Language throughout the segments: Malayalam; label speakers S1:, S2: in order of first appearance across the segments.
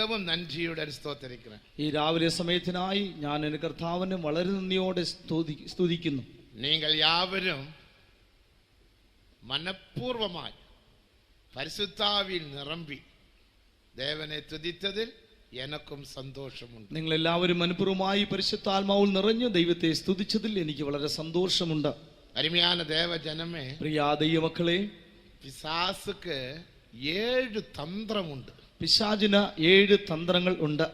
S1: மிகவும் நன்றியுடன் ஸ்தோத்திரிக்கிறேன்.
S2: ഈ രാവിലെ സമയത്തിനായി ഞാൻ എൻ്റെ കർത്താവിനെ വളരെ നന്ദിയോടെ സ്തുതിക്കുന്നു.
S1: நீங்கள் யாவரும் മനഃപൂർവമായി പരിശുദ്ധാവിൽ നിറമ്പി ദേവനെ തുതിച്ചതിൽ എനിക്കും സന്തോഷമുണ്ട്.
S2: നിങ്ങൾ എല്ലാവരും മനഃപൂർവമായി പരിശുദ്ധാത്മാവിൽ നിറഞ്ഞ് ദൈവത്തെ സ്തുതിച്ചതിൽ എനിക്ക് വളരെ സന്തോഷമുണ്ട്.
S1: അരുമയാന ദേവജനമേ,
S2: പ്രിയ ദൈവമക്കളെ,
S1: പിശാസുക്ക് 7 തന്ത്രമുണ്ട്.
S2: പിശാചിന് 7 തന്ത്രങ്ങൾ ഉണ്ട്.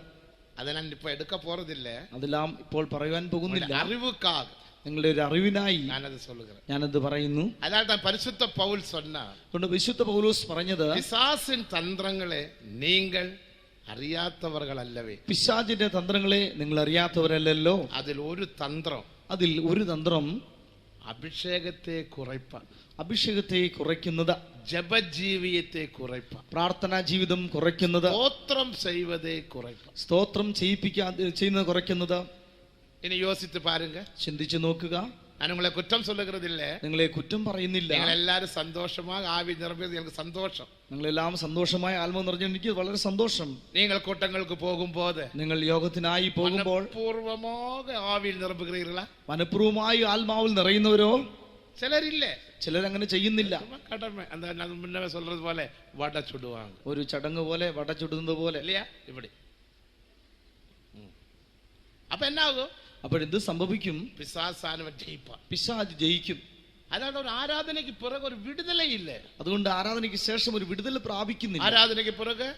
S1: അത് ഞാൻ ഇപ്പൊ എടുക്ക പോറതില്ല,
S2: അതെല്ലാം ഇപ്പോൾ പറയാൻ പോകുന്നില്ല.
S1: അറിവുക്കാക,
S2: നിങ്ങളുടെ ഒരു അറിവിനായി ഞാനത് പറയുന്നു.
S1: അതാണ് പരിശുദ്ധ പൗൽ சொன்னார்.
S2: വിശുദ്ധ പൗലോസ് പറഞ്ഞത്,
S1: പിശാസിൻ തന്ത്രങ്ങളെ നിങ്ങൾ അറിയാത്തവർകളല്ലവേ.
S2: പിശാചിന്റെ തന്ത്രങ്ങളെ നിങ്ങൾ അറിയാത്തവരല്ലല്ലോ.
S1: അതിൽ ഒരു തന്ത്രം അഭിഷേകത്തെ കുറയ്പ്പാൻ, അഭിഷേകത്തെ കുറയ്ക്കുന്നത്, ജപജീവിയത്തെ കുറയ്പ്പാൻ, പ്രാർത്ഥനാ ജീവിതം കുറയ്ക്കുന്നത്, സ്തോത്രം ചെയ്യുവതേ കുറയ്പ്പാൻ, സ്തോത്രം ചെയ്യുന്നത് കുറയ്ക്കുന്നത്. ഇനി യോസിച്ച് പാരുങ്ക, ചിന്തിച്ചു നോക്കുക. ഞാൻ ഉങ്ങളെ കുറ്റം சொல்லுகிறதில்லை, നിങ്ങളെ കുറ്റം പറയുന്നില്ല. നിങ്ങൾ എല്ലാവരും സന്തോഷമായി ആവി നിറഞ്ഞത് എനിക്ക് സന്തോഷം. നിങ്ങളെല്ലാം സന്തോഷമായി ആത്മാവ് നിറഞ്ഞ എനിക്ക് വളരെ സന്തോഷം. നിങ്ങൾ കൂട്ടങ്ങൾക്ക് പോകുമ്പോൾ, നിങ്ങൾ യോഗത്തിനായി പോകുമ്പോൾ പൂർവ്വമായി ആവിയിൽ നിറമ്പുകീറീர்களா? മനഃപൂർവ്വമായി ആത്മാവിൽ നിറയുന്നവരോ ചിലരില്ലേ? ചിലരങ്ങനെ ചെയ്യുന്നില്ല. കടമ എന്താ മുന്നേ சொல்றது പോലെ വട ചുടുവാங்க, ഒരു ചടങ്ങ് പോലെ വട ചുടുന്നത് പോലെ ഇല്ലയാ ഇവിടെ. അപ്പൊ എന്നാകും? അപ്പോഴെന്ത് സംഭവിക്കും? പിശാച് ജയിക്കും. അതാണ് ഒരു ആരാധനയ്ക്ക് പിറകെ ഒരു വിടുതലയില്ല. അതുകൊണ്ട് ആരാധനയ്ക്ക് ശേഷം ഒരു വിടുതൽ പ്രാപിക്കുന്നില്ല. ആരാധനയ്ക്ക് പിറകെ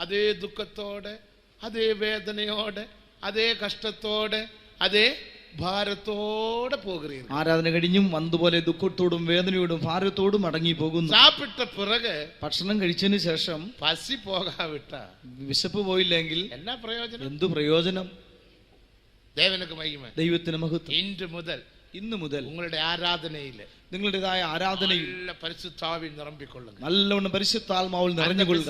S1: അതേ ദുഃഖത്തോടെ, അതേ വേദനയോടെ, അതേ കഷ്ടത്തോടെ, അതേ ഭാരത്തോടെ പോകുകയാണ്. ആരാധന കഴിഞ്ഞും അതുപോലെ ദുഃഖത്തോടും വേദനയോടും ഭാരത്തോടും മടങ്ങി പോകുന്നു. സാപ്പിട്ട പിറകെ, ഭക്ഷണം കഴിച്ചതിന് ശേഷം പസി പോകാവിട്ട, വിശപ്പ് പോയില്ലെങ്കിൽ എന്നാ പ്രയോജനം? എന്തു പ്രയോജനം? ദൈവത്തിന് മഹത്വം. ഇന്ന് മുതൽ നിങ്ങളുടെ ആരാധനയിൽ, നിങ്ങളുടേതായ ആരാധനയിൽ പരിശുദ്ധാവിൽ നിറമ്പിക്കൊള്ളുക. നല്ലവണ്ണം പരിശുദ്ധാത്മാവിൽ നിറഞ്ഞുകൊള്ളുക.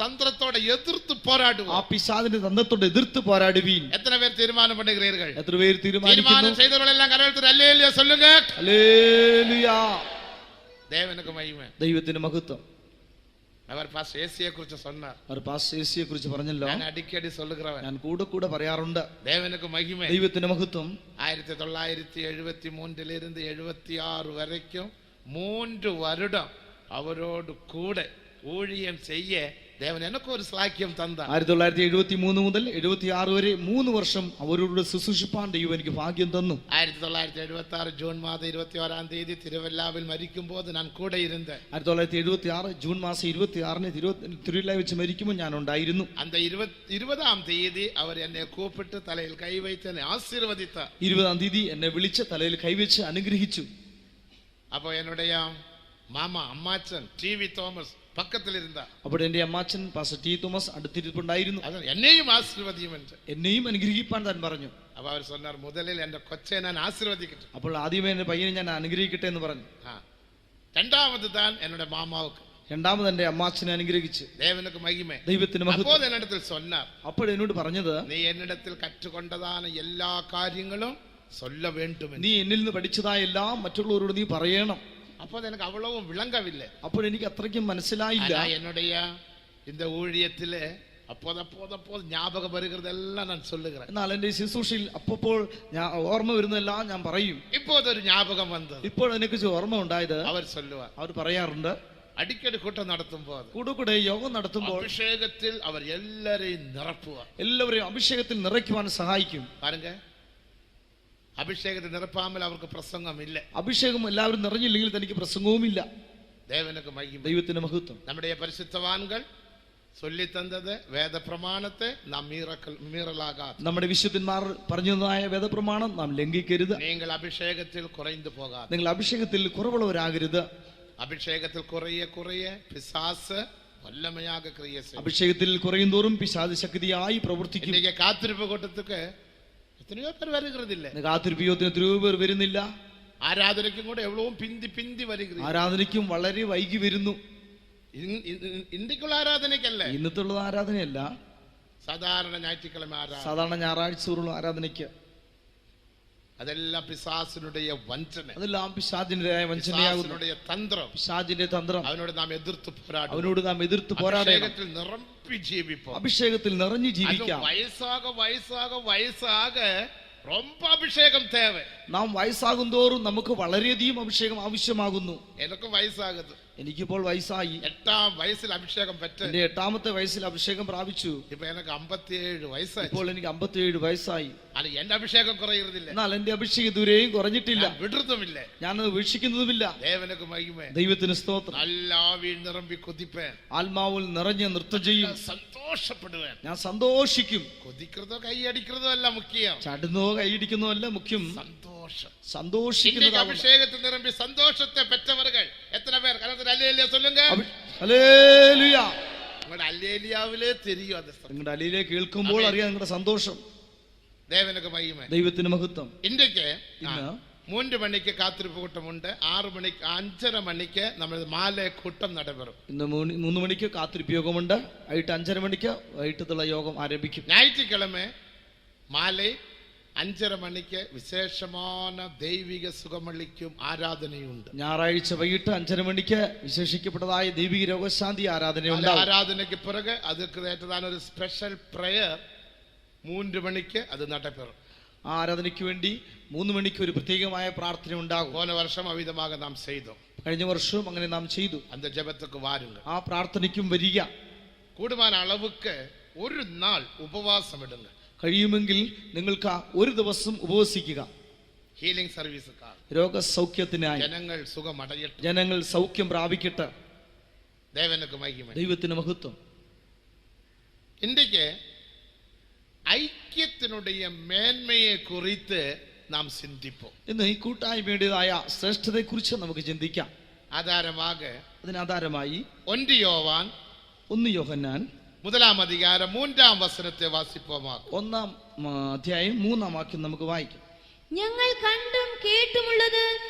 S1: തന്ത്രത്തോടെ എതിർത്ത് പോരാടുക. ആ പിശാചിന്റെ തന്ത്രത്തോടെ എതിർത്ത് പോരാടുവീൻ. എത്ര പേർ തീരുമാനം പണ്ടുകീറുകൾ? എത്ര പേർ തീരുമാനം ചെയ്തവരെല്ലാം കരവെടുത്ത് ഹല്ലേലൂയ சொல்லுங்க. ഹല്ലേലൂയ. ദൈവത്തിന് മഹത്വം. അവർ പാസ്റ്റർ യേശുയെ കുറിച്ച് சொன்னார். അവർ പാസ്റ്റർ യേശുയെ കുറിച്ച് പറഞ്ഞല്ലോ. ഞാൻ അടിക്കടി சொல்லுகிறവൻ, ഞാൻ കൂടെ പറയാറുണ്ട്. ദൈവനക്ക് മഹിമ, ദൈവത്തിന് മഹത്വം. 1973 ലിருந்து 76 വരയ്ക്കും 3 வருடம் അവരോട് കൂടെ ഊഴിയം ചെയ്യേ ദേവൻ എനിക്കൊരു സ്ലാക്യം തന്ന. 1973 മുതൽ 76 വരെ 3 വർഷം അവരോട് ശുശ്രൂഷിപ്പാൻ ദൈവം എനിക്ക് ഭാഗ്യം തന്നു. 1976 ജൂൺ മാസം 21-ാം തീയതി തിരുവല്ലാവിൽ മരിക്കുമ്പോൾ ഞാൻ കൂടെ ഇരുന്ന്. 1976 ജൂൺ മാസം 26-ന് തിരുവല്ല വെച്ച് മരിക്കുമ്പോൾ ഞാൻ ഉണ്ടായിരുന്നു. അന്ത 20-ാം തീയതി അവർ എന്നെ കൂപ്പിട്ട് തലയിൽ കൈവച്ച് എന്നെ ആശീർവദിച്ച. 20-ാം തീയതി എന്നെ വിളിച്ച് തലയിൽ കൈവച്ച് അനുഗ്രഹിച്ചു. അപ്പോ എന്നുടയ മാമ അമ്മാച്ചൻ ടി വി തോമസ് പക്കത്തിലിരുന്ന. അപ്പോൾ എന്റെ അമ്മാച്ചൻ പാസ്റ്റർ ടി തോമസ് അടുത്തിരിപ്പുണ്ടായിരുന്നു. എന്നെയും ആശീർവദിക്കുമെന്ന്, എന്നെയും അനുഗ്രഹിപ്പാൻ താൻ പറഞ്ഞു. അപ്പൊ അവർ சொன்னார், മുതലിൽ എന്റെ കൊച്ചെ ഞാൻ ആശീർവദിക്കട്ടെ. അപ്പോൾ ആദ്യമേ എന്റെ പയ്യനെ ഞാൻ അനുഗ്രഹിക്കട്ടെ എന്ന് പറഞ്ഞു. രണ്ടാമത് താൻ എന്നോട് മാമാവുക്ക്, രണ്ടാമത് എന്റെ അമ്മാച്ചനെ അനുഗ്രഹിച്ചു. ദേവനക്ക് മഹിമ, ദൈവത്തിന് മഹത്വം. എന്നിടത്തിൽ சொன்னார், അപ്പോൾ എന്നോട് പറഞ്ഞത്, നീ എന്നിടത്തിൽ കറ്റുകൊണ്ടതാണ് എല്ലാ കാര്യങ്ങളും சொல்ல வேண்டும். നീ എന്നിൽ നിന്ന് പഠിച്ചതായ എല്ലാം മറ്റുള്ളവരോട് നീ പറയണം. அப்போ எனக்கு அவ்வளவும் விளங்கவில்லை. அப்போ எனக்கு அത്രയ്ക്കും മനസ്സിലായില്ല. என்னுடைய இந்த ஊழியத்திலே அப்போது ஞாபகம் வருகிறதெல்லாம் நான் சொல்லுகிறேன். എന്നാൽ എൻ്റെ ശുശ്രൂഷയിൽ അപ്പോൾ ഓർമ്മ വരുന്നതെല്ലാം ഞാൻ പറയും. இப்போது ഒരു ஞாபகம் വന്നത്, ഇപ്പോൾ എനിക്ക് ഓർമ്മ ഉണ്ടായത്, അവർ சொல்லுவார், അവർ പറയാറുണ്ട്, അടിക്കടി കൂട്ടം നടത്തുമ്പോൾ, കൂടെ യോഗം നടത്തുമ്പോൾ അഭിഷേകത്തിൽ അവർ എല്ലാവരെയും നിറപ്പുക, എല്ലാവരെയും അഭിഷേകത്തിൽ നിറയ്ക്കുവാൻ സഹായിക്കും. പാരുങ്ക, അഭിഷേകത്തെ നിറപ്പാമൽ അവർക്ക് പ്രസംഗമില്ല. അഭിഷേകം എല്ലാവരും നിറഞ്ഞില്ലെങ്കിൽ തനിക്ക് പ്രസംഗവുമില്ല. ദൈവത്തിന് മഹത്വം. നമ്മുടെ പരിശുദ്ധവാൻകൾ ചൊല്ലിത്തന്നത് വേദപ്രമാണത്തെ നാം മീറലാകാതെ, നമ്മുടെ വിശുദ്ധന്മാർ പറഞ്ഞതായ വേദപ്രമാണം നാം ലംഘിക്കരുത്. നിങ്ങൾ അഭിഷേകത്തിൽ കുറഞ്ഞു പോകാതെ, നിങ്ങൾ അഭിഷേകത്തിൽ കുറവുള്ളവരാകരുത്. അഭിഷേകത്തിൽ കുറയെ പിശാച് വല്ലമയാക ക്രിയ ചെയ്യും. അഭിഷേകത്തിൽ കുറയുന്തോറും പിശാച് ശക്തിയായി പ്രവർത്തിക്കും. കാത്തിരിപ്പ് കൂട്ടത്തൊക്കെ എത്രയോ പേർ വരുന്നില്ല. കാത്തിരിപ്പിയോത്തിന് എത്രയോ പേർ വരുന്നില്ല. ആരാധനയ്ക്കും കൂടെ എവ്വളവും പിന്തി വരിക. ആരാധനയ്ക്കും വളരെ വൈകി വരുന്നു. ഇന്ത്യക്കുള്ള ആരാധനയ്ക്കല്ല, ഇന്നത്തുള്ള ആരാധനയല്ല, സാധാരണ ഞായറാഴ്ച സാധാരണ ഞായറാഴ്ച ആരാധനയ്ക്ക്. അതെല്ലാം പിശാചിനുടേ വഞ്ചന, അതെല്ലാം പിശാചിന്റെ വഞ്ചനയാകുന്നു. തന്ത്രം, പിശാചിന്റെ തന്ത്രം. അവനോട് നാം എതിർത്ത് പോരാടും. நிரப்பி ஜீவிப்போம்.
S2: അഭിഷേകത്തിൽ നിറഞ്ഞു
S1: அது
S2: ജീവിക്കാം.
S1: வயசாக வயசாக வயசாக ரொம்ப அபிஷேகம் தேவை.
S2: നാം വയസ്സാകും തോറും നമുക്ക് വളരെയധികം അഭിഷേകം ആവശ്യമാകുന്നു.
S1: எனக்கும் வயசாகுது.
S2: എനിക്കിപ്പോൾ വയസ്സായി.
S1: 8ஆம் வயசில் அபிஷேகம் பெற்று
S2: എന്റെ 8ാമത്തെ വയസ്സിൽ അഭിഷേകം പ്രാപിച്ചു.
S1: இப்ப எனக்கு 57 வயசாச்சு.
S2: ഇപ്പോൾ എനിക്ക് 57 വയസ്സായി.
S1: ஆனா என் அபிஷேகம் குறையிறதில்லை.
S2: എന്നാൽ എന്റെ അഭിഷേകം ഇതുവരെയും കുറഞ്ഞിട്ടില്ല.
S1: விடுறதும் இல்லை.
S2: ഞാനത് വീക്ഷിക്കുന്നതുമില്ല.
S1: தேவனுக்கு மகிமை.
S2: ദൈവത്തിന് സ്തോത്രം.
S1: நல்ல ஆவியில் நிரம்பி குதிப்பேன்.
S2: ആത്മാവിൽ നിറഞ്ഞ് നൃത്തം ചെയ്യും.
S1: സന്തോഷപ്പെടുவேன்.
S2: ഞാൻ സന്തോഷിക്കും.
S1: കൊതിக்கிறதோ കൈയടിக்கிறதോ അല്ല മുഖ്യം.
S2: ചടുന്നോ കൈയിടിക്കുന്നോ അല്ല മുഖ്യം.
S1: സന്തോഷം.
S2: സന്തോഷിക്കുന്നത്.
S1: അഭിഷേകത്തിൽ നിറമ്പി സന്തോഷത്തെ പെറ്റവர்கள் എത്ര പേർ? കലത്തിൽ അല്ലേലിയ சொல்லுங்க.
S2: ഹല്ലേലൂയ.
S1: നിങ്ങളുടെ അല്ലേലിയാവിലെ தெரியும் അത്.
S2: നിങ്ങളുടെ അല്ലേലിയ കേൾക്കുമ്പോൾ അറിയാം നിങ്ങളുടെ സന്തോഷം.
S1: ദേവനുക്ക് മഹിമ.
S2: ദൈവത്തിന് മഹത്വം.
S1: ഇന്നേക്ക്
S2: ഇന്ന്
S1: 3 മണിക്ക് കാത്തിരിപ്പ് കൂട്ടമുണ്ട്. 6 മണിക്ക് 5:30 മണിക്ക് നമ്മൾ മാല കൂട്ടം നടപെറും.
S2: ഇന്ന് 3 മണിക്ക് കാത്തിരിപ്പ് യോഗമുണ്ട്. വൈകിട്ട് 5:30 മണിക്ക് വൈകിട്ടുള്ള യോഗം ആരംഭിക്കും.
S1: ഞായറാഴ്ചക്കിഴമ മാല 5:30 മണിക്ക് വിശേഷமான ദൈവിക സുഖമളിക്കും ആരാധനയുണ്ട്.
S2: ഞായറാഴ്ച വൈകിട്ട് 5:30 മണിക്ക് വിശേഷിക്കപ്പെട്ടതായ ദൈവിക രോഗശാന്തി ആരാധനയുണ്ട്.
S1: ആരാധനയ്ക്ക് പിറകെ അതുക്ക് ഏറ്റതാണ് ഒരു സ്പെഷ്യൽ പ്രയർ 3 മണിക്ക് അത് നടപെറും.
S2: ആ ആരാധനയ്ക്ക് വേണ്ടി 3 മണിക്ക് ഒരു പ്രത്യേകമായ പ്രാർത്ഥന ഉണ്ടാകും.
S1: പോன വർഷം അവിധமாக നാം ചെയ്തു.
S2: കഴിഞ്ഞ വർഷവും അങ്ങനെ നാം ചെയ്തു.
S1: அந்த ஜெபத்துக்கு வாருங்க.
S2: ആ പ്രാർത്ഥനയ്ക്കും വരിക.
S1: കൂടുമാന അളവുക്ക് ഒരു നാൾ ഉപവാസം ഇടുക.
S2: കഴിയുമെങ്കിൽ നിങ്ങൾക്ക് ഒരു ദിവസം ഉപവസിക്കുക.
S1: ഹീലിംഗ് സർവീസുകാർ
S2: രോഗസൗഖ്യത്തിനായി
S1: ജനങ്ങൾ സുഖമടയട്ടെ.
S2: ജനങ്ങൾ സൗഖ്യം പ്രാപിക്കട്ടെ.
S1: ദേവനുക്ക് മഹിമ.
S2: ദൈവത്തിന് മഹത്വം.
S1: ഇന്നേക്ക് ഐക്യത്തിനുடைய മേന്മയെ കുറിച്ച് നാം ചിന്തിപ്പோம்.
S2: ഇന്ന് ഈ കൂട്ടായ്മയുടേതായ ശ്രേഷ്ഠതയെ കുറിച്ച് നമുക്ക് ചിന്തിക്കാം. അതിനാധാരമായി
S1: 1 യോവാൻ
S2: 1 യോഹന്നാൻ
S1: 1-ാം അധികാരം 3-ാം വചനത്തെ വാസിപ്പോമാ.
S2: 1-ാം അധ്യായം 3-ാം വാക്യം നമുക്ക് വായിക്കാം.
S3: ഞങ്ങൾ കണ്ടും കേട്ടുമുള്ളത്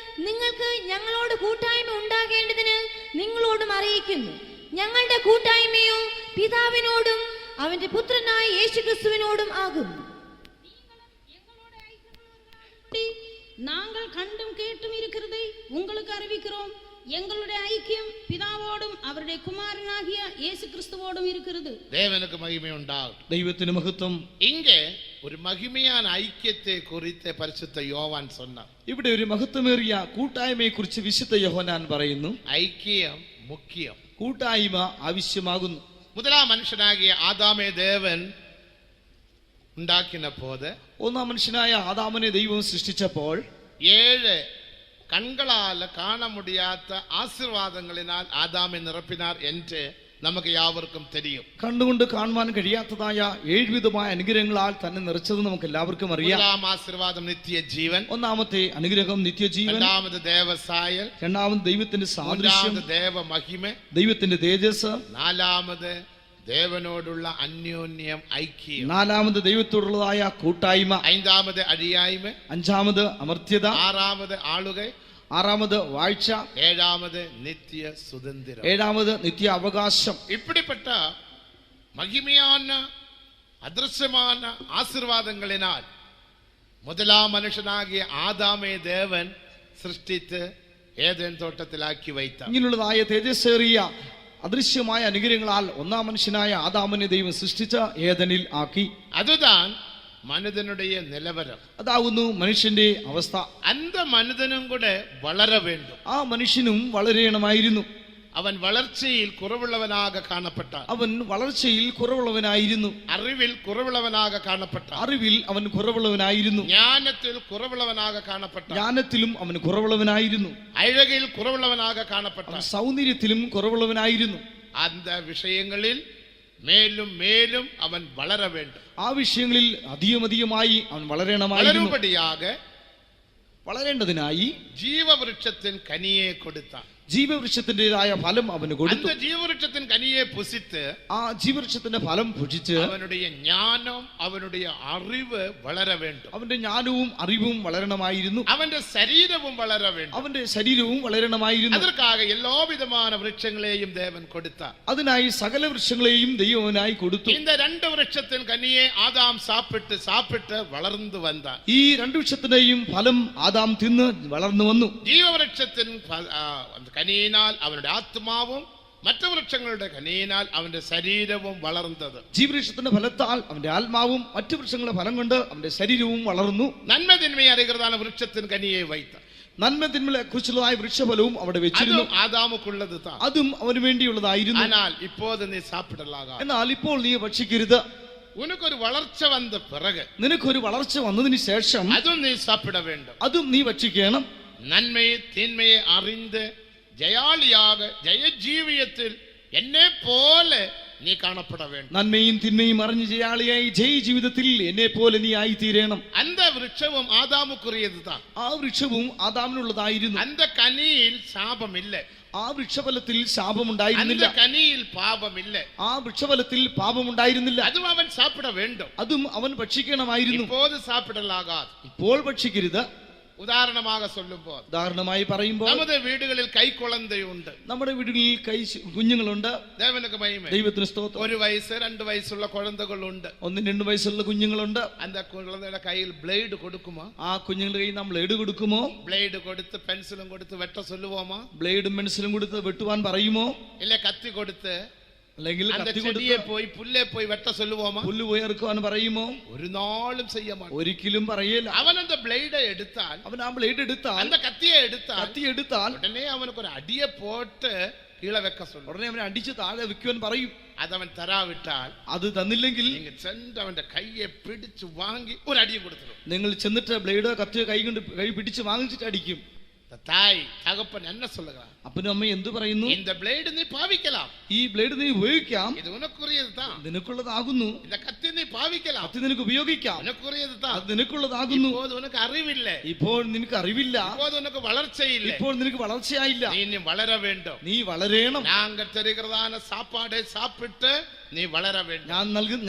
S3: നിങ്ങൾക്ക് ഞങ്ങളോട് കൂട്ടായ്മ ഉണ്ടാകേണ്ടതിന് നിങ്ങളോടും അറിയിക്കുന്നു. ഞങ്ങളുടെ കൂട്ടായ്മയോ പിതാവിനോടും അവന്റെ പുത്രനായ യേശുക്രിസ്തുവിനോടും ആകുന്നു.
S4: நாங்கள் கண்டும் கேட்டும் இருக்கிறதை உங்களுக்கு அறிவிக்கிறோம். எங்களுடைய ஐக்கியம் பிதாவோடும் அவருடைய குமாரனாகிய இயேசு கிறிஸ்துவோடும் இருக்கிறது.
S1: தேவனுக்கு மகிமை உண்டாகும்.
S2: ദൈവത്തിന് മഹത്വം.
S1: ഇங்கே ഒരു മഹിമയാന ഐക്യത്തെ കുറിച്ച് പരിശുദ്ധ യോവാൻ சொன்னார்.
S2: ഇവിടെ ഒരു മഹത്വമേറിയ കൂട്ടായ്മയെ കുറിച്ച് വിശുദ്ധ യോഹന്നാൻ പറയുന്നു.
S1: ഐക്യം മുഖ്യം.
S2: കൂട്ടായ്മ ആവശ്യമാകുന്നു.
S1: 1-ാം മനുഷ്യനാകിയ ആദാമേ ദേവൻ ഉണ്ടാക്കിനപ്പോൾ
S2: 1-ാം മനുഷ്യനായ ആദാമിനെ ദൈവം സൃഷ്ടിച്ചപ്പോൾ
S1: 7 കണ്ണുകളാൽ കാണാൻ മുടിയാത്ത ആശീർവാദങ്ങളിനാൽ ആദാമെ നിറപ്പിനാർ എന്ന് നമുക്ക് യാവർക്കും തെരിയും.
S2: കണ്ടുകൊണ്ട് കാണുവാൻ കഴിയാത്തതായ 7 വിധമായ അനുഗ്രഹങ്ങളാൽ തന്നെ നിറച്ചത് നമുക്ക് എല്ലാവർക്കും അറിയാം.
S1: 1-ാം ആശീർവാദം നിത്യജീവൻ.
S2: 1-ാമത്തെ അനുഗ്രഹം നിത്യജീവൻ.
S1: 2-ാമത് ദേവസായൽ.
S2: 2-ാമത് ദൈവത്തിന്റെ സാദൃശ്യം.
S1: 3-ാമത് ദേവമഹിമ.
S2: ദൈവത്തിന്റെ തേജസ്.
S1: 4-ാമത് ദേവനോടുള്ള അന്യോന്യം ഐക്യം.
S2: 4-ാമത് ദൈവത്തോടുള്ളതായ കൂട്ടായ്മ.
S1: 5-ാമത് അഴിയായ്മ.
S2: 5-ാമത് അമർത്യത.
S1: 6-ാമത് ആളുകൈ.
S2: 6-ാമത് വാഴ്ച.
S1: 7-ാമത് നിത്യ സുതന്ത്രം.
S2: 7-ാമത് നിത്യ അവകാശം.
S1: ഇപ്പിടിപ്പെട്ട മഹിമയാന അദൃശ്യമാന ആശീർവാദങ്ങളിനാൽ 1-ാം മനുഷ്യനാകിയ ആദാമേ ദേവൻ സൃഷ്ടിച്ച് ഏദൻ തോട്ടത്തിലാക്കി വയ്ത്ത.
S2: ഇങ്ങനെയുള്ളതായ തേജസ്സേറിയ അദൃശ്യമായ അനുഗ്രഹങ്ങളാൽ 1-ാം മനുഷ്യനായ ആദാമിനെ ദൈവം സൃഷ്ടിച്ച ഏദനിൽ ആക്കി.
S1: അതുതാൻ മനുഷ്യനുடைய നിലവരം.
S2: അതാവുന്നു മനുഷ്യന്റെ അവസ്ഥ.
S1: അന്ത മനുഷ്യനും കൂടെ വളരെ വേണ്ടും.
S2: ആ മനുഷ്യനും വളരേണമായിരുന്നു.
S1: അവൻ വളർച്ചയിൽ കുറവുള്ളവനാക കാണപ്പെട്ടാൻ.
S2: അവൻ വളർച്ചയിൽ കുറവുള്ളവനായിരുന്നു.
S1: അറിവിൽ കുറവുള്ളവനാക കാണപ്പെട്ടാൻ.
S2: അറിവിൽ അവൻ കുറവുള്ളവനായിരുന്നു.
S1: ജ്ഞാനത്തിൽ കുറവുള്ളവനാക കാണപ്പെട്ടാൻ.
S2: ജ്ഞാനത്തിലും അവൻ കുറവുള്ളവനായിരുന്നു.
S1: അഴകിൽ കുറവുള്ളവനാക കാണപ്പെട്ടാൻ.
S2: സൗന്ദര്യത്തിലും കുറവുള്ളവനായിരുന്നു.
S1: അന്ത വിഷയങ്ങളിൽ മേലും മേലും അവൻ വളരെ വേണ്ട.
S2: ആ വിഷയങ്ങളിൽ അധികമധികമായി അവൻ വളരേണമായിരുന്നു. വളരേണ്ടതിനായി
S1: ജീവവൃക്ഷത്തിൻ കനിയെ കൊടുത്ത.
S2: ജീവവൃക്ഷത്തിൻ്റെതായ ഫലം അവന് കൊടുത്തു.
S1: ജീവവൃക്ഷത്തിൻ കനിയെ പുസിത്ത്.
S2: ആ ജീവവൃക്ഷത്തിന്റെ ഫലം ഭുജിച്ച്
S1: അവനുடைய ജ്ഞാനം അവനുடைய അറിവ് വളരെ വേണ്ട.
S2: അവന്റെ ജ്ഞാനവും അറിവും വളരണമായിരുന്നു.
S1: അവന്റെ ശരീരവും വളരെ വേണ്ട.
S2: അവന്റെ ശരീരവും വളരണമായിരുന്നു.
S1: അതற்காக എല്ലാവിധமான വൃക്ഷങ്ങളെയും ദേവൻ കൊടുത്ത.
S2: അതിനായി സകല വൃക്ഷങ്ങളെയും ദൈവനായി കൊടുത്തു.
S1: இந்த 2 വൃക്ഷത്തിൻ കനിയെ ആദാം സാപ്പിട്ട് വളർന്നു വന്ന.
S2: ഈ 2 വൃക്ഷത്തിന്റെയും ഫലം ആദാം തിന്ന് വളർന്നു വന്നു.
S1: ജീവവൃക്ഷത്തിൻ കനിയിനാൽ അവനുടെ ആത്മാവും മറ്റു വൃക്ഷങ്ങളുടെ കനിയിനാൽ അവന്റെ ശരീരവും വളർന്നത്.
S2: ജീവവൃക്ഷത്തിന്റെ ഫലത്താൽ അവന്റെ ആത്മാവും മറ്റു വൃക്ഷങ്ങളുടെ ഫലം കൊണ്ട് അവന്റെ ശരീരവും വളർന്നു.
S1: നന്മ തിന്മയെ അറിയുന്നതാണ് വൃക്ഷത്തിന് കനിയെ വൈത്ത.
S2: നന്മ തിന്മയെ കുറിച്ചുള്ളതായ വൃക്ഷഫലവും അവിടെ വെച്ചിരുന്നു.
S1: ആദാമുക്കുള്ളത്
S2: അതും അവന് വേണ്ടിയുള്ളതായിരുന്നു.
S1: എന്നാൽ
S2: ഇപ്പോൾ നീ ഭക്ഷിക്കരുത്.
S1: ഉനക്കൊരു വളർച്ച വന്ന പിറകെ,
S2: നിനക്കൊരു വളർച്ച വന്നതിന് ശേഷം
S1: അതും നീ സാപ്പിട വേണ്ടും,
S2: അതും നീ ഭക്ഷിക്കണം.
S1: നന്മയെ തിന്മയെ അറിந்து ജയാളിയാക ജയജീവിയത്തിൽ എന്നെ പോലെ നീ കാണപ്പെട വേണം.
S2: നന്മയും തിന്മയും അറിഞ്ഞ് ജയാളിയായി ജയ ജീവിതത്തിൽ എന്നെ പോലെ നീ ആയി തീരണം.
S1: അന്ത വൃക്ഷവും ആദാമുക്കുറിയത് താൻ.
S2: ആ വൃക്ഷവും ആദാമിനുള്ളതായിരുന്നു.
S1: അന്ത കനിയിൽ ശാപമില്ല.
S2: ആ വൃക്ഷഫലത്തിൽ ശാപമുണ്ടായിരുന്നില്ല.
S1: കനിയിൽ പാപമില്ല.
S2: ആ വൃക്ഷഫലത്തിൽ പാപമുണ്ടായിരുന്നില്ല.
S1: അതും അവൻ സാപ്പിട വേണ്ടും,
S2: അതും അവൻ ഭക്ഷിക്കണമായിരുന്നു.
S1: ഇപ്പോൾ
S2: ഭക്ഷിക്കരുത്.
S1: ഉദാഹരണമായി
S2: പറയുമ്പോൾ
S1: നമ്മുടെ വീടുകളിൽ കൈക്കുളന്തയുണ്ട്.
S2: നമ്മുടെ വീടുകളിൽ കുഞ്ഞുങ്ങളുണ്ട്. ദൈവത്തിന് സ്തോത്രം.
S1: 1 വയസ്സ് 2 വയസ്സുള്ള കുഴന്തകളുണ്ട്.
S2: 1-2 വയസ്സുള്ള കുഞ്ഞുങ്ങളുണ്ട്.
S1: അന്ത കുഴന്തയുടെ കയ്യിൽ ബ്ലേഡ് കൊടുക്കുമോ?
S2: ആ കുഞ്ഞുങ്ങളുടെ കയ്യിൽ നാം ബ്ലേഡ് കൊടുക്കുമോ?
S1: ബ്ലേഡ് കൊടുത്ത് പെൻസിലും കൊടുത്ത് വെട്ട ചൊല്ലുവോമോ?
S2: ബ്ലേഡും പെൻസിലും കൊടുത്ത് വെട്ടുവാൻ പറയുമോ?
S1: ഇല്ല കത്തി കൊടുത്ത്
S2: അല്ലെങ്കിൽ
S1: പോയി പുല്ലേ പോയി വെട്ട ചൊല്ലുവോമോ?
S2: പുല്ല് പോയി ഇറക്കുവാൻ പറയുമോ?
S1: ഒരു നാളും
S2: ഒരിക്കലും പറയില്ല.
S1: അവൻ அந்த ബ്ലേഡ് എടുത്താൽ,
S2: അവൻ ആ ബ്ലേഡ് എടുത്താൽ,
S1: அந்த കത്തി
S2: എടുത്താൽ
S1: ഉടനെ അവനക്ക് ഒരു അടിയെ പോട്ട് കീഴെ വെക്ക ചൊല്ലും.
S2: ഉടനെ അവനെ അടിച്ച് താഴെ വെക്കുവാൻ പറയും.
S1: അതവൻ തരാവിട്ടാൽ,
S2: അത് തന്നില്ലെങ്കിൽ
S1: അവന്റെ കയ്യെ പിടിച്ചു വാങ്ങി ഒരു അടിയെ കൊടുത്തു.
S2: നിങ്ങൾ ചെന്നിട്ട് ബ്ലേഡ് കത്തി കൈ പിടിച്ച് വാങ്ങിച്ചിട്ട് അടിക്കും.
S1: തായ് തകപ്പൻ എന്നെ சொல்லுங்க,
S2: അപ്പനും അമ്മയും എന്തു പറയുന്നു?
S1: இந்த ബ്ലേഡ് നീ പാവിക്കലാം,
S2: ഈ ബ്ലേഡ് നീ ഉപയോഗിക്കാം,
S1: ഇത് ഉനക്കുറിയതാ,
S2: നിനക്കുള്ളതാകുന്നു.
S1: இந்த കത്തി നീ പാവിക്കലാം,
S2: കത്തി നിനക്ക് ഉപയോഗിക്കാം,
S1: ഉനക്കുറിയതാ,
S2: അത് നിനക്കുള്ളതാകുന്നു.
S1: ഇപ്പോൾ ഉനക്ക് അറിവില്ല,
S2: ഇപ്പോൾ നിനക്ക് അറിവില്ല,
S1: ഇപ്പോൾ ഉനക്ക് വളർച്ചയില്ല,
S2: ഇപ്പോൾ നിനക്ക് വളർച്ചയായില്ല.
S1: നീ ഇനി വളര വേണ്ടും,
S2: നീ വളരണം.
S1: ഞങ്ങൾ തരുന്നതാണ് സാപ്പാട് സാപ്പിട്ട് നീ വളര വേണ്ടും.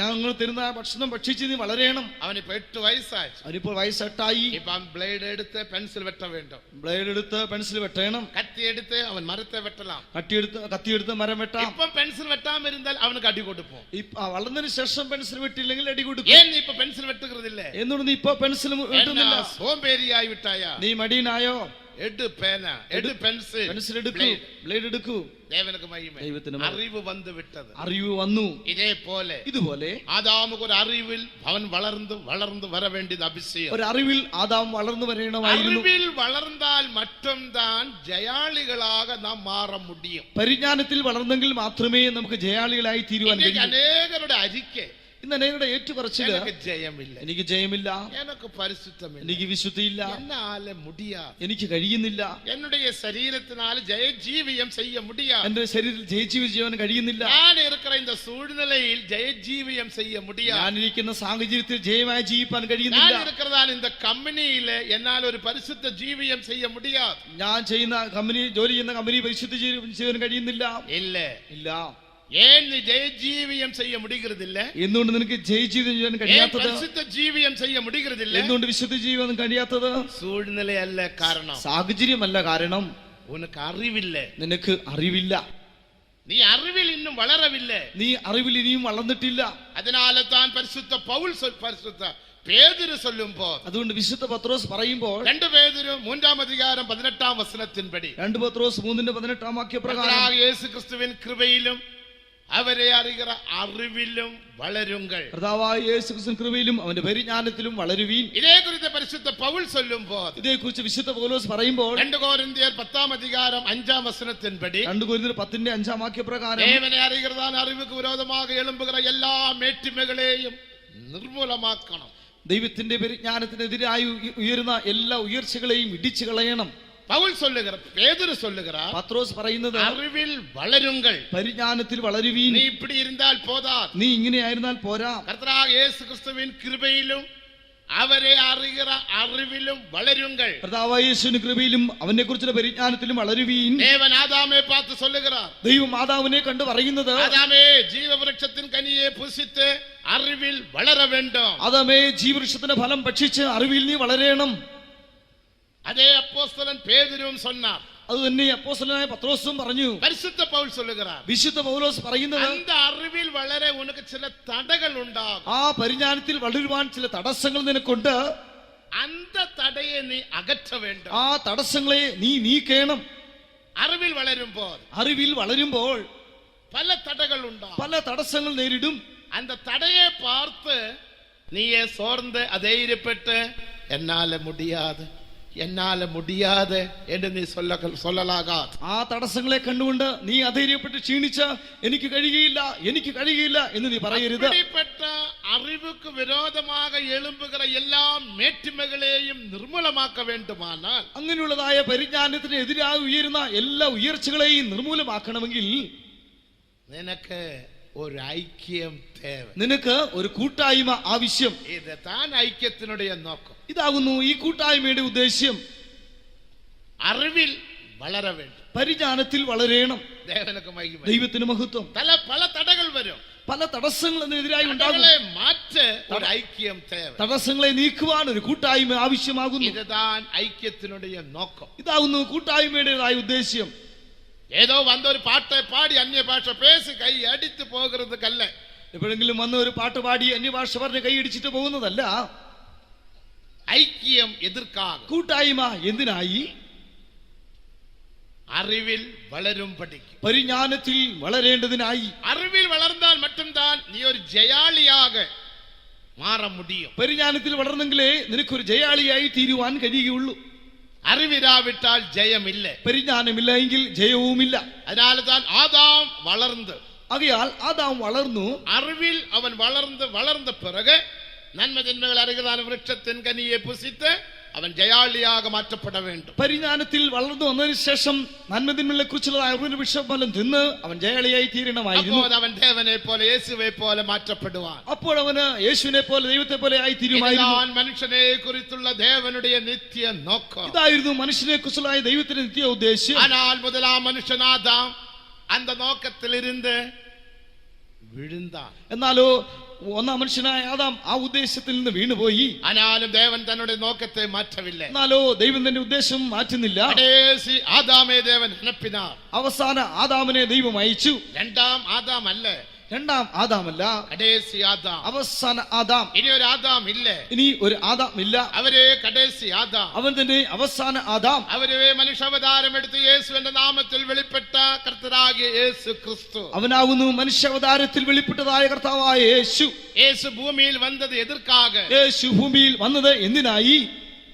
S2: ഞങ്ങൾ തരുന്ന ഭക്ഷണം ഭക്ഷിച്ച് നീ വളരണം.
S1: അവനിപ്പോ 8 വയസ്സായി,
S2: അവനിപ്പോൾ വയസ്സ് 8 ആയി.
S1: ഇപ്പം ബ്ലേഡ് എടുത്ത് പെൻസിൽ വെട്ട വേണ്ടും,
S2: ബ്ലേഡ് എടുത്ത് പെൻസിൽ വെട്ടണം.
S1: കത്തി എടുത്ത് അവൻ മരത്തെ വെട്ടലാം,
S2: കത്തി എടുത്ത് മരം വെട്ടാം.
S1: ഇപ്പം പെൻസിൽ വെട്ടാമിരുന്നാൽ അവനക്ക് അടി കൊടുക്കും.
S2: വളർന്നതിന് ശേഷം പെൻസിൽ വെട്ടില്ലെങ്കിൽ അടി കൊടുക്കും.
S1: ഏൻ നീ ഇപ്പൊ പെൻസിൽ വെട്ടുകറില്ലേ?
S2: എന്തുകൊണ്ട് നീ ഇപ്പൊ പെൻസിൽ വെട്ടുന്നില്ല?
S1: സോംബേരിയായി വിട്ടായ,
S2: നീ മടിയനായോ?
S1: എട് പേന, എട് പെൻസിൽ,
S2: പെൻസിൽ എടുക്കൂ, ബ്ലേഡ് എടുക്കൂ.
S1: അറിവ് വന്നു വിട്ടത്,
S2: അറിവ് വന്നു.
S1: ഇതുപോലെ ആദാമുക്ക് ഒരു അറിവിൽ അവൻ വളർന്നു വളർന്നു വര വേണ്ടിയത് അഭിഷേകം.
S2: ഒരു അറിവിൽ ആദാം വളർന്നു വരേണമായിരുന്നു.
S1: അറിവിൽ വളർന്നാൽ മറ്റും താൻ ജയാളികളാക നാം മാറ മുടിയും.
S2: പരിജ്ഞാനത്തിൽ വളർന്നെങ്കിൽ മാത്രമേ നമുക്ക് ജയാളികളായി തീരുവാൻ കഴിയൂ.
S1: അനേകരുടെ അരിക്കെ,
S2: ഇന്ന് അനേകരുടെ ഏറ്റുപറച്ചില്,
S1: ജയമില്ല,
S2: എനിക്ക് ജയമില്ല,
S1: എനിക്ക് പരിശുദ്ധമില്ല,
S2: എനിക്ക് വിശുദ്ധിയില്ല,
S1: എന്നാലെ മുടിയാ,
S2: എനിക്ക് കഴിയുന്നില്ല,
S1: എന്നുடைய ശരീരത്തിനാൽ ജയജീവിയം ചെയ്യ മുടിയാ,
S2: എന്റെ ശരീരത്തിൽ ജയജീവിയം ചെയ്യാൻ കഴിയുന്നില്ല,
S1: ഞാൻ ഇരിക്കുന്ന இந்த സൂഴ്நிலைയിൽ ജയജീവിയം ചെയ്യ മുടിയാ,
S2: ഞാൻ ഇരിക്കുന്ന സാഹചര്യത്തിൽ ജയമായി ജീവിക്കാൻ കഴിയുന്നില്ല,
S1: ഞാൻ ഇരിക്കുന്നതാണ് இந்த കമ്പനിയിൽ എന്നാൽ ഒരു പരിശുദ്ധ ജീവിയം ചെയ്യ മുടിയാ, ഞാൻ
S2: ചെയ്യുന്ന കമ്പനി ജോലി ചെയ്യുന്ന കമ്പനി പരിശുദ്ധ ചെയ്യാൻ കഴിയുന്നില്ല. ഇല്ല.
S1: ஏன் நீ ஜெயஜீவியம் செய்ய முடிகிறதில்ல?
S2: എന്തുകൊണ്ട് നിനക്ക് ജയജീവിയം ചെയ്യാൻ കഴിയാത്തത്?
S1: പരിശുദ്ധ ജീവിയം ചെയ്യ முடிகிறதில்ல?
S2: എന്തുകൊണ്ട് വിശുദ്ധ ജീവിയം കഴിയാത്തത്?
S1: സൂഴ്நிலைയല്ല കാരണം,
S2: സാഹചര്യമല്ല കാരണം,
S1: ഉനക്ക് അറിവില്ല,
S2: നിനക്ക് അറിവില്ല,
S1: നീ അറിവിൽ ഇന്നും വളരവില്ല,
S2: നീ അറിവിൽ ഇനിയും വളർന്നിട്ടില്ല.
S1: അതിനാൽ താൻ പരിശുദ്ധ പൗൽ പരിശുദ്ധ പേതുരു ചൊല്ലുമ്പോൾ,
S2: അതുകൊണ്ട് വിശുദ്ധ പത്രോസ് പറയുമ്പോൾ
S1: 2 പേതുരു 3-ാം അധികാരം 18-ാം വചനത്തിൻപടി,
S2: 2 പത്രോസ് 3-ന്റെ വാക്യപ്രകാരം,
S1: യേശു ക്രിസ്തുവിൻ കൃപയിലും അവരെ അറിയുക അറിവിലും വളരുങ്ങൾ.
S2: കർത്താവായ യേശു ക്രിസ്തുവിൻ കൃപയിലും അവന്റെ പരിജ്ഞാനത്തിലും വളരുവീൻ.
S1: ഇതേക്കുറിച്ച് പരിശുദ്ധ പൗൽ ചൊല്ലുമ്പോൾ,
S2: ഇതേക്കുറിച്ച് വിശുദ്ധ പൗലോസ് പറയുമ്പോൾ,
S1: 2 കൊരിന്ത്യർ 10-ാം അധികാരം 5-ാം വചനത്തിൻപടി,
S2: 2 കൊരിന്ത്യർ 10-ന്റെ 5-ാം വാക്യപ്രകാരം,
S1: ദേവനെ അറിയുന്നതാണ് അറിവുക്ക് വിരോധமாக எழும்புகிற എല്ലാ മേട്ടിമകളെയും നിർമൂലമാക്കണം.
S2: ദൈവത്തിന്റെ പരിജ്ഞാനത്തിനെതിരായി ഉയരുന്ന എല്ലാ ഉയർച്ചകളെയും ഇടിച്ചു കളയണം.
S1: പൗൽ சொல்லுகிறார், பேதுரு சொல்லுகிறார்,
S2: പത്രോസ് പറയുന്നത്,
S1: അറിവിൽ വളരുங்கள்,
S2: പരിജ്ഞാനത്തിൽ വളരുവീൻ.
S1: നീ இப்படி இருந்தாൽ പോതാ,
S2: നീ ഇങ്ങനെ ആയിരുന്നാൽ പോരാ.
S1: കർത്താവായ യേശു ക്രിസ്തുവിൻ കൃപയിലും അവരെ അറിയുക അറിവിലും വളരുങ്ങൾ.
S2: കർത്താവായ യേശുവിന്റെ കൃപയിലും അവനെ കുറിച്ചുള്ള പരിജ്ഞാനത്തിലും വളരുവീൻ.
S1: ദേവൻ ആദാമെ பார்த்து சொல்லுகிறார்,
S2: ദൈവം ആദാമിനെ കണ്ടു പറയുന്നത്,
S1: ആദാമേ ജീവവൃക്ഷത്തിൻ കനിയെ പുസിച്ച് അറിവിൽ വളര വേണ്ടും.
S2: ആദാമേ ജീവവൃക്ഷത്തിന്റെ ഫലം ഭക്ഷിച്ച് അറിവിൽ നീ വളരണം.
S1: അതേ അപ്പോസ്തലൻ പേതുരുവും சொன்னார்,
S2: അത് തന്നെ അപ്പോസ്തലനായ പത്രോസും പറഞ്ഞു.
S1: പരിശുദ്ധ പൗൽ சொல்லுகிறார்,
S2: വിശുദ്ധ പൗലോസ് പറയുന്നത്,
S1: அந்த അറിവിൽ വളരെ ഉനക്ക് ചില തടകൾ ഉണ്ടാകും.
S2: ആ പരിജ്ഞാനത്തിൽ വളരുവാൻ ചില തടസ്സങ്ങൾ നിനക്കുണ്ട്.
S1: அந்த തടയെ നീ അകറ്റ വേണ്ടും.
S2: ആ തടസ്സങ്ങളെ നീ നീക്കണം.
S1: അറിവിൽ വളരുമ്പോൾ പല തടകൾ ഉണ്ടാകും,
S2: പല തടസ്സങ്ങൾ നേരിടും.
S1: அந்த தடையை பார்த்து நீயே சோர்ந்து அதைரியப்பட்டு என்னால முடியாது என்று நீ சொல்லலாகாது.
S2: ആ തടസ്സങ്ങളെ കണ്ടുകൊണ്ട് നീ അധൈര്യപ്പെട്ട് ക്ഷീണിച്ച എനിക്ക് കഴിയുകയില്ല എന്ന് നീ പറയരുത്.
S1: அப்படிப்பட்ட அறிவுக்கு விரோதமாக எழும்புகிற எல்லா மேட்டிமைகளையும் நிர்மூலமாக்க வேண்டுமானால்,
S2: അങ്ങനെയുള്ളതായ പരിജ്ഞാനത്തിന് എതിരായി ഉയരുന്ന എല്ലാ ഉയർച്ചകളെയും നിർമൂലമാക്കണമെങ്കിൽ
S1: നിനക്ക് ഒരു ഐക്യം தேவை,
S2: നിനക്ക് ഒരു കൂട്ടായ്മ ആവശ്യം.
S1: இதுதான் ஐக்கியத்தினுடைய நோக்கம்.
S2: ഇതാകുന്നു ഈ കൂട്ടായ്മയുടെ ഉദ്ദേശ്യം.
S1: അറിവിൽ വളര வேண்டும்,
S2: പരിജ്ഞാനത്തിൽ വളരണം.
S1: ദേവനക്ക് മഹിമ,
S2: ദൈവത്തിന് മഹത്വം.
S1: പല തടകൾ വരും,
S2: പല തടസ്സങ്ങൾ അതിനെതിരായി ഉണ്ടാകും.
S1: മാറ്റ് ഒരു ഐക്യം தேவை,
S2: തടസ്സങ്ങളെ നീക്കുവാൻ ഒരു കൂട്ടായ്മ ആവശ്യമാകുന്നു.
S1: இதுதான் ஐக்கியத்தினுடைய நோக்கம்.
S2: ഇതാകുന്നു കൂട്ടായ്മയുടേതായ ഉദ്ദേശ്യം.
S1: ഏതോ വന്ന ഒരു പാട്ട് പാടി അന്യഭാഷ പേசி കൈ അടിച്ചു പോകുന്നതല്ല,
S2: എപ്പോഴെങ്കിലും വന്ന ഒരു പാട്ട് പാടി അന്യഭാഷ പറഞ്ഞ് കൈയടിച്ചിട്ട് പോകുന്നതല്ല.
S1: ഐക്യം എതിർക്കാക,
S2: കൂട്ടായ്മ എന്തിനായി?
S1: അറിവിൽ വളരും പഠിക്കും,
S2: പരിജ്ഞാനത്തിൽ വളരേണ്ടതിനായി.
S1: അറിവിൽ വളർന്നാൽ മറ്റുംതാൻ നീ ഒരു ജയാളിയാക മാറ മുടിയും.
S2: പരിജ്ഞാനത്തിൽ വളർന്നെങ്കിലേ നിനക്കൊരു ജയാളിയായി തീരുവാൻ കഴിയുകയുള്ളൂ.
S1: അറിവിരാവിട്ടാൽ ജയമില്ല,
S2: പരിജ്ഞാനമില്ല എങ്കിൽ ജയവുമില്ല.
S1: അതിനാൽതാൻ ആദാം വളർന്ന്,
S2: ആകയാൽ ആദാം വളർന്നു.
S1: അറിവിൽ അവൻ വളർന്ന പിറകെ നന്മ തിന്മകൾ അറിയുന്ന വൃക്ഷത്തിൻ കനിയെ പുസിത്ത് അവൻ ജയാളിയാക മാറ്റപ്പെട വേണ്ടും.
S2: പരിജ്ഞാനത്തിൽ വളർന്നു വന്നതിന് ശേഷം നന്മതിന്മകളെ കുറിച്ചുള്ള അറിവിന്റെ വിഷഫലം തിന്ന് അവൻ ജയാളിയായി തീരണമായിരുന്നു.
S1: അവൻ ദേവനെ പോലെ യേശുവെ പോലെ മാറ്റപ്പെടുവാൻ,
S2: അപ്പോൾ അവന് യേശുവിനെ പോലെ ദൈവത്തെ പോലെ ആയി തീരുമായിരുന്നു.
S1: മനുഷ്യനെ കുറിച്ചുള്ള ദേവനുடைய നിത്യ നോക്കം
S2: ഇതായിരുന്നു മനുഷ്യനെ കുറിച്ചുള്ള ദൈവത്തിന്റെ നിത്യ ഉദ്ദേശ്യം.
S1: ஆனால் முதலாம் மனுஷன் ஆதாம் அந்த நோக்கத்தில் இருந்து விழுந்தான்.
S2: എന്നാലോ ഒന്നാം മനുഷ്യനായ ആദാം ആ ഉദ്ദേശത്തിൽ നിന്ന് വീണുപോയി.
S1: ആനാലും ദേവൻ തന്നുடைய നോക്കത്തെ മാറ്റവില്ല.
S2: എന്നാലോ ദൈവം തന്റെ ഉദ്ദേശം മാറ്റുന്നില്ല.
S1: കടേസി ആദാമേ ദേവൻ അനപ്പിനാർ,
S2: അവസാന ആദാമിനെ ദൈവം അയച്ചു.
S1: രണ്ടാം ആദാം അല്ല,
S2: രണ്ടാം ആദാമല്ല,
S1: കടേസി ആദാം,
S2: അവസാന ആദാം.
S1: ഇനി ഒരു ആദാം ഇല്ല,
S2: ഇനി ഒരു ആദാം ഇല്ല.
S1: അവരെ കടേസി ആദാം,
S2: അവൻ തന്നെ അവസാന ആദാം.
S1: അവരെ മനുഷ്യാവതാരം എടുത്ത് യേശുവിന്റെ നാമത്തിൽ വെളിപ്പെട്ട കർത്താവായ യേശു ക്രിസ്തു.
S2: അവനാകുന്നു മനുഷ്യാവതാരത്തിൽ വെളിപ്പെട്ടതായ കർത്താവായ യേശു.
S1: യേശു ഭൂമിയിൽ വന്നത് എതിർക്കാക,
S2: യേശു ഭൂമിയിൽ വന്നത് എന്തിനായി?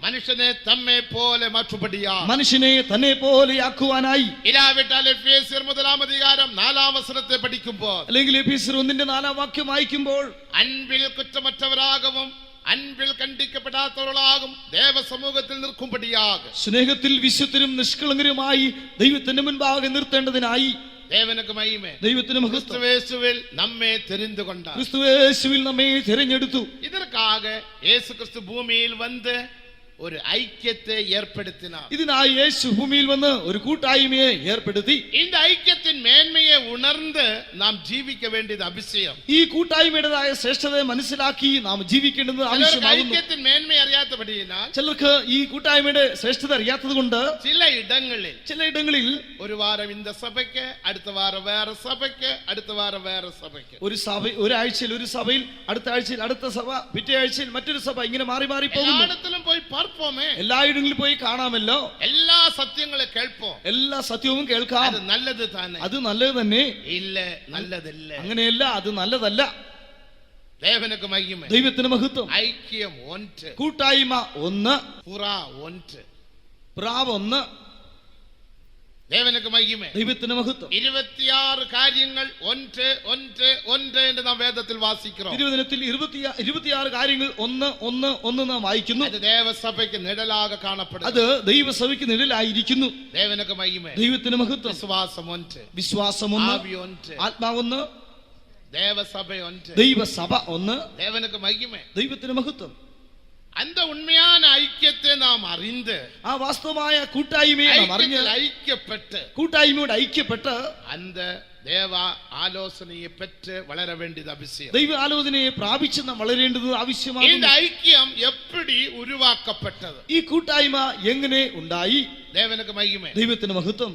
S1: മനുഷ്യനെ തമ്മെ പോലെ മാറ്റുപടിയാ,
S2: മനുഷ്യനെ തന്നെ പോലെയാക്കുവാനായി.
S1: ഇല്ലാവിട്ടാൽ എഫേസ്യർ 1-ാം അധികാരം 4-ാം വചനത്തെ പഠിക്കുമ്പോൾ,
S2: അല്ലെങ്കിൽ എഫേസ്യർ 1-ന്റെ 4-ാം വാക്യം വായിക്കുമ്പോൾ,
S1: അൻപിൽ കുറ്റമറ്റവരാகவும் അൻപിൽ ഖണ്ഡിക്കപ്പെടാത്തവர்களாகும் ദേവസമൂഹത്തിൽ നിൽക്കുമ്പടിയാകും,
S2: സ്നേഹത്തിൽ വിശുദ്ധരും നിഷ്കളങ്കരുമായി ദൈവത്തിന്റെ മുൻപാകെ നിർത്തേണ്ടതിനായി.
S1: ദേവനക്ക് മഹിമേ,
S2: ദൈവത്തിന് മഹത്വം.
S1: ക്രിസ്തുവേശുവിൽ നമ്മെ தெரிந்துകൊണ്ട,
S2: ക്രിസ്തുവേശുവിൽ നമ്മെ തിരഞ്ഞെടുത്തു.
S1: இதற்காக യേശു ക്രിസ്തു ഭൂമിയിൽ വന്ന് ഒരു ഐക്യത്തെ ഏർപ്പെടുത്തിനാർ.
S2: ഇതിനായി യേശു ഭൂമിയിൽ വന്ന് ഒരു കൂട്ടായ്മയെ ഏർപ്പെടുത്തി.
S1: இந்த ஐக்கியத்தின் மேன்மையை உணர்ந்து நாம் ஜீவிக்க வேண்டியது அவசியம்.
S2: ഈ കൂട്ടായ്മയുടേതായ ശ്രേഷ്ഠതയെ മനസ്സിലാക്കി നാം ജീവിക്കേണ്ടത് ആവശ്യമാകുന്നു.
S1: ஐக்கியத்தின் மேன்மை അറിയാത്തപടിയാൽ
S2: ചിലർക്ക് ഈ കൂട്ടായ്മയുടെ ശ്രേഷ്ഠത അറിയാത്തത് കൊണ്ട് ചിലയിടങ്ങളിൽ
S1: ഒരു വാരം இந்த സഭയ്ക്ക്, അടുത്ത വാരം വേറെ സഭയ്ക്ക്, അടുത്ത വാരം വേറെ സഭയ്ക്ക്,
S2: ഒരു സഭ ഒരാഴ്ചയിൽ ഒരു സഭയിൽ, അടുത്ത ആഴ്ചയിൽ അടുത്ത സഭ, പിറ്റേ ആഴ്ചയിൽ മറ്റൊരു സഭ, ഇങ്ങനെ മാറി മാറി പോകുന്നു.
S1: എല്ലായിടത്തിലും പോയി
S2: എല്ലായിടങ്ങളിൽ പോയി കാണാമല്ലോ,
S1: എല്ലാ സത്യങ്ങളും കേൾപ്പോ,
S2: എല്ലാ സത്യവും കേൾക്കാം.
S1: അത് നല്ലത് തന്നെ,
S2: അത് നല്ലത് തന്നെ
S1: ഇല്ല നല്ലതല്ല,
S2: അങ്ങനെയല്ല, അത് നല്ലതല്ല.
S1: ദേവനക്ക് മഹിമ,
S2: ദൈവത്തിന് മഹത്വം.
S1: ഐക്യം ഒന്ന്,
S2: കൂട്ടായ്മ ഒന്ന്,
S1: പുറ ഒന്ന്,
S2: പ്രാവ് ഒന്ന്.
S1: ദേവനക്ക് മഹിമ,
S2: ദൈവത്തിന് മഹത്വം.
S1: 26 കാര്യങ്ങൾ ഒന്ന് ഒന്ന് ഒന്ന് എന്ന് നാം വേദത്തിൽ വാസിக்கிறோம்.
S2: തിരുവചനത്തിൽ 26 കാര്യങ്ങൾ ഒന്ന് ഒന്ന് ഒന്ന് നാം വായിക്കുന്നു.
S1: അത് ദേവസഭയ്ക്ക് നിഴലാക കാണപ്പെടുന്നു,
S2: അത് ദൈവസഭയ്ക്ക് നിഴലായിരിക്കുന്നു.
S1: ദേവനക്ക് മഹിമ,
S2: ദൈവത്തിന് മഹത്വം.
S1: വിശ്വാസം ഒന്ന്,
S2: വിശ്വാസം ഒന്ന്,
S1: ആവി ഒന്ന്,
S2: ആത്മാവൊന്ന്,
S1: ദേവസഭ ഒന്ന്,
S2: ദൈവസഭ ഒന്ന്.
S1: ദേവനക്ക് മഹിമ,
S2: ദൈവത്തിന് മഹത്വം.
S1: அந்த உண்மையான ஐக்கியத்தை நாம் அறிந்து,
S2: ആ വാസ്തവമായ കൂട്ടായ്മയെ നാം അറിഞ്ഞ്
S1: ஐக்கியப்பட்டு,
S2: കൂട്ടായ്മയോട് ഐക്യപ്പെട്ട്
S1: அந்த தேவ ആലോചനയെ பெற்று വളര വേണ്ടിയത് ആവശ്യം.
S2: ദൈവ ആലോചനയെ പ്രാപിച്ച് നാം വളരേണ്ടത് ആവശ്യമാണ്.
S1: இந்த ஐக்கியம் எப்படி உருவாக்கப்பட்டது?
S2: ഈ കൂട്ടായ്മ എങ്ങനെ ഉണ്ടായി?
S1: ദേവനക്ക് മഹിമ,
S2: ദൈവത്തിന് മഹത്വം.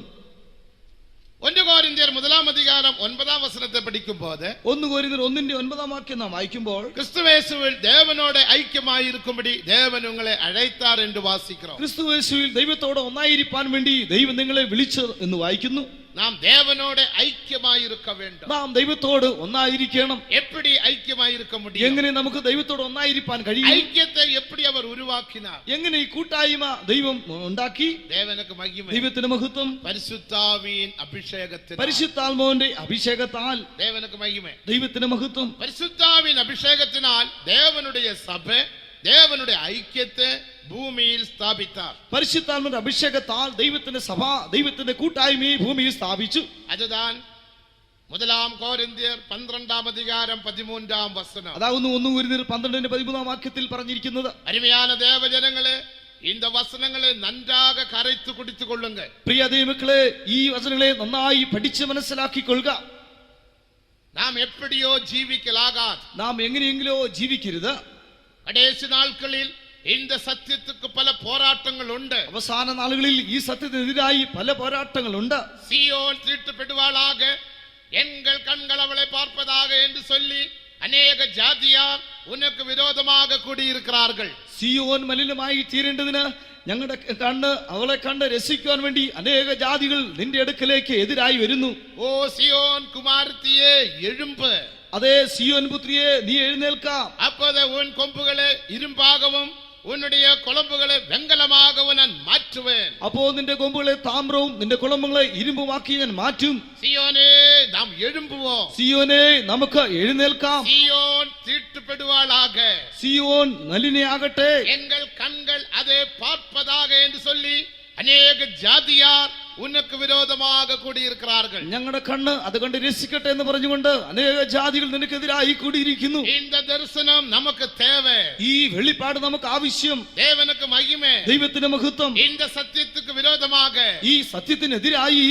S1: 1 കൊരിന്ത്യർ 1-ാം അധികാരം 9-ാം വചനത്തെ പഠിക്കുമ്പോൾ,
S2: 1 കൊരിന്ത്യർ 1-ന്റെ 9-ാം വാക്യം നാം വായിക്കുമ്പോൾ,
S1: ക്രിസ്തുവേശുവിൽ ദേവനോട് ഐക്യമായിരിക്കുമ്പടി ദേവൻ നിങ്ങളെ അழைத்தார் என்று വാസിக்கிறோம்.
S2: ക്രിസ്തുവേശുവിൽ ദൈവത്തോട് ഒന്നായിരിക്കാൻ വേണ്ടി ദൈവം നിങ്ങളെ വിളിച്ചു എന്ന് വായിക്കുന്നു.
S1: நாம் தேவனோட ஐக்கியமாய் இருக்க வேண்டும்.
S2: നാം ദൈവത്തോട് ഒന്നായിരിക്കണം.
S1: எப்படி ஐக்கியமாய் இருக்க முடியும்?
S2: എങ്ങനെ നമുക്ക് ദൈവത്തോട് ഒന്നായിരിക്കാൻ കഴിയും?
S1: ஐக்கியத்தை எப்படி அவர் உருவாக்கினார்?
S2: എങ്ങനെ ഈ കൂട്ടായ്മ ദൈവം ഉണ്ടാക്കി?
S1: தேவனுக்கு மகிமை.
S2: ദൈവത്തിന് മഹത്വം.
S1: பரிசுத்தாவியின் அபிஷேகத்தினால்,
S2: പരിശുദ്ധാത്മാവിന്റെ അഭിഷേകത്താൽ
S1: தேவனுக்கு மகிமை.
S2: ദൈവത്തിന് മഹത്വം.
S1: பரிசுத்தாவின் அபிஷேகத்தினால் தேவனுடைய சபை, தேவனுடைய ஐக்கியத்தை ഭൂമിയിൽ സ്ഥാപിത്താർ.
S2: പരിശുദ്ധാത്മാവിന്റെ അഭിഷേകത്താൽ ദൈവത്തിന്റെ സഭ, ദൈവത്തിന്റെ കൂട്ടായ്മയെ ഭൂമിയിൽ സ്ഥാപിച്ചു.
S1: അതുതാൻ முதலாம் கோரிന്ത്യർ 12 அதிகாரம் 13 വചനം.
S2: അതാവുന്നു 1 കൊരിന്ത്യർ 12:13 വാക്യത്തിൽ പറഞ്ഞിരിക്കുന്നത്.
S1: അരുമயான தேவஜனங்களே, இந்த வசனங்களை நன்றாக கரைத்து குடித்துக் கொள்ளுங்கள்.
S2: പ്രിയ ദൈവമക്കളെ, ഈ വചനങ്ങളെ നന്നായി പഠിച്ച് മനസ്സിലാക്കിക്കൊള്ളുക.
S1: നാം എപ്പടിയോ ജീവിക്കലാകാതെ,
S2: നാം എങ്ങനെയെങ്കിലോ ജീവിക്കരുത്.
S1: കടേശി നാൾക്കളിൽ இந்த சத்தியத்துக்கு பல போராட்டங்கள் உண்டு.
S2: അവസാന നാളുകളിൽ ഈ സത്യത്തിനെതിരായി പല പോരാട്ടങ്ങളുണ്ട്.
S1: സിയോൻ தீட்டுப்படுவாளாக, எங்கள் கண்கள் அவளை பார்ப்பதாக என்று சொல்லி அநேக ஜாதியார் உனக்கு விரோதமாக கூடியிருக்கிறார்கள்.
S2: സിയോൻ മലിനമായി തീരേണ്ടതിന് ഞങ്ങളുടെ കണ്ണ് അവളെ കണ്ട് രസിക്കുവാൻ വേണ്ടി അനേക ജാതികൾ നിന്റെ അടുക്കലേക്ക് എതിരായി വരുന്നു.
S1: ഓ സിയോൻ കുമാരത്തിയെ எழும்பு.
S2: അതേ സിയോൻ പുത്രിയെ, നീ എഴുന്നേൽക്കാം.
S1: அப்போது உன் கொம்புகளை இரும்பாகவும் உன்னுடைய குளம்புகளை வெங்கலமாகவும் நான் மாற்றுவேன்.
S2: അപ്പോ നിന്റെ കൊമ്പുകളെ താമ്രവും നിന്റെ കുളമ്പുകളെ ഇരുമ്പുമാക്കി ഞാൻ മാറ്റും.
S1: സിയോനേ, നാം எழும்புவோம்.
S2: സിയോനെ, നമുക്ക് എഴുന്നേൽക്കാം.
S1: സിയോൻ தீட்டுப்படுவாளாக,
S2: സിയോൻ നലിനയാകട്ടെ.
S1: எங்கள் கண்கள் அதை பார்ப்பதாக என்று சொல்லி அநேக ஜாதியார் உனக்கு விரோதமாக கூடியிருக்கிறார்கள்.
S2: ഞങ്ങളുടെ കണ്ണ് അത് കണ്ട് രസിക്കട്ടെ എന്ന് പറഞ്ഞുകൊണ്ട് അനേക ജാതികൾ നിനക്കെതിരായി കൂടിയിരിക്കുന്നു.
S1: இந்த தரிசனம் நமக்கு தேவை.
S2: ഈ വെളിപ്പാട് നമുക്ക് ആവശ്യം.
S1: தேவனுக்கு மகிமை.
S2: ദൈവത്തിന്റെ മഹത്വം.
S1: இந்த சத்தியத்துக்கு விரோதமாக
S2: ഈ സത്യത്തിനെതിരായി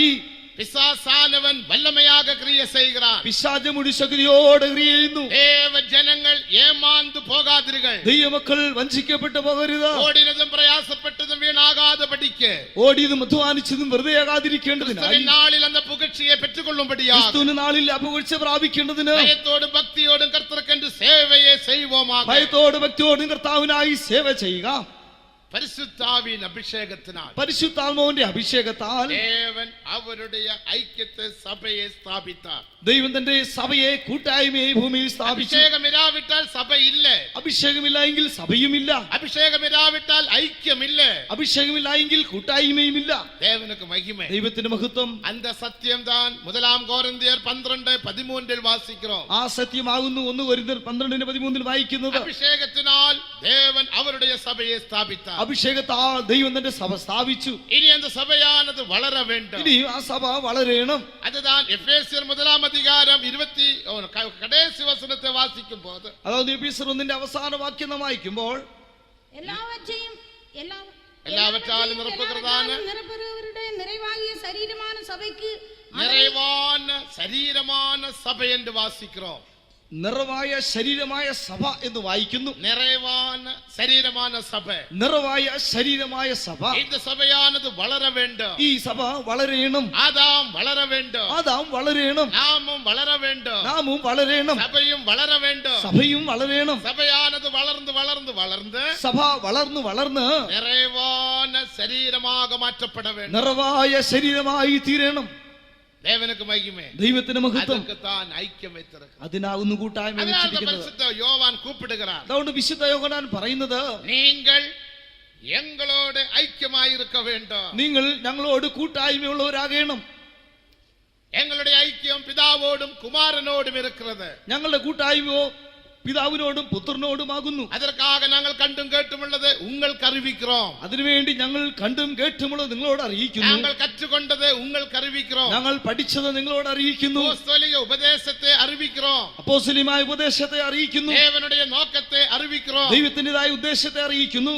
S1: பிசாசானவன் வல்லமையாக கிரியை செய்கிறான்.
S2: പിശാചമുടി ശക്തിയോടെ ക്രിയ ചെയ്യുന്നു.
S1: தேவ ஜனங்கள் ஏமாந்து போகாதீர்கள்.
S2: ദൈവമക്കൾ വഞ്ചിക്കപ്പെട്ടു പോകരുത്.
S1: ஓடினதும் பிரயாசப்பட்டதும் வீணாகாதபடிக்கு,
S2: ഓടിയതും അധ്വാനിച്ചതും വെറുതെ ആകാതിരിക്കേണ്ടതിനായി,
S1: நாளில் அந்த புகழ்ச்சியை பெற்றுக் கொள்ளும்படியாக,
S2: ക്രിസ്തുവിന്റെ നാളിൽ അപകീർച്ച പ്രാപിക്കേണ്ടതിന്
S1: ഭയത്തോടും ഭക്തിയോടും കർത്തൃക്കന്റെ സേവയെ ചെയ്യുவோமாக.
S2: ഭയത്തോടും ഭക്തിയോടും കർത്താവിനായി സേവ ചെയ്യുക.
S1: പരിശുദ്ധാവിൻ അഭിഷേകത്തിനാൽ,
S2: പരിശുദ്ധാത്മാവിന്റെ അഭിഷേകത്താൽ
S1: ദേവൻ അവരുടെ ഐക്യത്തെ സഭയെ സ്ഥാപിത്താർ.
S2: ദൈവം തന്റെ സഭയെ, കൂട്ടായ്മയെ ഭൂമിയിൽ സ്ഥാപിച്ചു.
S1: അഭിഷേകമിരാവിട്ടാൽ സഭയില്ല.
S2: അഭിഷേകമില്ല എങ്കിൽ സഭയുമില്ല.
S1: അഭിഷേകമിരാവിട്ടാൽ ഐക്യമില്ല.
S2: അഭിഷേകമില്ല എങ്കിൽ കൂട്ടായ്മയുമില്ല.
S1: ദേവനുക്ക് മഹിമ.
S2: ദൈവത്തിന്റെ മഹത്വം.
S1: அந்த സത്യം താൻ 1 കോരിന്ത്യർ 12:13 വാസിக்கிறோം.
S2: ആ സത്യമാകുന്നു 1 കൊരിന്ത്യർ 12:13 വായിക്കുന്നത്.
S1: അഭിഷേകത്തിനാൽ ദേവൻ അവരുടെ സഭയെ സ്ഥാപിത്താർ.
S2: അഭിഷേകത്താൽ ദൈവം തന്റെ സഭ സ്ഥാപിച്ചു.
S1: ഇനി அந்த സഭയാനത് വളര വേണ്ട.
S2: ഇനി ആ സഭ വളരണം.
S1: അതുതാൻ എഫേസ്യർ 1 அதிகாரம் 20 കടേശി വചനത്തെ വാസിക്കുമ്പോൾ,
S2: അതായത് എഫേസ്യർ 1 അവസാന വാക്യം നാം വായിക്കുമ്പോൾ,
S1: എല്ലാവറ്റാലും നിറപ്പുകൃതാണ്
S4: നിറപ്പുറവരുടെ நிறைவாகிய ശരീരமான സഭയ്ക്ക്,
S1: நிறைவான ശരീരமான സഭ എന്ന് വാസിக்கிறோം.
S2: നിറവായ ശരീരമായ സഭ എന്ന് വായിക്കുന്നു.
S1: நிறைவான ശരീരமான സഭ,
S2: നിറവായ ശരീരമായ സഭ.
S1: இந்த സഭയാനത് വളര വേണ്ട.
S2: ഈ സഭ വളരണം.
S1: ആദാം വളര വേണ്ട.
S2: ആദാം വളരണം.
S1: നാമും വളര വേണ്ട.
S2: നാമും വളരണം.
S1: സഭയും വളര വേണ്ട.
S2: സഭയും വളരണം.
S1: സഭയാനത് വളർന്ന് വളർന്ന് വളർന്ന്
S2: സഭ വളർന്നു വളർന്ന്
S1: நிறைவான ശരീരமாக മാറ്റപ്പെട വേണ്ട.
S2: നിറവായ ശരീരമായി തീരണം.
S1: ദേവനുക്ക് മഹിമ.
S2: ദൈവത്തിന്റെ മഹത്വം.
S1: താൻ ഐക്യം വെച്ചിരിക്കുന്നു.
S2: അതിനാകുന്നു കൂട്ടായ്മ വെച്ചിരിക്കുന്നത്.
S1: പരിശുദ്ധ യോവാൻ കൂപ്പിടുகிறார்.
S2: അതുകൊണ്ട് വിശുദ്ധ യോഹന്നാൻ പറയുന്നത്,
S1: നിങ്ങൾ എങ്ങളോട് ഐക്യമായിരിക്ക வேண்டும்.
S2: നിങ്ങൾ ഞങ്ങളോട് കൂട്ടായ്മയുള്ളവരാകണം.
S1: എങ്ങളുടെ ഐക്യം പിതാവോടും കുമാരനോടും ഇരിക്കുന്നത്.
S2: ഞങ്ങളുടെ കൂട്ടായ്മയോ പിതാവിനോടും പുത്രനോടുമാകുന്നു.
S1: അതற்காக ഞങ്ങൾ കണ്ടും കേട്ടുമുള്ളത് உங்களுக்கு അറിയിக்கிறோம்.
S2: അതിനുവേണ്ടി ഞങ്ങൾ കണ്ടും കേട്ടുമുള്ളത് നിങ്ങളോട് അറിയിക്കുന്നു.
S1: ഞങ്ങൾ കറ്റുകൊണ്ടത് உங்களுக்கு അറിയിக்கிறோം.
S2: ഞങ്ങൾ പഠിച്ചത് നിങ്ങളോട് അറിയിക്കുന്നു.
S1: അപ്പോസ്തലിക ഉപദേശത്തെ അറിയിக்கிறோം.
S2: അപ്പോസ്തലികമായ ഉപദേശത്തെ അറിയിക്കുന്നു.
S1: ദേവനുடைய നോക്കത്തെ അറിയിக்கிறோം.
S2: ദൈവത്തിന്റേതായ ഉദ്ദേശത്തെ അറിയിക്കുന്നു.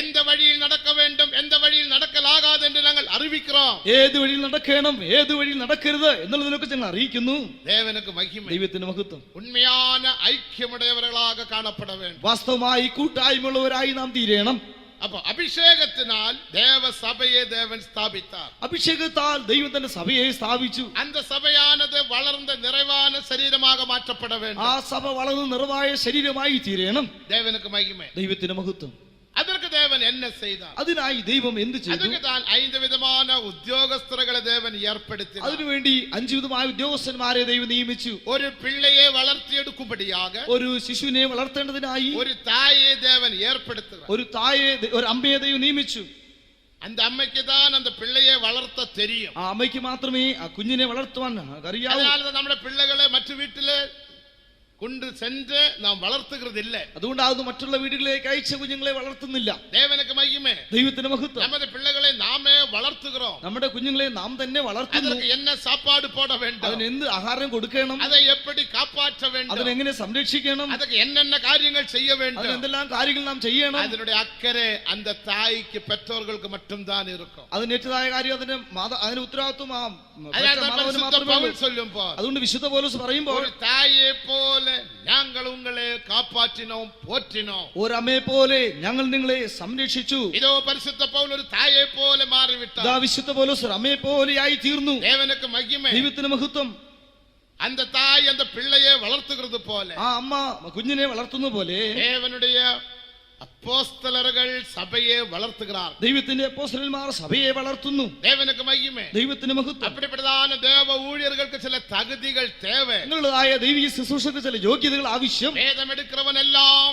S1: எந்த வழியில் நடக்க வேண்டும், எந்த வழியில் நடக்கலாகாது என்று நாங்கள் அறிவிக்கிறோம்.
S2: ഏത് വഴിയിൽ നടക്കണം, ഏത് വഴിയിൽ നടക്കരുത് എന്നുള്ളതിനൊക്കെ ഞങ്ങൾ അറിയിക്കുന്നു.
S1: ദേവനുക്ക് മഹിമ.
S2: ദൈവത്തിന്റെ മഹത്വം.
S1: ഉണ്മயான ഐക്യമുടയവர்களாக കാണപ്പെട வேண்டும்.
S2: വാസ്തവമായി കൂട്ടായ്മയുള്ളവരായി നാം തീരണം.
S1: അപ്പൊ അഭിഷേകത്തിനാൽ ദേവസഭയെ ദേവൻ സ്ഥാപിത്താർ.
S2: അഭിഷേകത്താൽ ദൈവം തന്റെ സഭയെ സ്ഥാപിച്ചു.
S1: அந்த சபையானது வளர்ந்த நிறைவான ശരീരமாக മാറ്റപ്പെട வேண்டும்.
S2: ആ സഭ വളർന്ന് നിറവായ ശരീരമായി തീരണം.
S1: ദേവനുക്ക് മഹിമ.
S2: ദൈവത്തിന്റെ മഹത്വം.
S1: அதற்கு தேவன் தேவன் என்ன செய்தார்?
S2: അതിനായി ദൈവം എന്ത് ചെയ്തു?
S1: அதுக்கு தான் 5 விதமான உத்தியோகஸ்தர்களை தேவன் ஏற்படுத்தினார்.
S2: അതിനുവേണ്ടി 5 വിധമായ ഉദ്യോഗസ്ഥന്മാരെ ദൈവം നിയമിച്ചു.
S1: ஒரு பிள்ளையை வளர்த்தியெடுக்கும்படியாக
S2: ഒരു ശിശുവിനെ വളർത്തേണ്ടതിനായി
S1: ஒரு தாயை தேவன் ஏற்படுத்துகிறார்.
S2: ഒരു തായെ ഒരു അമ്മയെ ദൈവം നിയമിച്ചു.
S1: அந்த അമ്മയ്ക്ക് தான் அந்த பிள்ளையை വളർത്ത தெரியும்.
S2: ആ അമ്മയ്ക്ക് മാത്രമേ ആ കുഞ്ഞിനെ വളർത്തുവാൻ അറിയാവൂ.
S1: அதனால നമ്മുടെ പിള്ളകളെ മറ്റു വീട്ടിലെ கொண்டு சென்று நாம் வளர்த்துகிறது இல்ல.
S2: അതുകൊണ്ടാണ് മറ്റുള്ള വീടുകളിലേക്ക് അയച്ച കുഞ്ഞുങ്ങളെ വളർത്തുന്നില്ല.
S1: தேவனுக்கு மகிமை,
S2: ദൈവത്തിന് മഹത്വം.
S1: നമ്മുടെ പിള്ളകളെ നാമേ വളർത്തുகிறோம்.
S2: നമ്മുടെ കുഞ്ഞുങ്ങളെ നാം തന്നെ വളർത്തുന്നു.
S1: அதற்கு என்ன சாப்பாடு போட வேண்டும்,
S2: അതിന് എന്ത് ആഹാരം കൊടുക്കണം,
S1: அதை எப்படி காப்பாற்ற வேண்டும்,
S2: അതിനെ എങ്ങനെ സംരക്ഷിക്കണം,
S1: அதுக்கு என்னென்ன காரியங்கள் செய்ய வேண்டும்,
S2: അതിന് എന്തെല്ലാം കാര്യങ്ങൾ നാം ചെയ്യണം.
S1: அதனுடைய அக்கறை அந்த தாய்க்கு பெற்றோர்களுக்கு மட்டும்தான் இருக்கும்.
S2: അതിനേറ്റതായ കാര്യം അതിന് അതിന് ഉത്തരവാദിത്വം
S1: சொல்லும்போது
S2: അതുകൊണ്ട് വിശുദ്ധ പൗലോസ് പറയുമ്പോൾ
S1: ஒரு தாயை போல ഞങ്ങൾ ഉങ്ങളെ കാപ്പാറ്റിനോം പോറ്റിനോം,
S2: ഒരു അമ്മയെ പോലെ ഞങ്ങൾ നിങ്ങളെ സംരക്ഷിച്ചു.
S1: ഇതോ പരിശുദ്ധ പൗൽ ഒരു തായെ പോലെ മാറിവിട്ടാർ.
S2: വിശുദ്ധ പൗലോസ് ഒരു അമ്മയെ പോലെയായി തീർന്നു.
S1: ദേവനുക്ക് മഹിമ,
S2: ദൈവത്തിന് മഹത്വം.
S1: அந்த தாய் அந்த பிள்ளையை வளர்த்துகிறது போல,
S2: ആ അമ്മ കുഞ്ഞിനെ വളർത്തുന്ന പോലെ
S1: ദേവനുடைய അപ്പോസ്തലர்கள் സഭയെ വളർത്തുகிறார்.
S2: ദൈവത്തിന്റെ അപ്പോസ്തലന്മാർ സഭയെ വളർത്തുന്നു.
S1: ദേവനുക്ക് മഹിമ,
S2: ദൈവത്തിന് മഹത്വം.
S1: അപ്പടിപ്പെട്ടതാന ദേവ ഊഴിയർക്ക് ചില തകുതികൾ தேவை.
S2: നിങ്ങളുടേതായ ദൈവിക ശുശ്രൂഷയ്ക്ക് ചില യോഗ്യതകൾ ആവശ്യം.
S1: വേദമെടുക്കുന്നവനെല്ലാം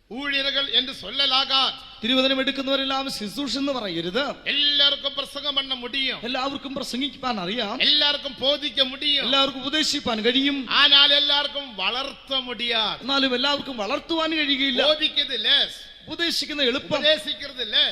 S1: ഊഴിയர்கள் എന്ന് சொல்லலாகாது.
S2: തിരുവചനം എടുക്കുന്നവരെല്ലാം ശുശ്രൂഷ എന്ന് പറയരുത്.
S1: എല്ലാവർക്കും പ്രസംഗം பண்ண முடியும்,
S2: എല്ലാവർക്കും പ്രസംഗിക്കാൻ അറിയാം,
S1: എല്ലാവർക്കും ബോധിக்க முடியும்,
S2: എല്ലാവർക്കും ഉപദേശിക്കാൻ കഴിയും.
S1: ஆனால் എല്ലാവർക്കും വളർത്ത முடியாது.
S2: എന്നാലും എല്ലാവർക്കും വളർത്തുവാൻ കഴിയുകയില്ല.
S1: ബോധിക്കുന്നത് ലെസ്,
S2: ഉപദേശിക്കുന്ന എളുപ്പം,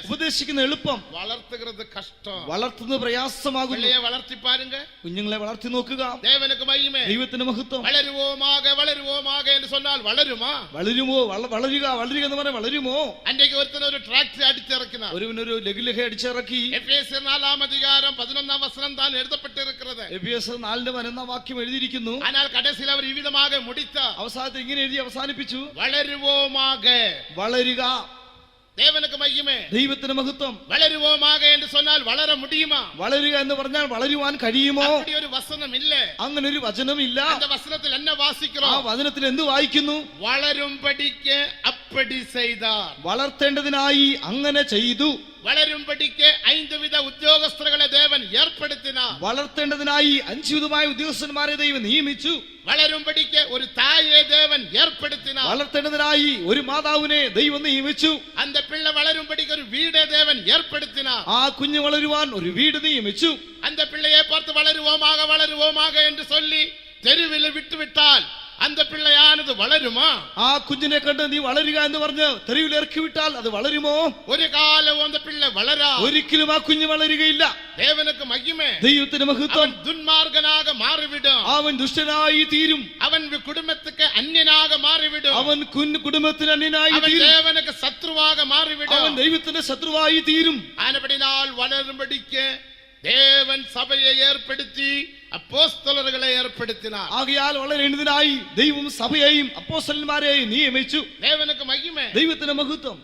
S2: ഉപദേശിക്കുന്ന എളുപ്പം,
S1: വളർത്തുന്നത് കഷ്ടം,
S2: വളർത്തുന്നത് പ്രയാസമാകുന്നു.
S1: പിള്ളയെ വളർത്തി പാരുങ്ക,
S2: കുഞ്ഞുങ്ങളെ വളർത്തി നോക്കുക.
S1: ദേവനുക്ക് മഹിമേ,
S2: ദൈവത്തിന് മഹത്വം.
S1: വളരുവോമാക എന്ന് சொன்னால் വളരുമോ?
S2: വളരുമോ? വളരുക വളരുക എന്ന് പറഞ്ഞാൽ വളരുമോ?
S1: അന്റേക്ക് ഒരുത്തൻ ഒരു ട്രാക്ടർ അടിച്ചിറക്കുന്ന,
S2: ഒരുവനൊരു ലഘുലേഖ അടിച്ചിറക്കി.
S1: എഫേസ്യർ 4-ാം അധികാരം 11-ാം വചനം താൻ എഴുതപ്പെട്ടിരിക്കുന്നത്.
S2: എഫേസ്യർ 4-ന്റെ 11-ാം വാക്യം എഴുതിയിരിക്കുന്നു.
S1: ஆனால் கடைசியில் அவர் இவ்விதமாக முடித்தார்.
S2: അവസാനത്തിൽ ഇങ്ങനെ എഴുതി അവസാനിപ്പിച്ചു,
S1: വളരുവോമാക.
S2: വളരുക.
S1: ദേവനുക്ക് മഹിമേ,
S2: ദൈവത്തിന് മഹത്വം.
S1: വളരുവോമാക എന്ന് சொன்னால் വളര முடியுமா?
S2: വളരുക എന്ന് പറഞ്ഞാൽ വളരുവാൻ കഴിയുമോ?
S1: அப்படி ഒരു വചനം ഇല്ല,
S2: അങ്ങനെ ഒരു വചനമില്ല.
S1: அந்த വചനത്തിൽ என்ன വാസിக்கிறோம்?
S2: ആ വചനത്തിൽ എന്ത് വായിക്കുന്നു?
S1: വളരുംപടിക്ക് അപ്പടി ചെയ്താർ.
S2: വളർത്തേണ്ടതിനായി അങ്ങനെ ചെയ്തു.
S1: വളരുംപടിക്ക് 5 വിധ ഉദ്യോഗസ്ഥരെ ദേവൻ ഏർപ്പെടുത്തിനാർ.
S2: വളർത്തേണ്ടതിനായി 5 വിധമായ ഉദ്യോഗസ്ഥന്മാരെ ദൈവം നിയമിച്ചു.
S1: വളരുംപടിക്ക് ഒരു തായെ ദേവൻ ഏർപ്പെടുത്തിനാർ.
S2: വളർത്തേണ്ടതിനായി ഒരു മാതാവിനെ ദൈവം നിയമിച്ചു.
S1: அந்த பிள்ளை വളരുംപടിക്ക് ഒരു വീട് ദേവൻ ഏർപ്പെടുത്തിനാർ.
S2: ആ കുഞ്ഞ് വളരുവാൻ ഒരു വീട് നിയമിച്ചു.
S1: அந்த பிள்ளையை பார்த்து വളരുവോമാക വളരുവോമാക എന്ന് சொல்லி തെരുവിൽ വിട്ടുവിട്ടാൽ அந்த പിള്ളയാനത് വളരുമോ?
S2: ആ കുഞ്ഞിനെ കണ്ട് നീ വളരുക എന്ന് പറഞ്ഞ് തെരുവിൽ ഇറക്കി വിട്ടാൽ അത് വളരുമോ?
S1: ഒരു കാലവും அந்த പിള്ള വളരാ,
S2: ഒരിക്കലും ആ കുഞ്ഞ് വളരുകയില്ല.
S1: ദേവനുക്ക് മഹിമേ,
S2: ദൈവത്തിന് മഹത്വം.
S1: ദുന്മാർഗനാക മാറിവിടും,
S2: അവൻ ദുഷ്ടനായി തീരും.
S1: അവൻ കുടുംബത്തിക്ക് അന്യനാക മാറിവിടും,
S2: അവൻ കുടുംബത്തിന് അന്യനായി
S1: അവൻ
S2: തീരും.
S1: ദേവനുക്ക് ശത്രുവാക മാറിവിടും,
S2: അവൻ ദൈവത്തിന്റെ ശത്രുവായി തീരും.
S1: ആനപടിനാൽ വളരുംപടിക്ക് ദേവൻ സഭയെ ഏർപ്പെടുത്തി അപ്പോസ്തലരെ ഏർപ്പെടുത്തിനാർ.
S2: ആകയാൽ വളരേണ്ടതിനായി ദൈവം സഭയെയും അപ്പോസ്തലന്മാരെയും നിയമിച്ചു.
S1: ദേവനുക്ക് മഹിമേ,
S2: ദൈവത്തിന് മഹത്വം.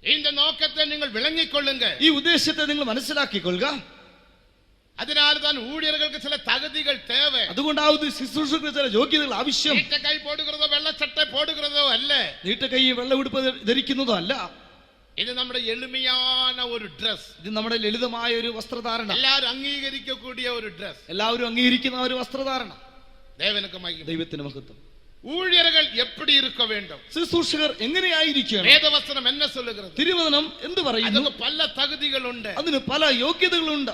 S1: இந்த നോക്കത്തെ നിങ്ങൾ വിളങ്ങിക്കൊള്ളുക,
S2: ഈ ഉദ്ദേശത്തെ നിങ്ങൾ മനസ്സിലാക്കിക്കൊള്ളുക.
S1: അതിനാൽ താൻ ഊഴിയർക്ക് ചില തകുതികൾ தேவை.
S2: അതുകൊണ്ടാവുന്നത് ശുശ്രൂഷകൾക്ക് ചില യോഗ്യതകൾ ആവശ്യം.
S1: നീട്ടക്കൈ പോടുகிறதோ വെള്ളച്ചട്ട പോടുகிறதോ അല്ല,
S2: നീട്ടക്കൈ വെള്ള ഉടുപ്പ് ധരിക്കുന്നതോ അല്ല.
S1: ഇത് നമ്മുടെ എളിമயான ഒരു ഡ്രസ്,
S2: ഇത് നമ്മുടെ ലളിതമായ ഒരു വസ്ത്രധാരണ,
S1: എല്ലാവരും അംഗീകരിക്കக்கூடிய ഒരു ഡ്രസ്,
S2: എല്ലാവരും അംഗീകരിക്കുന്ന ഒരു വസ്ത്രധാരണ.
S1: ദേവനുക്ക് മഹിമ.
S2: ദൈവത്തിന് മഹത്വം.
S1: ஊழியர்கள் எப்படி இருக்க வேண்டும்?
S2: ശുശ്രൂഷകർ എങ്ങനെയായിരിക്കണം?
S1: വേദവചനം என்ன சொல்லுகிறது?
S2: തിരുവചനം എന്ത് പറയുന്നു?
S1: അതിന് പല തകുതികളുണ്ട്,
S2: അതിന് പല യോഗ്യതകളുണ്ട്.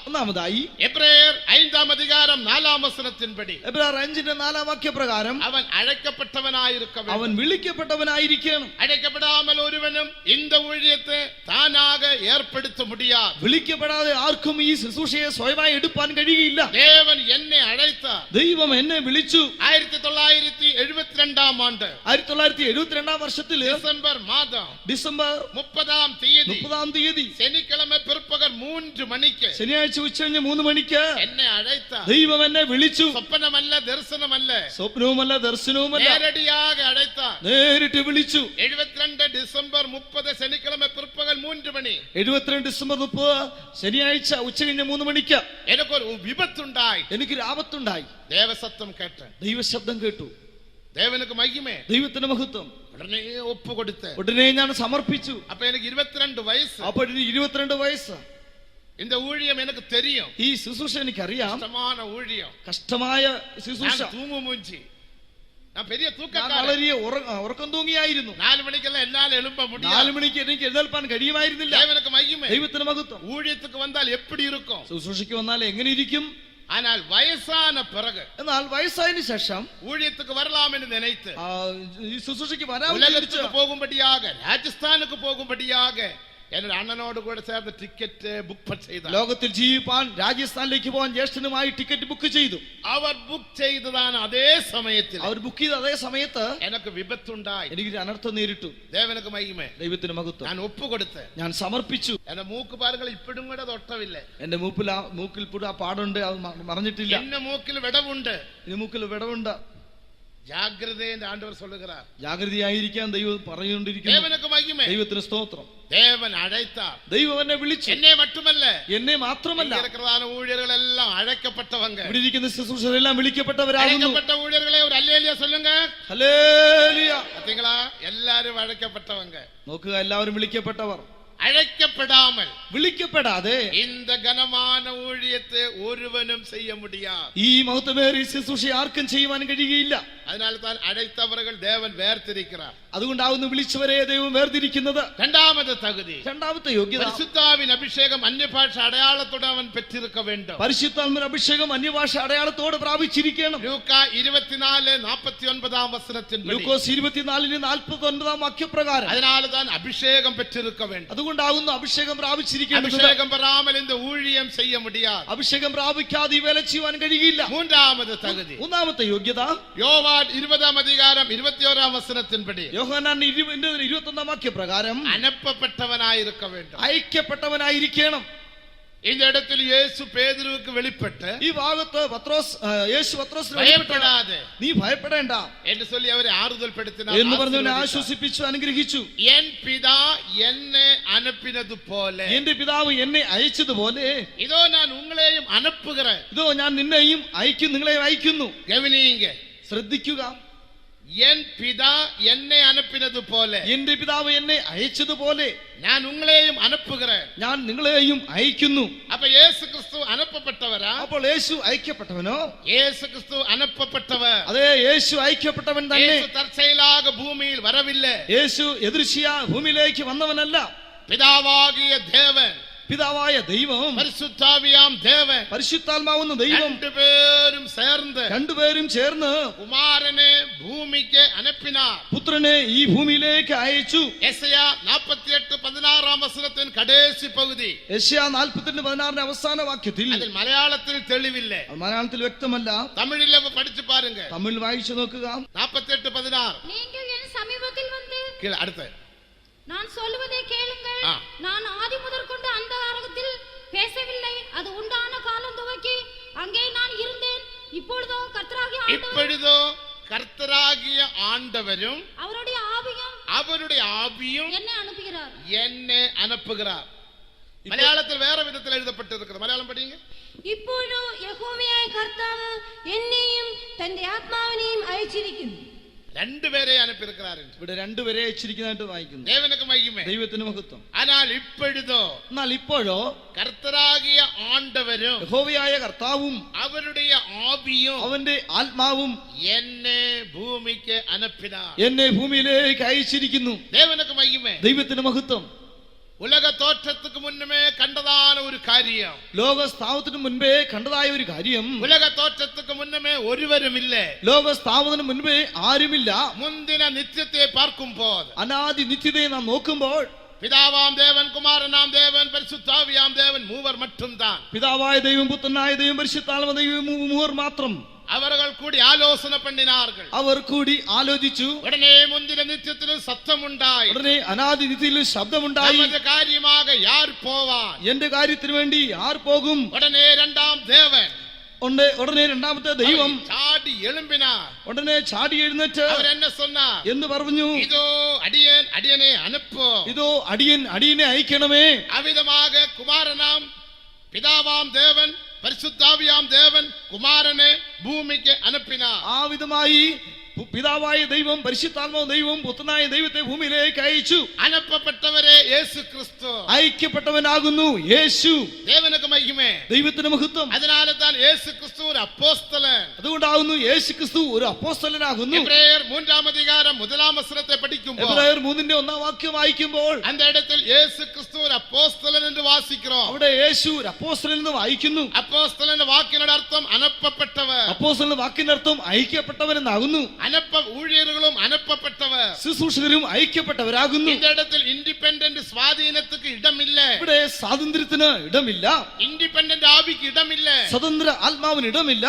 S2: ഒന്നാമതായി
S1: എബ്രായർ 5-ാം അധികാരം 4-ാം വചനത്തിൻപടി,
S2: എബ്രായർ 5-ന്റെ 4-ാം വാക്യപ്രകാരം
S1: അവൻ അழைക്കപ്പെട്ടവനായിരിക്ക வேண்டும்,
S2: അവൻ വിളിക്കപ്പെട്ടവനായിരിക്കണം.
S1: അழைക്കപ്പെടാமல் ഒരുവനും இந்த ஊழியத்தை தானாக ஏற்படுத்த முடியாது.
S2: വിളിക്കപ്പെടാതെ ആർക്കും ഈ ശുശ്രൂഷയെ സ്വയമായി എടുപ്പാൻ കഴിയില്ല.
S1: ദേവൻ എന്നെ അழைத்தார்,
S2: ദൈവം എന്നെ വിളിച്ചു.
S1: 1972-ാം ആണ്ട്
S2: 1972-ാം വർഷത്തിൽ
S1: ഡിസംബർ മാസം
S2: ഡിസംബർ
S1: 30-ാം തീയതി
S2: ശനിക്കിഴമ
S1: പിറപ്പകൽ 3 മണിക്ക്,
S2: ശനിയാഴ്ച ഉച്ചകഴിഞ്ഞ് 3 മണിക്ക്
S1: എന്നെ അழைத்தார்.
S2: ദൈവം എന്നെ വിളിച്ചു.
S1: സ്വപ്നമല്ല, ദർശനമല്ല,
S2: സ്വപ്നവുമല്ല, ദർശനവുമല്ല,
S1: നേരടിയാക അழைத்தார்,
S2: നേരിട്ട് വിളിച്ചു.
S1: 72 ഡിസംബർ 30 ശനിക്കിഴമ പിറപ്പകൽ 3 മണി,
S2: 72 ഡിസംബർ 30 ശനിയാഴ്ച ഉച്ചകഴിഞ്ഞ് 3 മണിക്ക്
S1: എനിക്കൊരു വിപത്തുണ്ടായി,
S2: എനിക്കൊരു ആപത്തുണ്ടായി.
S1: ദേവസത്വം കേട്ട്,
S2: ദൈവശബ്ദം കേട്ടു.
S1: ദേവനുക്ക് മഹിമേ,
S2: ദൈവത്തിന് മഹത്വം.
S1: ഉടനെ ഒപ്പ് കൊടുത്ത്
S2: ഉടനെ ഞാൻ സമർപ്പിച്ചു.
S1: അപ്പൊ എനിക്ക് 22 വയസ്സ്.
S2: അപ്പോൾ എനിക്ക് 22 വയസ്സ്.
S1: இந்த ஊழியம் எனக்கு தெரியும்.
S2: ഈ ശുശ്രൂഷ എനിക്കറിയാം.
S1: കഷ്ടமான ஊழியம்,
S2: കഷ്ടമായ ശുശ്രൂഷ.
S1: തൂങ്ങു മൂഞ്ചി, ഞാൻ പെരിയ തൂക്കക്കാരൻ.
S2: വളരെ ഉറക്കം തൂങ്ങിയായിരുന്നു.
S1: 4 മണിക്കെല്ലാം എന്നാലും എഴുമ്പ முடியாது.
S2: 4 മണിക്ക് എനിക്ക് എഴുന്നേൽപ്പാൻ കഴിയുമായിരുന്നില്ല.
S1: தேவனுக்கு மகிமை.
S2: ദൈവത്തിന് മഹത്വം.
S1: ஊழியத்துக்கு வந்தால் எப்படி இருக்கும்?
S2: ശുശ്രൂഷയ്ക്ക് വന്നാൽ എങ്ങനെ ഇരിക്കും?
S1: ஆனால் വയസ്സാன பிறகு,
S2: എന്നാൽ വയസ്സായതിനു ശേഷം
S1: ஊழியத்துக்கு வரலாம் என்று நினைத்து
S2: ഈ ശുശ്രൂഷയ്ക്ക് വരാൻ
S1: உலகத்துக்கு போகும்படியாக, രാജസ്ഥാനുக்கு പോകുമ്പടിயாக എന്നോട് അണ്ണനോട് കൂടെ ചേർന്ന് ടിക്കറ്റ് ബുക്ക് ചെയ്തു.
S2: ലോകത്തിൽ ജീവിപ്പാൻ രാജസ്ഥാനിലേക്ക് പോകാൻ ജ്യേഷ്ഠനുമായി ടിക്കറ്റ് ബുക്ക് ചെയ്തു.
S1: അവർ ബുക്ക് ചെയ്തതാണ് അതേ സമയത്തിൽ,
S2: അവർ ബുക്ക് ചെയ്ത അതേ സമയത്ത്
S1: എനിക്ക് വിപത്തുണ്ടായി.
S2: എനിക്ക് അനർത്ഥം നേരിട്ടു.
S1: ദേവനക്ക് മഹിമ.
S2: ദൈവത്തിന് മഹത്വം.
S1: ഞാൻ ഒപ്പ് കൊടുത്ത്,
S2: ഞാൻ സമർപ്പിച്ചു.
S1: എന്റെ മൂക്ക് പാറുകൾ ഇപ്പോഴും കൂടെ തൊട്ടവില്ല.
S2: എന്റെ മൂക്കിൽ ഇപ്പോഴും ആ പാടുണ്ട്, അത് മറഞ്ഞിട്ടില്ല.
S1: എന്റെ മൂക്കിൽ വിടവുണ്ട്.
S2: എന്റെ മൂക്കിൽ വിടവുണ്ട്.
S1: ജാഗ്രതയുടെ ആണ്ടവർ சொல்லுகிறார்.
S2: ജാഗ്രതയായിരിക്കാൻ ദൈവം പറഞ്ഞുകൊണ്ടിരിക്കുന്നു.
S1: ദേവനക്ക് മഹിമ.
S2: ദൈവത്തിന് സ്തോത്രം.
S1: ദേവൻ അழைத்தார்.
S2: ദൈവം എന്നെ വിളിച്ചു.
S1: എന്നെ മറ്റുമല്ല,
S2: എന്നെ മാത്രമല്ല,
S1: പ്രധാന ഊഴിയர்களെല്ലാം അழைக்கப்பட்டவங்க.
S2: ഇവിടെ ഇരിക്കുന്ന ശുശ്രൂഷരെല്ലാം വിളിക്കപ്പെട്ടവരാകുന്നു.
S1: അழைக்கப்பட்ட ஊழியர்களே ஒரு அல்லேலூயா சொல்லுங்க.
S2: ഹല്ലേലൂയ.
S1: பாத்தீங்களா, எல்லாரும் அழைக்கப்பட்டவங்க.
S2: നോക്കുക, എല്ലാവരും വിളിക്കപ്പെട്ടവർ.
S1: അழைக்கப்படாமல்,
S2: വിളിക്കപ്പെടാതെ
S1: இந்த கனமான ஊழியத்தை ஒருவனும் செய்ய முடியாது.
S2: ഈ മഹത്വമേറിയ ശുശ്രൂഷ ആർക്കും ചെയ്യുവാൻ കഴിയുകയില്ല.
S1: അതിനാൽ താൻ അழைத்தவர்கள் தேவன் വേർതിരിக்கிறார்.
S2: അതുകൊണ്ടാവുന്നു വിളിച്ചവരെ ദൈവം വേർതിരിക്കുന്നത്.
S1: രണ്ടാമത്തെ തകുതി,
S2: രണ്ടാമത്തെ യോഗ്യത,
S1: പരിശുദ്ധാവിൻ അഭിഷേകം അന്യഭാഷ അടയാളത്തോടെ അവൻ പെற்றிருக்க வேண்டும்.
S2: പരിശുദ്ധാത്മാവിന്റെ അഭിഷേകം അന്യഭാഷ അടയാളത്തോടെ പ്രാപിച്ചിരിക്കണം.
S1: ലൂക്കാ 24:49 വചനത്തിൻപടി,
S2: ലൂക്കോസ് 24:49 വാക്യപ്രകാരം,
S1: അതിനാൽ താൻ അഭിഷേകം പെற்றிருக்க வேண்டும்.
S2: അതുകൊണ്ടാകുന്നു അഭിഷേകം പ്രാപിച്ചിരിക്കുന്നത്.
S1: അഭിഷേകം പെറാമൽ இந்த ஊழியம் செய்ய முடியாது.
S2: അഭിഷേകം പ്രാപിക്കാതെ ഈ വേല ചെയ്യുവാൻ കഴിയില്ല.
S1: മൂന്നാമത്തെ തകുതി,
S2: മൂന്നാമത്തെ യോഗ്യത,
S1: യോവാൻ 20:21 വചനത്തിൻപടി,
S2: യോഹന്നാൻ 20:21 വാക്യപ്രകാരം,
S1: അനപ്പപ്പെട്ടവനായിരിക്ക வேண்டும்.
S2: അയക്കപ്പെട്ടവനായിരിക്കണം.
S1: இந்த இடத்தில் இயேசு பேதுருவுக்கு வெளிப்பட்டு,
S2: ഈ ഭാഗത്ത് യേശു പത്രോസിനെ
S1: ഭയപ്പെടാതെ,
S2: നീ ഭയപ്പെടേണ്ട
S1: എന്ന് சொல்லி അവരെ ആറുതൽപ്പെടുത്തിനാർ,
S2: എന്ന് പറഞ്ഞവനെ ആശ്വസിപ്പിച്ചു, അനുഗ്രഹിച്ചു.
S1: എൻ പിതാ എന്നെ അനുപ്പിനതുപോലെ,
S2: എന്റെ പിതാവ് എന്നെ അയച്ചതുപോലെ
S1: ഇതോ ഞാൻ ഉങ്ങളെയും അനുപ്പുகிறேன்.
S2: ഇതോ ഞാൻ നിന്നെയും അയക്കുന്നു, നിങ്ങളെയും അയക്കുന്നു.
S1: ഗവനിയുങ്ക,
S2: ശ്രദ്ധിക്കുക.
S1: എൻ പിതാ എന്നെ അനുപ്പിനതുപോലെ,
S2: എന്റെ പിതാവ് എന്നെ അയച്ചതുപോലെ
S1: ഞാൻ ഉങ്ങളെയും അനുപ്പുகிறேன்,
S2: ഞാൻ നിങ്ങളെയും അയക്കുന്നു.
S1: അപ്പൊ യേശു ക്രിസ്തു അനുപ്പപ്പെട്ടവരാ?
S2: അപ്പോൾ യേശു അയക്കപ്പെട്ടവനോ?
S1: യേശു ക്രിസ്തു അനുപ്പപ്പെട്ടവർ.
S2: അതെ, യേശു അയക്കപ്പെട്ടവൻ തന്നെ.
S1: യേശു തർച്ചയിലാക ഭൂമിയിൽ വരവില്ല.
S2: യേശു എതിർച്ചയാ ഭൂമിയിലേക്ക് വന്നവനല്ല.
S1: പിതാവാകിയ ദേവൻ,
S2: പിതാവായ ദൈവം,
S1: പരിശുദ്ധാവിയാം ദേവൻ,
S2: പരിശുദ്ധാത്മാവുന്ന ദൈവം രണ്ടുപേരും ചേർന്ന്
S1: കുമാരനെ ഭൂമിക്ക് അനുപ്പിനാർ,
S2: പുത്രനെ ഈ ഭൂമിയിലേക്ക് അയച്ചു.
S1: യെശയ്യാ 48:16 വചനത്തിൻ കടേശി പകുതി,
S2: യെശയ്യാ 48:16 അവസാന വാക്യത്തിൽ,
S1: അതിൽ മലയാളത്തിൽ തെളിവില്ല,
S2: മലയാളത്തിൽ വ്യക്തമല്ല.
S1: തമിഴിലെ പഠിച്ചു പാരുങ്ക.
S2: തമിഴ് വായിച്ചു നോക്കുക.
S1: 48:16.
S3: நீங்கள் என் சமீபத்தில் வந்து
S1: അടുത്ത,
S3: நான் சொல்வதை கேளுங்கள். நான் ஆதி முதற்கொண்டு அந்த காலத்தில் பேசவில்லை, அது உண்டான காலம் துவக்கி அங்கே நான் இருந்தேன். இப்பொழுதோ கர்த்தராகிய ஆண்டவரும் அவருடைய ஆவியும் என்னை அனுப்புகிறார். மலையாளத்தில் வேற விதத்தில் எழுதப்பட்டிருக்கிறது. மலையாளம் படிங்க. ഇപ്പോഴോ യഹോവയായ കർത്താവ് എന്നെയും തന്റെ ആത്മാവിനെയും അയച്ചിരിക്കുന്നു.
S1: രണ്ടുപേരെ അനുപ്പിയിരിക്കാർ.
S2: ഇവിടെ രണ്ടുപേരെ അയച്ചിരിക്കുന്നതായിട്ട് വായിക്കുന്നു.
S1: ദേവനക്ക് മഹിമ,
S2: ദൈവത്തിന് മഹത്വം.
S1: എന്നാൽ ഇപ്പോഴോ കർത്തരാകിയ ആണ്ടവരും
S2: യഹോവയായ കർത്താവും
S1: അവരുടെ ആവിയും
S2: അവന്റെ ആത്മാവും
S1: എന്നെ ഭൂമിക്ക് അനുപ്പിനാർ,
S2: എന്നെ ഭൂമിയിലേക്ക് അയച്ചിരിക്കുന്നു.
S1: ദേവനക്ക് മഹിമ,
S2: ദൈവത്തിന് മഹത്വം.
S1: ഉലക തോറ്റத்துக்கு മുന്നമേ കണ്ടതാന ഒരു കാര്യം,
S2: ലോക സ്ഥാപനത്തിന് മുൻപേ കണ്ടതായ ഒരു കാര്യം,
S1: ഉലക തോറ്റத்துக்கு മുന്നമേ ഒരുവരുമില്ല,
S2: ലോക സ്ഥാപനത്തിന് മുൻപേ ആരുമില്ല.
S1: മുന്തിന നിത്യത്തെ പാർക്കുമ്പോൾ,
S2: അനാദി നിത്യതയെ നാം നോക്കുമ്പോൾ,
S1: പിതാവാം ദേവൻ, കുമാരനാം ദേവൻ, പരിശുദ്ധാവിയാം ദേവൻ മൂവർ മറ്റുംതാൻ.
S2: പിതാവായ ദൈവം, പുത്രനായ ദൈവം, പരിശുദ്ധാത്മാവായ ദൈവം മൂവർ മാത്രം.
S1: അവர்கள் കൂടി ആലോചന പണ്ണിനാர்கள்,
S2: അവർ കൂടി ആലോചിച്ചു.
S1: ഉടനെ മുന്തിന നിത്യത്തിൽ സത്തമുണ്ടായി,
S2: ഉടനെ അനാദി നിത്യത്തിൽ ശബ്ദമുണ്ടായി.
S1: കാര്യமாக யார் போவான்,
S2: എന്റെ കാര്യത്തിന് വേണ്ടി ആർ പോകും?
S1: ഉടനെ രണ്ടാം ദേവൻ,
S2: ഉടനെ രണ്ടാമത്തെ ദൈവം
S1: ചാടി എഴുമ്പിനാർ,
S2: ഉടനെ ചാടി എഴുന്നേറ്റ്
S1: അവർ എന്നെ சொன்னார்
S2: എന്ന് പറഞ്ഞു,
S1: ഇതോ അടിയൻ അടിയനെ അനുപ്പോ,
S2: ഇതോ അടിയനെ അയക്കണമേ.
S1: അവിധமாக കുമാരനാം പിതാവാം ദേവൻ, പരിശുദ്ധാവിയാം ദേവൻ കുമാരനെ ഭൂമിക്ക് അനുപ്പിനാർ.
S2: ആ വിധമായി പിതാവായ ദൈവം, പരിശുദ്ധാത്മാവ് ദൈവം, പുത്രനായ ദൈവത്തെ ഭൂമിയിലേക്ക് അയച്ചു.
S1: അനപ്പപ്പെട്ടവരെ യേശു ക്രിസ്തു,
S2: ഐക്യപ്പെട്ടവനാകുന്നു യേശു.
S1: ദേവനക്ക് മഹിമേ,
S2: ദൈവത്തിന് മഹത്വം.
S1: അതിനാലെ താൻ യേശു ക്രിസ്തു ഒരു അപ്പോസ്തലൻ.
S2: അതുകൊണ്ടാകുന്നു യേശു ക്രിസ്തു ഒരു അപ്പോസ്തലനാകുന്നു.
S1: എബ്രായർ 3-ാം അധികാരം 1-ാം വസനത്തെ പഠിക്കുമ്പോൾ,
S2: എബ്രായർ 3-ന്റെ 1-ാം വാക്യം വായിക്കുമ്പോൾ,
S1: அந்த இடத்தில் இயேசு கிறிஸ்து ஒரு அப்போஸ்தலன் என்று வாசிக்கிறோம்.
S2: അവിടെ യേശു ഒരു അപ്പോസ്തലൻ എന്ന് വായിക്കുന്നു.
S1: அப்போஸ்தலன் என்ற வாக்கினுடைய அர்த்தம் அனுப்பப்பட்டவர்.
S2: അപ്പോസ്തലൻ വാക്കിന്റെ അർത്ഥം ഐക്യപ്പെട്ടവൻ എന്നാകുന്നു.
S1: ஊழியர்களும் அனுப்பப்பட்டவர்,
S2: ശുശ്രൂഷകരും ഐക്യപ്പെട്ടവരാകുന്നു.
S1: இந்த இடத்தில் இண்டிபெண்டன்ட் സ്വാധീനத்துக்கு இடமில்லை.
S2: ഇവിടെ സ്വാതന്ത്ര്യത്തിന് ഇടമില്ല.
S1: இண்டிபெண்டன்ட் ஆவிக்கு இடமில்லை.
S2: സ്വതന്ത്ര ആത്മാവിന് ഇടമില്ല.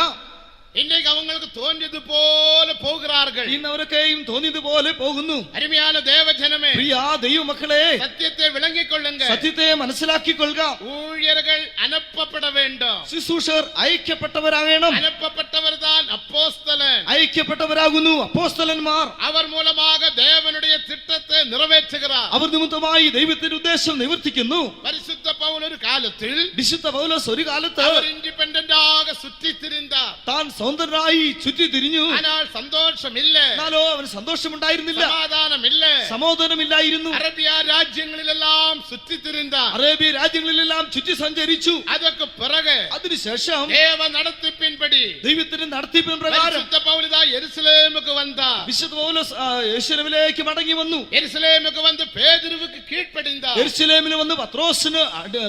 S1: இன்னைக்கு அவங்களுக்கு தோன்றியது போல போகிறார்கள்.
S2: ഇന്നവരൊക്കെയും തോന്നിയതുപോലെ പോകുന്നു.
S1: அருமையான தேவஜனமே,
S2: പ്രിയ ദൈവമക്കളെ,
S1: சத்தியத்தை விளங்கிக் கொள்ளுங்க.
S2: സത്യത്തെ മനസ്സിലാക്കിക്കൊള്ളുക.
S1: ஊழியர்கள் அனுப்பப்பட வேண்டும்.
S2: ശുശ്രൂഷകർ ഐക്യപ്പെട്ടവരാകണം.
S1: அனுப்பப்பட்டவர் தான் அப்போஸ்தலன்.
S2: ഐക്യപ്പെട്ടവരാകുന്നു അപ്പോസ്തലന്മാർ.
S1: அவர் மூலமாக தேவனுடைய திட்டத்தை நிறைவேற்றுகிறார்.
S2: അവർ നിമിത്തമായി ദൈവത്തിന്റെ ഉദ്ദേശം നിവർത്തിക്കുന്നു.
S1: பரிசுத்த பவுல் ஒரு காலத்தில்
S2: വിശുദ്ധ പൗലോസ് ഒരു കാലത്ത്
S1: அவர் இண்டிபெண்டன்ட் ஆக சுற்றி திரிந்தார்.
S2: താൻ സ്വതന്ത്രനായി ചുറ്റി തിരിഞ്ഞു.
S1: ஆனால் சந்தோஷம் இல்ல,
S2: എന്നാലോ അവന് സന്തോഷമുണ്ടായിരുന്നില്ല,
S1: சமாதானம் இல்ல.
S2: സമാധാനമില്ലായിരുന്നു.
S1: அரேபிய ராஜ்யங்களிலெல்லாம் சுற்றி திரிந்தார்.
S2: അറേബ്യ രാജ്യങ്ങളിലെല്ലാം ചുറ്റി സഞ്ചരിച്ചു.
S1: அதற்கு பிறகு
S2: അതിനുശേഷം
S1: தேவ நடத்திப்பின்படி
S2: ദൈവത്തിന്റെ നടത്തിപ്പിൻ പ്രകാരം
S1: பரிசுத்த பவுல் தான் எருசலேமுக்கு வந்தார்.
S2: വിശുദ്ധ പൗലോസ് യെരൂശലേമിലേക്ക് മടങ്ങി വന്നു.
S1: எருசலேமுக்கு வந்து பேதுருவுக்கு கீழ்ப்படிந்தார்.
S2: യെരൂശലേമിൽ വന്ന് പത്രോസിന്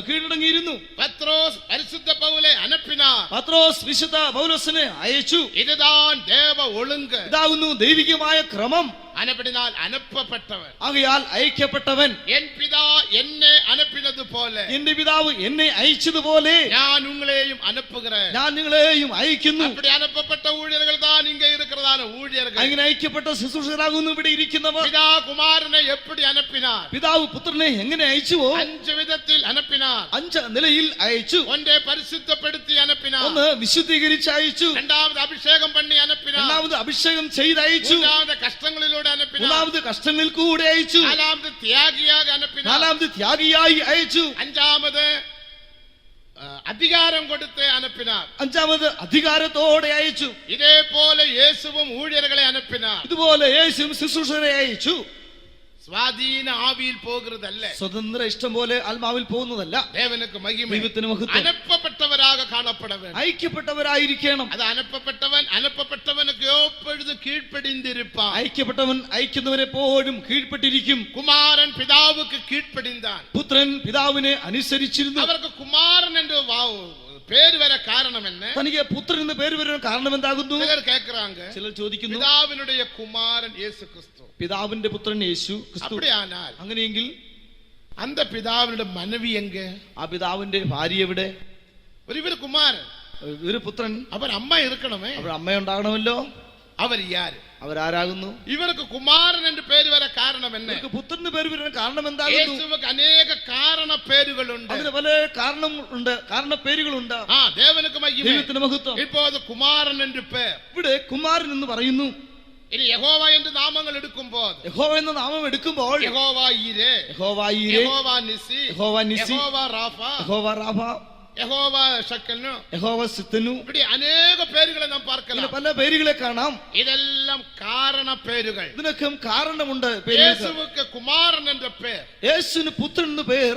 S2: കീഴടങ്ങിയിരുന്നു.
S1: பத்ரோஸ் பரிசுத்த பவுலை அனுப்பினார்.
S2: പത്രോസ് വിശുദ്ധ പൗലോസിനെ അയച്ചു.
S1: இதுதான் தேவ ஒழுங்கு.
S2: ഇതാകുന്നു ദൈവികമായ ക്രമം.
S1: அனுப்பினால் அனுப்பப்பட்டவன்.
S2: ആകയാൽ ഐക്യപ്പെട്ടവൻ.
S1: என் பிதா என்னை அனுப்பினது போல
S2: എന്റെ പിതാവ് എന്നെ അയച്ചതുപോലെ
S1: நான் உங்களையும் அனுப்புகிறேன்.
S2: ഞാൻ നിങ്ങളെയും അയക്കുന്നു.
S1: அப்படி அனுப்பப்பட்ட ஊழியர்கள் தான் இங்க இருக்கிறதான ஊழியர்கள்.
S2: അങ്ങനെ ഐക്യപ്പെട്ട ശുശ്രൂഷകരാകുന്നു ഇവിടെ ഇരിക്കുന്നവർ.
S1: பிதா குமாரனை எப்படி அனுப்பினார்?
S2: പിതാവ് പുത്രനെ എങ്ങനെ അയച്ചുവോ
S1: 5 விதத்தில் அனுப்பினார்.
S2: 5 നിലയിൽ അയച്ചു.
S1: ஒன்றை பரிசுத்தப்படுத்தி அனுப்பினார்.
S2: ഒന്ന് വിശുദ്ധീകരിച്ച് അയച്ചു.
S1: இரண்டாவது அபிஷேகம் பண்ணி அனுப்பினார்.
S2: രണ്ടാമത് അഭിഷേകം ചെയ്ത് അയച്ചു.
S1: மூன்றாவது கஷ்டங்களிலோடு அனுப்பினார்.
S2: മൂന്നാമത് കഷ്ടങ്ങളിൽ കൂടെ അയച്ചു.
S1: நாலாவது தியாகியாக அனுப்பினார்.
S2: നാലാമത് ത്യാഗിയായി അയച്ചു.
S1: அஞ்சாவது அதிகாரம் கொடுத்து அனுப்பினார்.
S2: അഞ്ചാമത് അധികാരത്തോടെ അയച്ചു.
S1: இதே போல இயேசுவும் ஊழியர்களை அனுப்பினார்.
S2: ഇതുപോലെ യേശുവും ശുശ്രൂഷകരെ അയച്ചു.
S1: സ്വാധീന ആവിയിൽ പോകുന്നതല്ല,
S2: സ്വതന്ത്ര ഇഷ്ടം പോലെ ആത്മാവിൽ പോകുന്നതല്ല.
S1: தேவனுக்கு மகிமை.
S2: ദൈവത്തിന് മഹത്വം.
S1: அனுப்பப்பட்டவராக காணப்பட வேண்டும்.
S2: ഐക്യപ്പെട്ടവരായിരിക്കണം.
S1: அது அனுப்பப்பட்டவனுக்கு எப்பொழுதும் கீழ்ப்படிந்திருப்பான்.
S2: ഐക്യപ്പെട്ടവൻ അയക്കുന്നവരെപ്പോഴും കീഴ്പ്പെട്ടിരിക്കും.
S1: குமாரன் பிதாவுக்கு கீழ்ப்படிந்தான்.
S2: പുത്രൻ പിതാവിനെ അനുസരിച്ചിരുന്നു.
S1: அவருக்கு குமாரன் என்று பேர் வர காரணம் என்ன?
S2: തനിക്ക് പുത്രൻ എന്ന് പേര് വരാൻ കാരണം എന്താകുന്നു?
S1: ചിലർ കേൾക്കുறாங்க,
S2: ചിലർ ചോദിക്കുന്നു,
S1: പിതാവിനുடைய കുമാരൻ യേശു ക്രിസ്തു.
S2: പിതാവിന്റെ പുത്രൻ യേശു ക്രിസ്തു.
S1: அப்படியானால்
S2: അങ്ങനെയെങ്കിൽ
S1: அந்த பிதாவினுடைய மனைவி எங்க?
S2: ആ പിതാവിന്റെ ഭാര്യ എവിടെ?
S1: ഒരു കുമാരൻ,
S2: ഒരു പുത്രൻ,
S1: അവർ അമ്മ ഇരിക്കണമേ.
S2: അവർ അമ്മയുണ്ടാകണമല്ലോ.
S1: അവർ യാര്?
S2: അവരാരാകുന്നു?
S1: ഇവർക്ക് കുമാരൻ എന്ന് പേര് വരാൻ കാരണം என்ன?
S2: പുത്രന് പേര് വരാൻ കാരണം എന്താകുന്നു?
S1: യേശുവിന് അനേക കാരണ പേരുകളുണ്ട്.
S2: അതിന് പല കാരണമുണ്ട്, കാരണ പേരുകളുണ്ട്.
S1: ദേവനുക്ക് മഹിമ.
S2: ദൈവത്തിന് മഹത്വം.
S1: ഇപ്പോൾ കുമാരൻ എന്ന് പേര്.
S2: ഇവിടെ കുമാരൻ എന്ന് പറയുന്നു.
S1: ഇനി യഹോവ എന്ന നാമങ്ങൾ എടുക്കുമ്പോൾ,
S2: യഹോവ എന്ന നാമം എടുക്കുമ്പോൾ
S1: യഹോവ ഈരേ,
S2: യഹോവ ഈരേ,
S1: യഹോവ നിസി,
S2: യഹോവ നിസി,
S1: യഹോവ റാഫ,
S2: യഹോവ റാഫ,
S1: യഹോവ ശക്കനു,
S2: യഹോവ സിത്തനു,
S1: இப்படி അനേക പേരുകളെ നാം പാർக்கலாம்.
S2: പല പേരുകളെ കാണാം.
S1: ഇതെല്ലാം കാരണ പേരുകൾ.
S2: ഇതിനൊക്കെ കാരണമുണ്ട്.
S1: യേശുവിന് കുമാരൻ എന്ന പേര്.
S2: യേശുവിന് പുത്രൻ എന്ന് പേർ.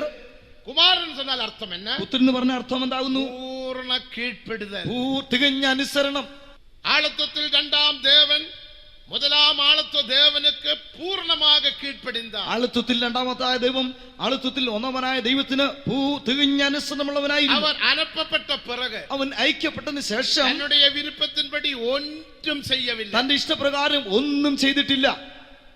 S1: കുമാരൻ എന്നാൽ അർത്ഥം എന്നാ?
S2: പുത്രൻ എന്ന് പറഞ്ഞ അർത്ഥം എന്താകുന്നു?
S1: പൂർണ്ണ കീഴ്പ്പെടുതൽ,
S2: തികഞ്ഞ അനുസരണം.
S1: ആളത്വത്തിൽ രണ്ടാം ദേവൻ முதலாம் ஆளத்துவ தேவனுக்கு பூர்ணமாக கீழ்ப்படிந்தார்.
S2: ആളത്വത്തിൽ രണ്ടാമത്തായ ദൈവം ആളത്വത്തിൽ ഒന്നാമനായ ദൈവത്തിന് തികഞ്ഞ അനുസരണമുള്ളവനായിരുന്നു.
S1: அவர் அனுப்பப்பட்ட பிறகு,
S2: അവൻ ഐക്യപ്പെട്ടതിന് ശേഷം
S1: தன்னுடைய விருப்பத்தின்படி ஒன்றும் செய்யவில்லை.
S2: തന്റെ ഇഷ്ടപ്രകാരം ഒന്നും ചെയ്തിട്ടില്ല.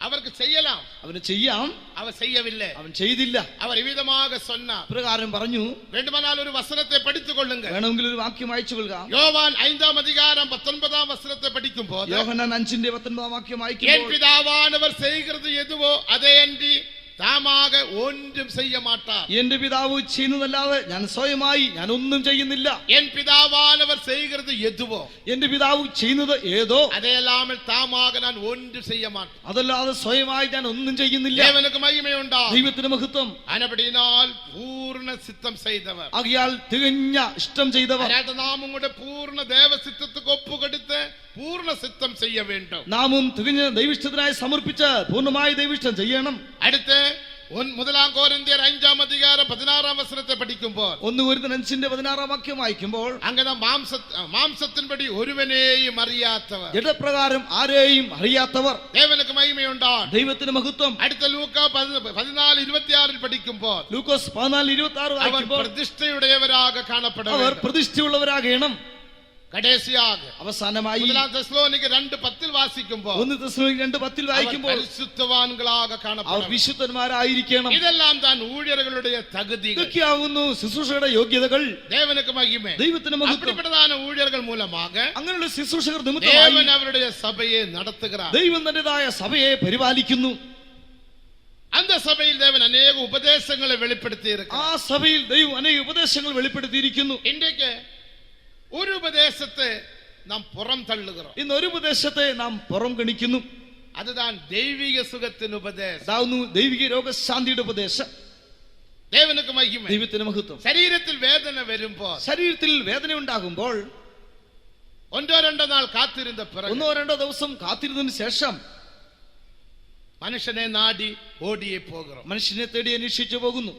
S1: அவருக்கு செய்யலாம்,
S2: അവന് ചെയ്യാം,
S1: அவர் செய்யவில்லை.
S2: അവൻ ചെയ്തില്ല.
S1: அவர் விதமாக சொன்னார்.
S2: പ്രകാരം പറഞ്ഞു.
S1: வேண்டுமானால் ஒரு வசனத்தை படித்துக் கொள்ளுங்க.
S2: വേണമെങ്കിൽ ഒരു വാക്യം അയച്ചു കൊള്ളുക.
S1: யோவான் 5-ாம் அதிகாரம் 19-ாம் வசனத்தை படிக்கும் போது,
S2: യോഹന്നാൻ 5-ന്റെ 19-ാം വാക്യം
S1: என்
S2: വായിക്കുമ്പോൾ,
S1: பிதாவானவர் செய்கிறது எதுவோ அதே அன்றி താമാക ഒന്നും ചെയ്യ മാട്ടാർ.
S2: എന്റെ പിതാവ് ചെയ്യുന്നതല്ലാതെ ഞാൻ സ്വയമായി ഞാൻ ഒന്നും ചെയ്യുന്നില്ല.
S1: എൻ പിതാവാനവർ ചെയ്യുന്നത് എതുവോ,
S2: എന്റെ പിതാവ് ചെയ്യുന്നത് ഏതോ
S1: അതേലാമൽ താമാക ഞാൻ ഒന്നും ചെയ്യ മാട്ടാർ.
S2: അതല്ലാതെ സ്വയമായി ഞാൻ ഒന്നും ചെയ്യുന്നില്ല.
S1: ദേവനുക്ക് മഹിമയുണ്ടാ.
S2: ദൈവത്തിന് മഹത്വം.
S1: അനപടിയാൽ പൂർണ്ണ സിദ്ധം ചെയ്തവർ,
S2: ആകയാൽ തികഞ്ഞ ഇഷ്ടം ചെയ്തവർ.
S1: നാം കൂടെ പൂർണ്ണ ദേവസിദ്ധத்துக்கு ഒപ്പുകൊടുത്ത് പൂർണ്ണ സിദ്ധം ചെയ്യ വേണ്ടും.
S2: നാമും തികഞ്ഞ ദൈവിഷ്ടത്തിനായി സമർപ്പിച്ച് പൂർണ്ണമായി ദൈവിഷ്ടം ചെയ്യണം.
S1: അടുത്ത 1 കോരിന്ത്യർ 5-ാം അധികാരം 16-ാം വചനത്തെ പഠിക്കുമ്പോൾ
S2: 1 കൊരിന്ത്യർ 5-ന്റെ 16-ാം വാക്യം വായിക്കുമ്പോൾ
S1: അങ്ങനെ മാംസത്തിൻപടി ഒരുവനെയും അറിയാത്തവർ,
S2: ജഡപ്രകാരം ആരെയും അറിയാത്തവർ,
S1: ദേവനക്ക് മഹിമയുണ്ടാകും,
S2: ദൈവത്തിന് മഹത്വം.
S1: അടുത്ത ലൂക്ക 14:26 പഠിക്കുമ്പോൾ
S2: ലൂക്കോസ് 14:26
S1: അവർ
S2: വായിക്കുമ്പോൾ
S1: പ്രതിഷ്ഠയുടേവരാകെ കാണപ്പെടും,
S2: അവർ പ്രതിഷ്ഠയുള്ളവരാകണം.
S1: കടേസിയാകെ
S2: അവസാനമായി
S1: 1 തെസ്സലോനിക്ക 2:10 വാസിക്കുമ്പോൾ
S2: 1 തെസ്സലോനിക്ക 2:10 വായിക്കുമ്പോൾ
S1: പരിശുദ്ധവാൻകളാകെ
S2: അവർ
S1: കാണപ്പെടും.
S2: വിശുദ്ധന്മാരായിരിക്കണം.
S1: ഇതെല്ലാം താൻ ഊഴിയர்களுடைய തകുതികൾ,
S2: ഇതൊക്കെയാവുന്നു ശുശ്രൂഷയുടെ യോഗ്യതകൾ.
S1: ദേവനക്ക് മഹിമ.
S2: ദൈവത്തിന് മഹത്വം.
S1: அப்படிப்பட்டதான ஊழியர்கள் மூலமாக
S2: അങ്ങനെയുള്ള ശുശ്രൂഷകർ
S1: தேவன்
S2: നിമിത്തമായി
S1: அவருடைய சபையை நடத்துகிறார்.
S2: ദൈവം തന്റേതായ സഭയെ പരിപാലിക്കുന്നു.
S1: அந்த சபையில் தேவன் அநேக உபதேசங்களை வெளிப்படுத்தி
S2: ആ
S1: இருக்கிறார்.
S2: സഭയിൽ ദൈവം അനേക ഉപദേശങ്ങൾ വെളിപ്പെടുത്തിയിരിക്കുന്നു.
S1: இன்றைக்கு ഒരു ഉപദേശത്തെ നാം പുറം തള്ളുகிறோம்.
S2: ഇന്ന് ഒരു ഉപദേശത്തെ നാം പുറം ഗണിക്കുന്നു.
S1: அதுதான் தெய்வீக சுகத்தின் உபதேசம்.
S2: അതാവുന്നു ദൈവിക രോഗശാന്തിയുടെ ഉപദേശം.
S1: தேவனுக்கு மகிமை.
S2: ദൈവത്തിന് മഹത്വം.
S1: ശരീരത്തിൽ വേദന വരുമ്പോൾ,
S2: ശരീരത്തിൽ വേദന ഉണ്ടാകുമ്പോൾ
S1: 1-2 നാൾ കാത്തിരുന്ന പിറകെ
S2: 1-2 ദിവസം കാത്തിരുന്നതിന് ശേഷം
S1: മനുഷ്യനെ നാടി ഓടിയേ പോകും.
S2: മനുഷ്യനെ തേടി അന്വേഷിച്ചു പോകുന്നു.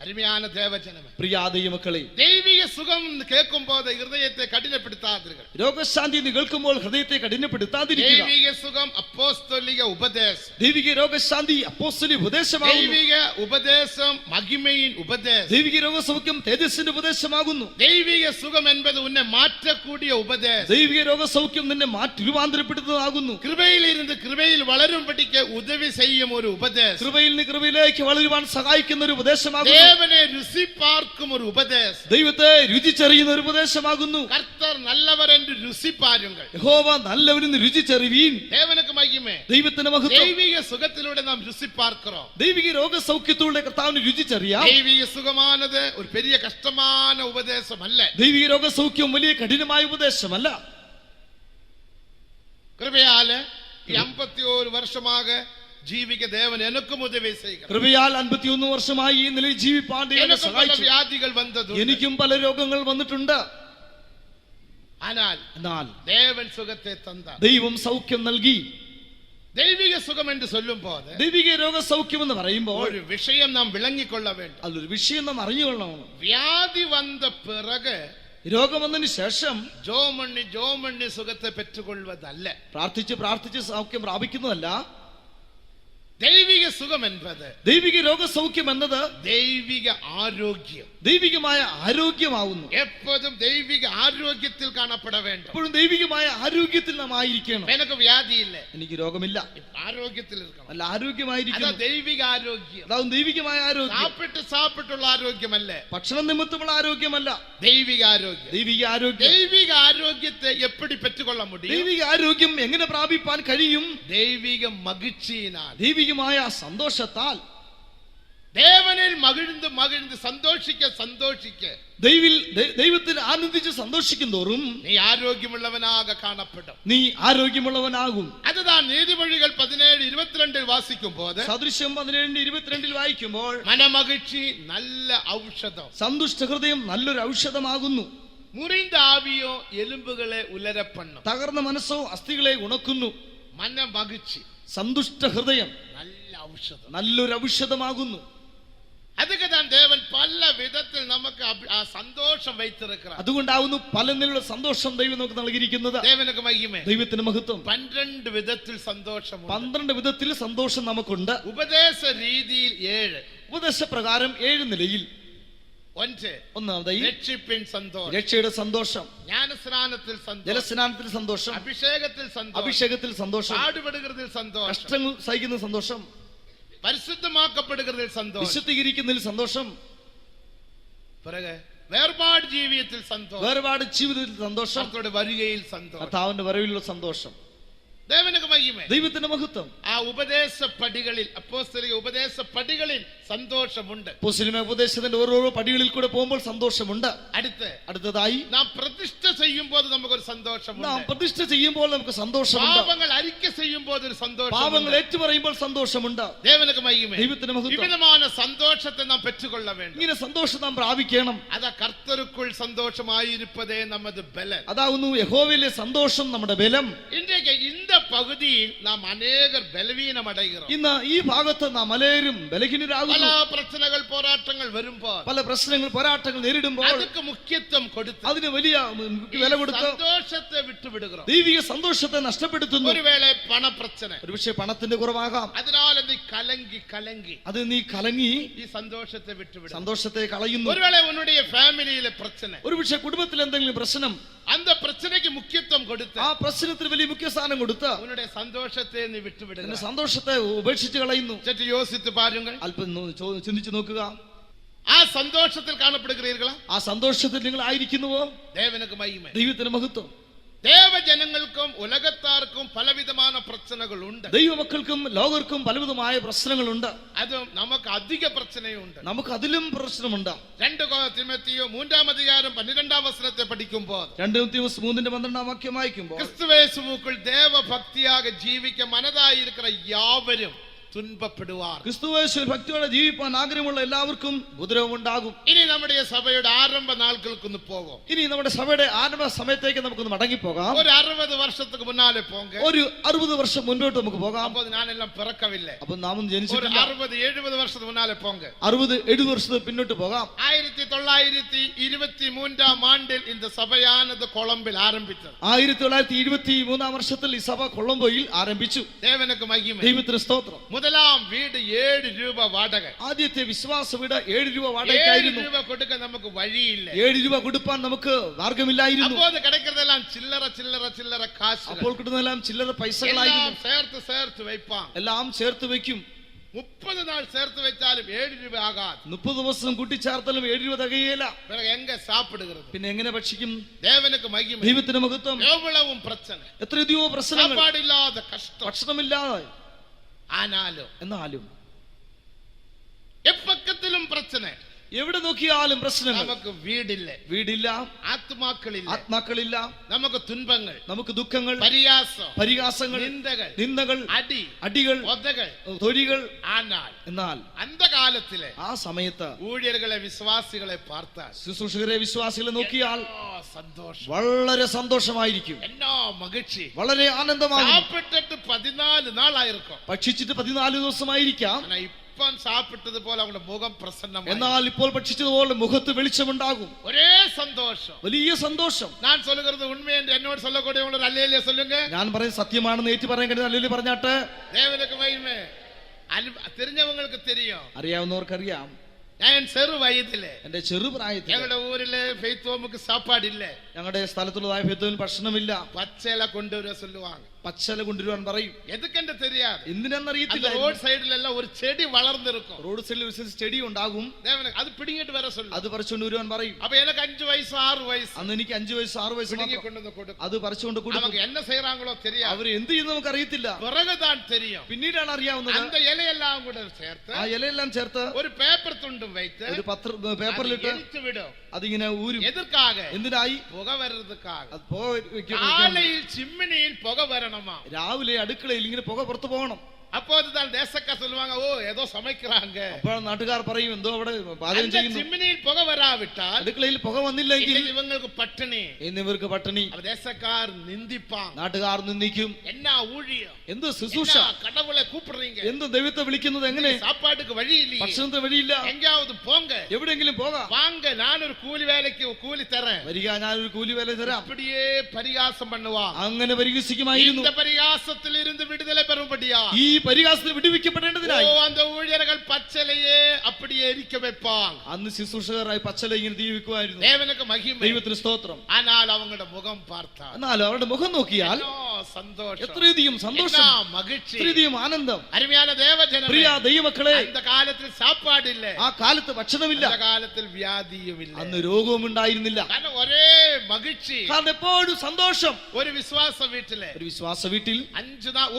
S1: അരുമயான தேவஜனமே,
S2: പ്രിയ ദൈവമക്കളെ,
S1: தெய்வீக சுகம் கேட்கும் போது இருதயத்தை கடினப்படுத்தாதீர்கள்.
S2: രോഗശാന്തി എന്ന് കേൾക്കുമ്പോൾ ഹൃദയത്തെ കഠിനപ്പെടുത്താതിരിക്കുക.
S1: தெய்வீக சுகம் அப்போஸ்தலிக உபதேசம்.
S2: ദൈവിക രോഗശാന്തി അപ്പോസ്തലിക ഉപദേശമാകുന്നു.
S1: தெய்வீக உபதேசம் மகிமையின் உபதேசம்.
S2: ദൈവിക രോഗസൗഖ്യം തേജസ്സിന്റെ ഉപദേശമാകുന്നു.
S1: தெய்வீக சுகம் என்பது உன்னை மாற்றக்கூடிய உபதேசம்.
S2: ദൈവിക രോഗസൗഖ്യം നിന്നെ മാറ്റി രൂപാന്തരപ്പെടുത്തുന്നതാകുന്നു.
S1: கிருபையில் இருந்து கிருபையில் வளரும்படிக்க உதவி செய்யும் ஒரு உபதேசம்.
S2: കൃപയിൽ നിന്ന് കൃപയിലേക്ക് വളരുവാൻ സഹായിക്കുന്ന ഒരു ഉപദേശമാകുന്നു.
S1: தேவனை ருசி பார்க்கும் ஒரு உபதேசம்.
S2: ദൈവത്തെ രുചിച്ചറിയുന്ന ഒരു ഉപദേശമാകുന്നു.
S1: கர்த்தர் நல்லவர் என்று ருசி பாருங்கள்.
S2: യഹോവ നല്ലവനെന്ന് രുചിച്ചറിവീൻ.
S1: தேவனுக்கு மகிமை.
S2: ദൈവത്തിന് മഹത്വം.
S1: தெய்வீக சுகத்திலൂടെ നാം ருசி பார்க்கிறோம்.
S2: ദൈവിക രോഗസൗഖ്യത്തിലൂടെ കർത്താവിനെ രുചിച്ചറിയാം.
S1: தெய்வீக சுகமானது ஒரு பெரிய கஷ்டமான உபதேசம் அல்ல.
S2: ദൈവിക രോഗസൗഖ്യം വലിയ കഠിനമായ ഉപദേശമല്ല.
S1: கிருபையால 51 வருஷமாக ജീവിക ദേവൻ എനിക്കും ഉദവി ചെയ്യുക.
S2: കൃപയാൽ 51 വർഷമായി ഈ നിലയിൽ ജീവിപ്പാൻ ദൈവം സഹായിച്ചു.
S1: വ്യാധികൾ വന്നത്,
S2: എനിക്കും പല രോഗങ്ങൾ വന്നിട്ടുണ്ട്.
S1: എന്നാൽ ദേവൻ സുഖത്തെ തന്ന,
S2: ദൈവം സൗഖ്യം നൽകി.
S1: ദൈവിക സുഖം എന്ന് ചൊല്ലുമ്പോൾ
S2: ദൈവിക രോഗസൗഖ്യം എന്ന് പറയുമ്പോൾ
S1: ഒരു വിഷയം നാം വിളങ്ങിക്കൊള്ള വേണ്ട.
S2: അതൊരു വിഷയം നാം അറിഞ്ഞുകൊള്ളണം.
S1: വ്യാധി വന്ന പിറകെ,
S2: രോഗം വന്നതിന് ശേഷം
S1: ജോമണ്ണി സുഖത്തെ പെറ്റുകൊള്ളുവതല്ല,
S2: പ്രാർത്ഥിച്ച് സൗഖ്യം പ്രാപിക്കുന്നതല്ല.
S1: ദൈവിക സുഖം എന്നത്,
S2: ദൈവിക രോഗസൗഖ്യം എന്നത്
S1: ദൈവിക ആരോഗ്യം,
S2: ദൈവികമായ ആരോഗ്യമാവുന്നു.
S1: എപ്പോഴും ദൈവിക ആരോഗ്യത്തിൽ കാണപ്പെട വേണ്ട.
S2: എപ്പോഴും ദൈവികമായ ആരോഗ്യത്തിൽ നാം ആയിരിക്കണം.
S1: എനിക്ക് വ്യാധിയില്ല,
S2: എനിക്ക് രോഗമില്ല,
S1: ആരോഗ്യത്തിൽ ഇരിക്കണം.
S2: നല്ല ആരോഗ്യമായിരിക്കണം.
S1: ദൈവിക ആരോഗ്യം.
S2: അതാവും ദൈവികമായ ആരോഗ്യം.
S1: സാപ്പിട്ടുള്ള ആരോഗ്യമല്ല,
S2: ഭക്ഷണം നിമിത്തമുള്ള ആരോഗ്യമല്ല,
S1: ദൈവിക ആരോഗ്യം.
S2: ദൈവിക ആരോഗ്യം.
S1: ദൈവിക ആരോഗ്യത്തെ എപ്പടി പെറ്റുകൊള്ള മുടിയും?
S2: ദൈവിക ആരോഗ്യം എങ്ങനെ പ്രാപിപ്പാൻ കഴിയും?
S1: ദൈവിക മകിഴ്ചിനാൽ,
S2: ദൈവികമായ സന്തോഷത്താൽ.
S1: ദേവനിൽ മകിഴ്ന്ന് സന്തോഷിക്ക
S2: ദൈവത്തിൽ ആനന്ദിച്ച് സന്തോഷിക്കും തോറും
S1: നീ ആരോഗ്യമുള്ളവനാകെ കാണപ്പെടും.
S2: നീ ആരോഗ്യമുള്ളവനാകും.
S1: അതുതാൻ നീതിമൊഴികൾ 17:22 വാസിക്കുമ്പോൾ,
S2: സദൃശ്യം 17:22 വായിക്കുമ്പോൾ,
S1: മനമകിഴ്ചി നല്ല ഔഷധം,
S2: സന്തുഷ്ട ഹൃദയം നല്ലൊരു ഔഷധമാകുന്നു.
S1: മുറിந்த ആവിയോ എലുമ്പുകളെ ഉലരപ്പണ്ണും,
S2: തകർന്ന മനസ്സോ അസ്ഥികളെ ഉണക്കുന്നു.
S1: മനമകിഴ്ചി,
S2: സന്തുഷ്ട ഹൃദയം
S1: നല്ല ഔഷധം,
S2: നല്ലൊരു ഔഷധമാകുന്നു.
S1: അതുകൊണ്ടാണ് ദേവൻ പല വിധത്തിൽ നമുക്ക് ആ സന്തോഷം വയ്ത്തിരിക്കുന്നത്.
S2: അതുകൊണ്ടാവുന്നു പല നിലയിലുള്ള സന്തോഷം ദൈവം നമുക്ക് നൽകിയിരിക്കുന്നത്.
S1: ദേവനക്ക് മഹിമ,
S2: ദൈവത്തിന് മഹത്വം.
S1: 12 വിധത്തിൽ സന്തോഷം,
S2: 12 വിധത്തിൽ സന്തോഷം നമുക്കുണ്ട്.
S1: ഉപദേശ രീതിയിൽ 7,
S2: ഉപദേശപ്രകാരം 7 നിലയിൽ. ഒന്നാമതായി
S1: രക്ഷിപ്പിൻ സന്തോഷം,
S2: രക്ഷയുടെ സന്തോഷം,
S1: ജ്ഞാനസ്നാനത്തിൽ സന്തോഷം,
S2: ജലസ്നാനത്തിൽ സന്തോഷം,
S1: അഭിഷേകത്തിൽ സന്തോഷം,
S2: പാടുപെടുന്നതിൽ സന്തോഷം, കഷ്ടങ്ങൾ സഹിക്കുന്ന സന്തോഷം,
S1: പരിശുദ്ധമാക്കപ്പെടുന്നതിൽ സന്തോഷം,
S2: വിശുദ്ധീകരിക്കുന്നതിൽ സന്തോഷം,
S1: വേർപാട് ജീവിതത്തിൽ സന്തോഷം,
S2: വേർപാട് ജീവിതത്തിൽ സന്തോഷം,
S1: വരികയിൽ സന്തോഷം,
S2: കർത്താവിന്റെ വരവിലുള്ള സന്തോഷം.
S1: ദേവനക്ക് മഹിമ,
S2: ദൈവത്തിന്റെ മഹത്വം.
S1: ആ ഉപദേശ പടികളിൽ, അപ്പോസ്തലിക ഉപദേശ പടികളിൽ സന്തോഷമുണ്ട്.
S2: ഉപദേശത്തിന്റെ ഓരോ പടികളിൽ കൂടെ പോകുമ്പോൾ സന്തോഷമുണ്ട്. അടുത്തതായി
S1: നാം പ്രതിഷ്ഠ ചെയ്യുമ്പോൾ നമുക്കൊരു സന്തോഷമുണ്ട്.
S2: നാം പ്രതിഷ്ഠ ചെയ്യുമ്പോൾ നമുക്ക് സന്തോഷമുണ്ട്.
S1: പാപങ്ങൾ അറിക്കை ചെയ്യുമ്പോൾ ഒരു സന്തോഷം,
S2: പാപങ്ങൾ ഏറ്റുപറയുമ്പോൾ സന്തോഷമുണ്ട്.
S1: ദേവനുക്ക് മഹിമ,
S2: ദൈവത്തിന് മഹത്വം.
S1: വിവിധமான സന്തോഷത്തെ നാം പെற்றுകൊള്ള வேண்டும்.
S2: ഇങ്ങനെ സന്തോഷം നാം പ്രാപിക്കണം.
S1: അതാ കർത്തരുക്കുൾ സന്തോഷമായിരിപ്പതേ നമ്മുടെ ബലം.
S2: അതാവുന്നു യഹോവയിലെ സന്തോഷം നമ്മുടെ ബലം.
S1: ഇன்றைக்கு இந்த பகுதியில் நாம் அநேகர் பலவீனம் அடைகிறோம்.
S2: ഇന്ന് ഈ ഭാഗത്ത് നാം അനേകരും ബലഹീനരാകുന്നു.
S1: പല പ്രശ്നങ്ങൾ പോരാട്ടങ്ങൾ വരുമ്പോൾ,
S2: പല പ്രശ്നങ്ങൾ പോരാട്ടങ്ങൾ നേരിടുമ്പോൾ
S1: അതിക്ക് മുഖ്യത്വം കൊടുത്ത്,
S2: അതിന് വലിയ വില കൊടുത്ത്
S1: സന്തോഷത്തെ വിട്ടുവിടുകയും
S2: ദൈവിക സന്തോഷത്തെ നഷ്ടപ്പെടുത്തുന്നു.
S1: ഒരുവേളை പണപ്രശ്ന,
S2: ഒരുപക്ഷെ പണത്തിന്റെ കുറവാകാം.
S1: അതിനാൽ നീ കലങ്ങി
S2: അത് നീ കലങ്ങി
S1: ഈ സന്തോഷത്തെ വിട്ടുവിടും,
S2: സന്തോഷത്തെ കളയുന്നു.
S1: ഒരുവേളை ഉன்னுடைய ഫാമിലിയിലെ പ്രശ്ന,
S2: ഒരുപക്ഷെ കുടുംബത്തിൽ എന്തെങ്കിലും പ്രശ്നം,
S1: அந்த பிரச்சனைக்கு முக்கியத்துவம் கொடுத்து,
S2: ആ പ്രശ്നത്തിന് വലിയ മുഖ്യ സ്ഥാനം കൊടുത്ത്
S1: உன்னுடைய സന്തോഷത്തെ നീ വിട്ടുവിടുക,
S2: സന്തോഷത്തെ ഉപേക്ഷിച്ച് കളയുന്നു.
S1: சற்று யோசித்து பாருங்கள்.
S2: അല്പം ചിന്തിച്ചു നോക്കുക.
S1: ആ സന്തോഷത്തിൽ കാണപ്പെടുகிறீர்களா?
S2: ആ സന്തോഷത്തിൽ നിങ്ങൾ ആയിരിക്കുന്നുവോ?
S1: ദേവനുക്ക് മഹിമ,
S2: ദൈവത്തിന് മഹത്വം.
S1: ദേവജനങ്ങൾക്കും ഉലകത്താർക്കും പലവിധமான പ്രശ്നങ്ങൾ ഉണ്ട്.
S2: ദൈവമക്കൾക്കും ലോകർക്കും പലവിധമായ പ്രശ്നങ്ങളുണ്ട്.
S1: അത് നമുക്ക് അധിക പ്രശ്നയുണ്ട്.
S2: നമുക്ക് അതിലും പ്രശ്നമുണ്ട്.
S1: 2 തിമോത്തിയോ 3:12 പഠിക്കുമ്പോൾ,
S2: 2 തിമോത്തി 3:12 വാക്യം വായിക്കുമ്പോൾ,
S1: ക്രിസ്തുവേശുവുക്കുൾ ദേവഭക്തിയാക ജീവിക്കാൻ മനതായിരിക്കുന്ന യാവരും തുன்பപ്പെടുവാർ.
S2: ക്രിസ്തുവേശുവിൽ ഭക്തിയോടെ ജീവിക്കാൻ ആഗ്രഹമുള്ള എല്ലാവർക്കും ഉപദ്രവം ഉണ്ടാകും.
S1: ഇനി നമ്മുടെ സഭയുടെ ആരംഭ നാളുകൾക്കൊന്ന് പോകും.
S2: ഇനി നമ്മുടെ സഭയുടെ ആരംഭ സമയത്തേക്ക് നമുക്കൊന്ന് മടങ്ങിപ്പോകാം.
S1: ഒരു 60 വർഷத்துக்கு മുന്നാലെ പോങ്ക,
S2: ഒരു 60 വർഷം മുന്നോട്ട് നമുക്ക് പോകാം.
S1: അപ്പോൾ ഞാനെല്ലാം പിറക്കവില്ല.
S2: അപ്പോൾ നാം ജനിച്ചിട്ടില്ല.
S1: ഒരു 60-70 വർഷத்துக்கு മുന്നാലെ പോങ്ക,
S2: 60-70 വർഷത്തിന് പിന്നോട്ട് പോകാം.
S1: 1923 ആണ്ടിൽ இந்த സഭയാനത് കൊളംബിൽ ആരംഭിച്ചത്.
S2: 1923 വർഷത്തിൽ ഈ സഭ കൊളംബോയിൽ ആരംഭിച്ചു.
S1: ദേവനുക്ക് മഹിമ,
S2: ദൈവത്തിന് സ്തോത്രം.
S1: മുതലാം വീട് 7 രൂപ വാടക.
S2: ആദ്യത്തെ വിശ്വാസ വീട് 7 രൂപ വാടകയായിരുന്നു.
S1: 7 രൂപ കൊടുക്കാൻ നമുക്ക് വഴിയില്ല.
S2: 7 രൂപ കൊടുക്കാൻ നമുക്ക് മാർഗമില്ലായിരുന്നു.
S1: അപ്പോൾ കിടക്കുന്നതെല്ലാം ചില്ലറ കാശ്.
S2: അപ്പോൾ കിട്ടുന്നതെല്ലാം ചില്ലറ പൈസകളായിരുന്നു.
S1: ചേർത്ത് വയ്പ്പാൻ,
S2: എല്ലാം ചേർത്ത് വെക്കും.
S1: 30 നാൾ ചേർത്ത് വെച്ചാലും 7 രൂപ ആകാതെ.
S2: 30 ദിവസം കൂട്ടിച്ചേർത്താലും 7 രൂപ തികയില്ല.
S1: എങ്ക സാപ്പിടുகிறது?
S2: പിന്നെ എങ്ങനെ ഭക്ഷിക്കും?
S1: ദേവനുക്ക് മഹിമ,
S2: ദൈവത്തിന് മഹത്വം.
S1: എവ്വളവും പ്രശ്നം,
S2: എത്രയോ പ്രശ്നങ്ങൾ,
S1: സാപ്പാടില്ലാതെ കഷ്ടം,
S2: ഭക്ഷണമില്ലാതെ.
S1: എന്നാലും എപ്പക്കത്തിലും പ്രശ്ന,
S2: എവിടെ നോക്കിയാലും പ്രശ്നങ്ങൾ.
S1: നമുക്ക് വീടില്ല, ആത്മാക്കളില്ല, നമുക്ക് തുன்பങ്ങൾ, നമുക്ക് ദുഃഖങ്ങൾ, പരിഹാസങ്ങൾ, നിന്ദകൾ, അടികൾ, തൊഴികൾ. എന്നാൽ അന്ധകാലത്തിലെ ആ സമയത്ത് ഊഴിയർകളെ വിശ്വാസികളെ പാർത്താൽ,
S2: ശുശ്രൂഷകരെ വിശ്വാസികളെ നോക്കിയാൽ
S1: സന്തോഷം,
S2: വളരെ സന്തോഷമായിരിക്കും.
S1: എന്നാ മകിഴ്ചി,
S2: വളരെ ആനന്ദമാകും.
S1: സാപ്പിട്ടിട്ട് 14 നാളായിരിക്കും,
S2: ഭക്ഷിച്ചിട്ട് 14 ദിവസമായിരിക്കാം.
S1: സാപ്പിട്ടത് പോലെ അവരുടെ മുഖം പ്രസന്നമായി.
S2: എന്നാൽ ഇപ്പോൾ ഭക്ഷിച്ചതുപോലെ മുഖത്ത് വെളിച്ചമുണ്ടാകും.
S1: ഒരേ സന്തോഷം,
S2: വലിയ സന്തോഷം.
S1: ഞാൻ சொல்லுகிறது உண்மை என்று என்னோட சொல்லக்கூடியவங்க அல்லேலூயா சொல்லுங்க.
S2: ഞാൻ പറയുന്നത് സത്യമാണെന്ന് ഏറ്റു പറയാൻ കഴിയുന്ന அல்லேலൂயா പറഞ്ഞാട്ടെ.
S1: ദേവനുക്ക് മഹിമ. தெரிஞ்சவங்களுக்கு தெரியும்,
S2: അറിയാവുന്നവർക്ക് അറിയാം.
S1: ഞാൻ ചെറു വയതിലെ,
S2: എന്റെ ചെറുപ്രായത്തിൽ
S1: ഞങ്ങളുടെ ഊരിലെ ഫെയ്ത്ത് ഹോമുക്ക് സാപ്പാടില്ല.
S2: ഞങ്ങളുടെ സ്ഥലത്തുള്ളതായ ഫെയ്ത്ത് ഹോമിൽ ഭക്ഷണമില്ല.
S1: പച്ചല കൊണ്ടുവരാ சொல்லுவாங்க.
S2: പച്ചല കൊണ്ടുവരുവാൻ പറയും.
S1: എതുക്കെന്ന് தெரியாது,
S2: എന്തിനാന്നറിയത്തില്ല.
S1: റോഡ് സൈഡിലെല്ലാം ഒരു ചെടി വളർന്നിരിക്കും.
S2: റോഡ് സൈഡിൽ ഒരു ചെടി ഉണ്ടാകും.
S1: അത് പിടിങ്ങിട്ട് വരെ சொல்லும்,
S2: അത് പറിച്ചുകൊണ്ട് വരുവാൻ പറയും.
S1: അപ്പൊ എനിക്ക് 5 വയസ്സ് 6 വയസ്സ്,
S2: അന്ന് എനിക്ക് 5 വയസ്സ് 6 വയസ്സ് അത് പറിച്ചുകൊണ്ട് കൊടുക്കും.
S1: എന്നെ ചെയ്യറാങ്ങളോ தெரியாது,
S2: അവർ എന്ത് ചെയ്യുന്നു നമുക്ക് അറിയത്തില്ല.
S1: പിറകുதான் தெரியும்,
S2: പിന്നീടാണ് അറിയാവുന്നത്.
S1: அந்த ഇലയെല്ലാം കൂടെ ചേർത്ത്,
S2: ആ ഇലയെല്ലാം ചേർത്ത്
S1: ഒരു പേപ്പർ തുണ്ടും വെച്ച്,
S2: ഒരു പേപ്പറിലിട്ട് അതിങ്ങനെ ഊരും. എന്തിനായി?
S1: പുക വരുന്നതുക്കാക.
S2: കാലയിൽ
S1: ചിമ്മിനിയിൽ പുക വരണമാ.
S2: രാവിലെ അടുക്കളയിൽ ഇങ്ങനെ പുക പുറത്തു പോകണം.
S1: அப்போதுதான் தேசக்கார சொல்லுவாங்க, ஓ ஏதோ சமைக்கிறாங்க.
S2: അപ്പോൾ നാട്ടുകാർ പറയും എന്തോ അവിടെ പാചകം ചെയ്യുന്നു.
S1: ചിമ്മിനിയിൽ പുക വരാവിട്ടാൽ,
S2: അടുക്കളയിൽ പുക വന്നില്ലെങ്കിൽ
S1: ഇവങ്ങൾക്ക് പട്ടിണി,
S2: എന്നിവർക്ക് പട്ടിണി.
S1: ദേശക്കാർ നിന്ദിപ്പാൻ,
S2: നാട്ടുകാർ നിന്ദിക്കും.
S1: എന്നാ ഊഴിയം,
S2: എന്ത് ശുശ്രൂഷ,
S1: കടവുളെ കൂപ്പിടുறீங்க,
S2: എന്ത് ദൈവത്തെ വിളിക്കുന്നത് എങ്ങനെ?
S1: സാപ്പാടുക്ക് വഴിയില്ല,
S2: ഭക്ഷണത്തിന് വഴിയില്ല.
S1: എങ്കാവത് പോങ്ക,
S2: എവിടെയെങ്കിലും പോകാം.
S1: വാങ്ക, ഞാനൊരു കൂലി വേലയ്ക്ക് കൂലി തരാം.
S2: വരിക, ഞാനൊരു കൂലി വേല തരാം.
S1: அப்படியே பரிகாசம் பண்ணுவான்.
S2: അങ്ങനെ പരിഹസിക്കുമായിരുന്നു.
S1: இந்த பரிகாசத்தில் இருந்து விடுதலை பெறும்படியா,
S2: ഈ പരിഹാസത്തിൽ വിടുവിക്കപ്പെടേണ്ടതിനായി
S1: அந்த ஊழியர்கள் பச்சலையே அப்படியே எரிக்க வைப்பாங்க.
S2: അന്ന് ശുശ്രൂഷകരായി പച്ചല ഇങ്ങനെ ജീവിക്കുമായിരുന്നു.
S1: ദേവനുക്ക് മഹിമ,
S2: ദൈവത്തിന് സ്തോത്രം.
S1: ஆனால் அவங்களோட முகம் பார்த்தால்,
S2: എന്നാൽ അവരുടെ മുഖം നോക്കിയാൽ
S1: സന്തോഷം,
S2: എത്രയധികം സന്തോഷം,
S1: മகிழ்ச்சி,
S2: എത്രയധികം ആനന്ദം.
S1: അരുമയാന ദേവജനമേ,
S2: പ്രിയ ദൈവമക്കളെ,
S1: அந்த കാലത്തിൽ സാപ്പാടില്ല,
S2: ആ കാലത്ത് ഭക്ഷണമില്ല,
S1: அந்த കാലത്തിൽ വ്യാധിയുമില്ല,
S2: അന്ന് രോഗവും ഉണ്ടായിരുന്നില്ല.
S1: കാരണം ഒരേ മகிழ்ச்சி,
S2: കാരണം എപ്പോഴും സന്തോഷം.
S1: ഒരു വിശ്വാസ വീട്ടിലെ,
S2: ഒരു വിശ്വാസ വീട്ടിൽ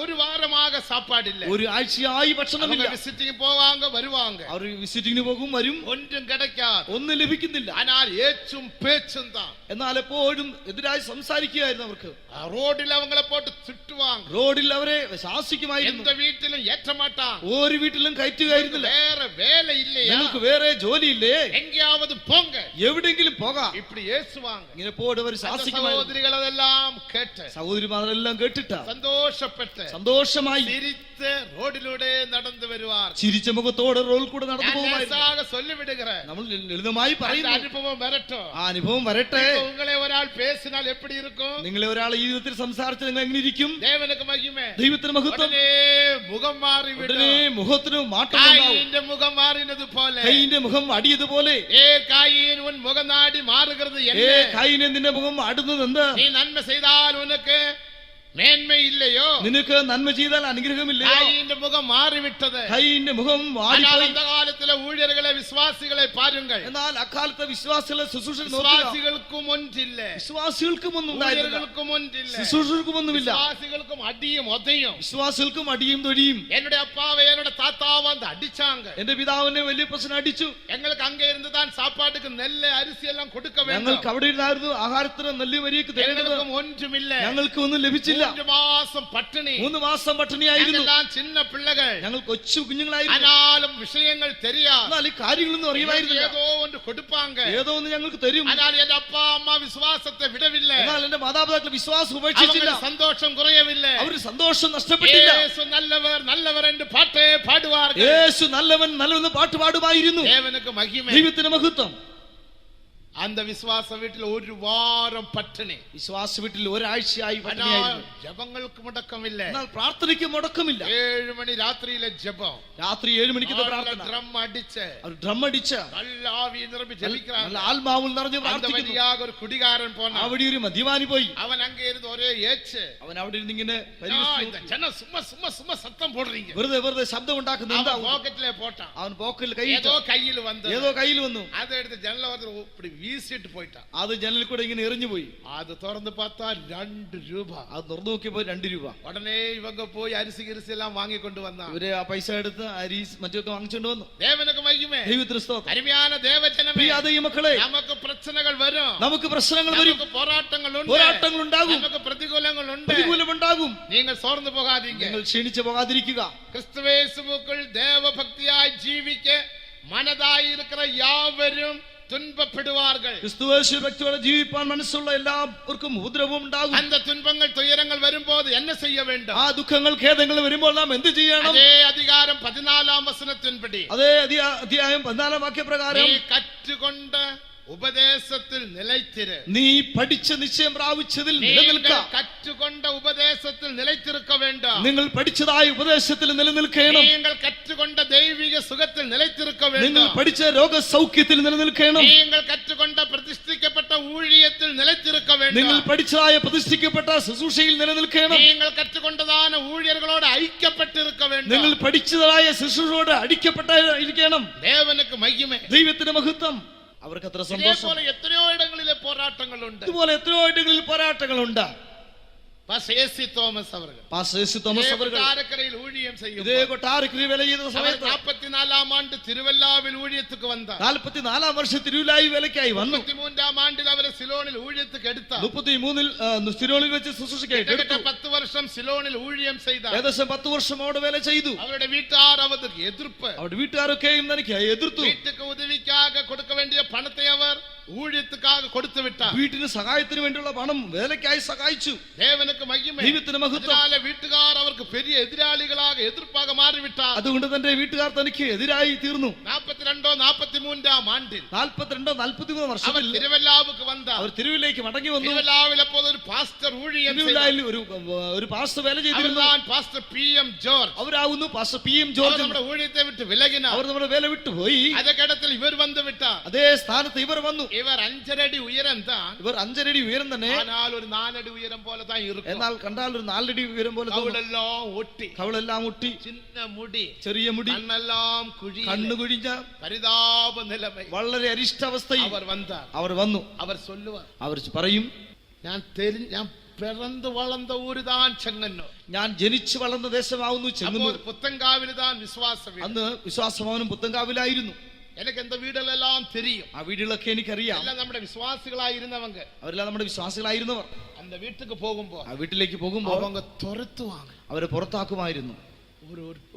S1: ഒരു വാരമാക സാപ്പാടില്ല,
S2: ഒരു ആഴ്ചയായി ഭക്ഷണമില്ല.
S1: വിസിറ്റിംഗ് പോവാങ്ക വരുവാങ്ക,
S2: അവർ വിസിറ്റിംഗിന് പോകും വരും,
S1: ഒന്നും കിടക്കാതെ,
S2: ഒന്നും ലഭിക്കുന്നില്ല.
S1: എന്നാൽ ഏച്ചും പേച്ചും താൻ,
S2: എന്നാൽ എപ്പോഴും എതിരായി സംസാരിക്കുകയായിരുന്നു അവർക്ക്.
S1: റോഡിൽ അവങ്ങളെ പോട്ട് ചുറ്റുവാങ്ക,
S2: റോഡിൽ അവരെ ശാസിക്കുമായിരുന്നു.
S1: എന്റെ വീട്ടിലും ഏറ്റമാട്ടാ,
S2: ഒരു വീട്ടിലും കയറ്റുകയായിരുന്നില്ല.
S1: വേറെ വേല ഇല്ലയാ,
S2: നിങ്ങൾക്ക് വേറെ ജോലിയില്ലേ,
S1: എങ്കിയാവത് പോങ്ക,
S2: എവിടെങ്കിലും പോകാം,
S1: ഇപ്പടി ഏസുവാങ്ക.
S2: ഇങ്ങനെ പോയിട്ട് അവർ ശാസിക്കുമായിരുന്നു.
S1: സഹോദരികൾ അതെല്ലാം കേട്ട്,
S2: സഹോദരിമാരെല്ലാം കേട്ടിട്ടാ
S1: സന്തോഷപ്പെട്ട്
S2: സന്തോഷമായി
S1: ചിരിച്ച് റോഡിലൂടെ നടന്നു വരുവാർ,
S2: ചിരിച്ച മുഖത്തോടെ റോഡിൽ കൂടെ നടന്നു പോകുമായിരുന്നു. നമ്മൾ ലളിതമായി പറയുന്നു,
S1: അനുഭവം വരട്ടോ,
S2: ആ അനുഭവം വരട്ടെ.
S1: ഉങ്ങളെ ഒരാൾ പേസിനാൽ എപ്പടി ഇരിക്കും,
S2: നിങ്ങളെ ഒരാൾ ഈ വിധത്തിൽ സംസാരിച്ച് നിങ്ങൾ എങ്ങനെ ഇരിക്കും?
S1: ദേവനക്ക് മഹിമേ,
S2: ദൈവത്തിന് മഹത്വം.
S1: മുഖം മാറി,
S2: ഉടനെ മുഖത്തിന് മാറ്റം
S1: കായീന്റെ മുഖം മാറിനത് പോലെ,
S2: കൈയിന്റെ മുഖം അടിയതുപോലെ,
S1: കായീൻ ഉൻ മുഖനാടി മാറുகிறது,
S2: കായിനെ നിന്റെ മുഖം അടുന്നത് എന്ത്?
S1: നീ നന്മ ചെയ്താൽ ഉനക്ക് മേന്മ ഇല്ലയോ,
S2: നിനക്ക് നന്മ ചെയ്താൽ അനുഗ്രഹമില്ലയോ?
S1: കായീന്റെ മുഖം മാറിവിട്ടത്,
S2: കൈയിന്റെ മുഖം
S1: കാലത്തിലെ ഊഴിയർകളെ വിശ്വാസികളെ പാരുങ്ങൾ,
S2: എന്നാൽ അക്കാലത്തെ വിശ്വാസികളെ
S1: വിശ്വാസികൾക്കും ഒന്നില്ല,
S2: വിശ്വാസികൾക്കും ഒന്നും
S1: ഒന്നില്ല,
S2: ശുശ്രൂഷകൾക്കും ഒന്നുമില്ല,
S1: വിശ്വാസികൾക്കും അടിയും ഒതയും,
S2: വിശ്വാസികൾക്കും അടിയും തൊഴിയും.
S1: എന്നുടെ അപ്പാവെ എന്നോട് താത്താവ് வந்து അടിച്ചാങ്ക,
S2: എന്റെ പിതാവിനെ വലിയ പ്രശ്നം അടിച്ചു.
S1: ഞങ്ങൾക്ക് അങ്ങേ ഇരുന്ന് താൻ സാപ്പാട്ടുക്ക് നെല്ല് അരിസി എല്ലാം കൊടുക്ക വേണം,
S2: ഞങ്ങൾക്ക് അവിടെ ഇരുന്നായിരുന്നു ആഹാരത്തിന് നെല്ല് വരിയൊക്കെ തരുന്നത്,
S1: ഒന്നുമില്ല,
S2: ഞങ്ങൾക്ക് ഒന്നും ലഭിച്ചില്ല.
S1: 3 മാസം പട്ടിണി,
S2: 3 മാസം പട്ടിണിയായിരുന്നു.
S1: ചിന്ന പിള്ളകൾ,
S2: ഞങ്ങൾ കൊച്ചു കുഞ്ഞുങ്ങളായിരുന്നു.
S1: ആനാലും വിഷയങ്ങൾ തെരിയാ,
S2: എന്നാൽ ഈ കാര്യങ്ങളൊന്നും അറിയുമായിരുന്നില്ല.
S1: ഏതോ ഒന്ന് കൊടുപ്പാങ്ക,
S2: ഏതോ ഒന്ന് ഞങ്ങൾക്ക് തരും.
S1: എന്നാൽ എന്റെ അപ്പാ അമ്മ വിശ്വാസത്തെ വിടവില്ല,
S2: എന്നാൽ എന്റെ മാതാപിതാക്കൾ വിശ്വാസം ഉപേക്ഷിച്ചില്ല,
S1: സന്തോഷം കുറയവില്ല,
S2: അവർ സന്തോഷം നഷ്ടപ്പെട്ടില്ല.
S1: യേശു നല്ലവർ നല്ലവർ എന്ന് പാട്ടേ പാടുവാർ,
S2: യേശു നല്ലവൻ നല്ലവെന്ന് പാട്ട് പാടുമായിരുന്നു.
S1: ദേവനക്ക് മഹിമ,
S2: ദൈവത്തിന് മഹത്വം.
S1: അന്ത വിശ്വാസ വീട്ടിൽ ഒരു വാരം പട്ടിണി,
S2: വിശ്വാസ വീട്ടിൽ ഒരാഴ്ചയായി
S1: ജപങ്ങൾക്ക് മുടക്കമില്ല,
S2: എന്നാൽ പ്രാർത്ഥനയ്ക്ക് മുടക്കമില്ല.
S1: 7 മണി രാത്രിയിലെ ജപം,
S2: രാത്രി 7 മണിക്ക് പ്രാർത്ഥന,
S1: ഡ്രം അടിച്ച്
S2: ഡ്രം അടിച്ച്
S1: നല്ല ആവി നിറഞ്ഞ് ജപിക്കണം,
S2: നല്ല ആത്മാവിൽ നിറഞ്ഞ് പ്രാർത്ഥിക്കുന്നു.
S1: ഒരു കുടികാരൻ പോന്ന,
S2: അവിടെ ഒരു മദ്യപാനി പോയി,
S1: അവൻ അങ്ങേ ഇരുന്ന് ഒരേ ഏച്ച്,
S2: അവൻ അവിടെ ഇരുന്ന് ഇങ്ങനെ
S1: സത്തം പോടുறீங்க,
S2: വെറുതെ ശബ്ദം ഉണ്ടാക്കുന്ന എന്താ?
S1: പോക്കറ്റിലെ പോട്ടാ,
S2: അവൻ പോക്കറ്റിൽ കൈ,
S1: ഏതോ കയ്യിൽ വന്നു,
S2: അതെടുത്ത്
S1: ജനൽ വീശിട്ട് പോയിട്ടാ,
S2: അത് ജനലിൽ കൂടെ ഇങ്ങനെ എറിഞ്ഞു പോയി.
S1: അത് തുറന്ന് പാത്താ 2 രൂപ,
S2: അത് തുറന്നു നോക്കിയപ്പോ 2 രൂപ.
S1: ഉടനെ ഇവங்க പോയി അരിസി കിരിസി എല്ലാം വാങ്ങിക്കൊണ്ട് വന്ന,
S2: ഇവര് ആ പൈസ എടുത്ത് അരി മറ്റൊക്കെ വാങ്ങിച്ചുകൊണ്ട് വന്നു.
S1: ദേവനക്ക് മഹിമേ,
S2: ദൈവത്തിന് സ്തോത്രം.
S1: അരുമയാന ദേവജനമേ,
S2: പ്രിയ ദൈവമക്കളെ,
S1: നമുക്ക് പ്രശ്നങ്ങൾ വരും,
S2: നമുക്ക് പ്രശ്നങ്ങൾ വരും, പോരാട്ടങ്ങൾ ഉണ്ടാകും,
S1: നമുക്ക് പ്രതികൂലങ്ങളുണ്ട്,
S2: പ്രതികൂലമുണ്ടാകും.
S1: നിങ്ങൾ സോർന്നു പോകാതിരിക്കുക,
S2: നിങ്ങൾ ക്ഷീണിച്ചു പോകാതിരിക്കുക.
S1: ക്രിസ്തുവേശുവുക്കുൾ ദേവഭക്തിയായി ജീവിക്ക മനതായിരിക്കുന്ന യാവരും തുன்பപ്പെടുവാர்கள்,
S2: ക്രിസ്തുവേശു ഭക്തിയോടെ ജീവിപ്പാൻ മനസ്സുള്ള എല്ലാവർക്കും ഉപദ്രവവും ഉണ്ടാകും.
S1: அந்த துன்பங்கள் துயரங்கள் வரும்போது என்ன செய்ய வேண்டும்?
S2: ആ ദുഃഖങ്ങൾ ഖേദങ്ങൾ വരുമ്പോൾ നാം എന്ത് ചെയ്യണം?
S1: അതേ അധികാരം 14 വചനത്തിൻപടി,
S2: അതേ അധ്യായം 14 വാക്യപ്രകാരം,
S1: നീ കറ്റുകൊണ്ട് ഉപദേശത്തിൽ നിലയ്ത്തിരു,
S2: നീ പഠിച്ച നിശ്ചയം പ്രാപിച്ചതിൽ നിലനിൽക്ക,
S1: കറ്റുകൊണ്ട ഉപദേശത്തിൽ നിലയ്ത്തിരുക്ക വേണ്ട,
S2: നിങ്ങൾ പഠിച്ചതായ ഉപദേശത്തിൽ നിലനിൽക്കണം,
S1: നിങ്ങൾ കറ്റുകൊണ്ട ദൈവിക സുഖത്തിൽ നിലയ്ത്തിരുക്ക വേണ്ട,
S2: നിങ്ങൾ പഠിച്ച രോഗസൗഖ്യത്തിൽ നിലനിൽക്കണം,
S1: നിങ്ങൾ കറ്റുകൊണ്ട പ്രതിഷ്ഠിക്കപ്പെട്ട ഊഴിയത്തിൽ നിലയ്ത്തിരുക്ക വേണ്ട,
S2: നിങ്ങൾ പഠിച്ചതായ പ്രതിഷ്ഠിക്കപ്പെട്ട ശുശ്രൂഷയിൽ നിലനിൽക്കണം,
S1: നിങ്ങൾ കറ്റുകൊണ്ടതാണ് ഊഴിയர்களോട് ഐക്യപ്പെട്ടിരുക്ക വേണ്ട,
S2: നിങ്ങൾ പഠിച്ചതായ ശുശ്രൂഷയോട് അടിക്കപ്പെട്ടിരിക്കണം.
S1: ദേവനക്ക് മഹിമ,
S2: ദൈവത്തിന്റെ മഹത്വം. അവർക്ക് അത്ര സന്തോഷം.
S1: എത്രയോ ഇടങ്ങളിലെ പോരാട്ടങ്ങളുണ്ട്,
S2: ഇതുപോലെ എത്രയോ ഇടങ്ങളിൽ പോരാട്ടങ്ങളുണ്ട്.
S1: തോമസ് അവർ
S2: കൊട്ടാരക്കരയിൽ ഊഴിയം ചെയ്യും. ഇതേ കൊട്ടാരക്കരയിൽ വേല ചെയ്ത സമയത്ത്
S1: 44 ആണ്ട് തിരുവല്ലാവിൽ ഊഴിയത്തുക്ക് വന്ന,
S2: 44 വർഷം തിരുവല്ലായി വേലയ്ക്കായി വന്നു.
S1: 33 ആണ്ടിൽ അവരെ സിലോണിൽ ഊഴിയത്തുക്ക് എടുത്ത,
S2: 33 സിലോണിൽ വെച്ച് ശുശ്രൂഷയ്ക്ക്
S1: 10 വർഷം സിലോണിൽ ഊഴിയം ചെയ്ത,
S2: ഏകദേശം 10 വർഷം അവിടെ വേല ചെയ്തു.
S1: അവരുടെ വീട്ടുകാർ അവർക്ക് എതിർപ്പ്,
S2: അവരുടെ വീട്ടുകാരൊക്കെയും എനിക്ക് എതിർത്തു.
S1: വീട്ടുക്ക് ഉദവിക്കാകെ കൊടുക്ക വേണ്ടിയ പണത്തെ അവർ ഊഴിയത്തുക്കാകെ കൊടുത്തു വിട്ട,
S2: വീട്ടിന് സഹായത്തിന് വേണ്ടിയുള്ള പണം വേലയ്ക്കായി സഹായിച്ചു.
S1: ദേവനക്ക് മഹിമ,
S2: ദൈവത്തിന് മഹത്വം.
S1: വീട്ടുകാർ അവർക്ക് പെരിയ എതിരാളികളാകെ എതിർപ്പാകെ മാറിവിട്ട,
S2: അതുകൊണ്ട് തന്റെ വീട്ടുകാർ തനിക്ക് എതിരായി തീർന്നു.
S1: 42 42-43 ആണ്ടിൽ
S2: 42-43 വർഷത്തിൽ
S1: തിരുവല്ലാവുക്ക് വന്ന
S2: അവർ തിരുവിലേക്ക് മടങ്ങി വന്നു.
S1: തിരുവല്ലാവിൽ അപ്പോൾ ഒരു പാസ്റ്റർ ഊഴിയം
S2: ഒരു പാസ്റ്റർ വേല ചെയ്തിരുന്നു.
S1: പാസ്റ്റർ PM ജോർജ്
S2: അവരാകുന്നു പാസ്റ്റർ PM ജോർജ്.
S1: നമ്മുടെ ഊഴിയത്തെ വിട്ട് വിലകിന,
S2: അവർ നമ്മുടെ വേല വിട്ടു പോയി.
S1: അതേ ഘട്ടത്തിൽ ഇവർ വന്നു വിട്ട
S2: അതേ സ്ഥാനത്ത് ഇവർ വന്നു.
S1: ഇവർ 5 അടി ഉയരം താൻ,
S2: ഇവർ 5 അടി ഉയരം തന്നെ,
S1: എന്നാൽ ഒരു 4 അടി ഉയരം പോലെ താൻ ഇരിക്കും.
S2: എന്നാൽ കണ്ടാൽ ഒരു 4 അടി ഉയരം പോലെ കവളെല്ലാം ഒട്ടി,
S1: ചിന്ന മുടി,
S2: ചെറിയ മുടി,
S1: കണ്ണെല്ലാം കുഴി,
S2: കണ്ണു കുഴിഞ്ഞ
S1: പരിതാപ നിലമൈ,
S2: വളരെ അരിഷ്ടാവസ്ഥയിൽ അവർ വന്നു. അവർ പറയും, ഞാൻ
S1: പിറந்து വളർന്ന ഊര് താൻ ചെങ്ങന്നൂർ,
S2: ഞാൻ ജനിച്ചു വളർന്ന ദേശമാവുന്നു ചെങ്ങന്നൂർ.
S1: പുത്തൻകാവിൽ താൻ വിശ്വാസം,
S2: അന്ന് വിശ്വാസഭവനും പുത്തൻകാവിലായിരുന്നു.
S1: എനിക്ക് എന്റെ വീടുകളെല്ലാം തെരിയും,
S2: ആ വീടുകളൊക്കെ എനിക്കറിയാം.
S1: എല്ലാം നമ്മുടെ വിശ്വാസികളായിരുന്നവങ്ക,
S2: അവരെല്ലാം നമ്മുടെ വിശ്വാസികളായിരുന്നവർ.
S1: அந்த വീട്ടിലേക്ക് പോകുമ്പോൾ,
S2: ആ വീട്ടിലേക്ക് പോകുമ്പോൾ
S1: அவங்க തുരത്തുവാங்க,
S2: അവരെ പുറത്താക്കുമായിരുന്നു.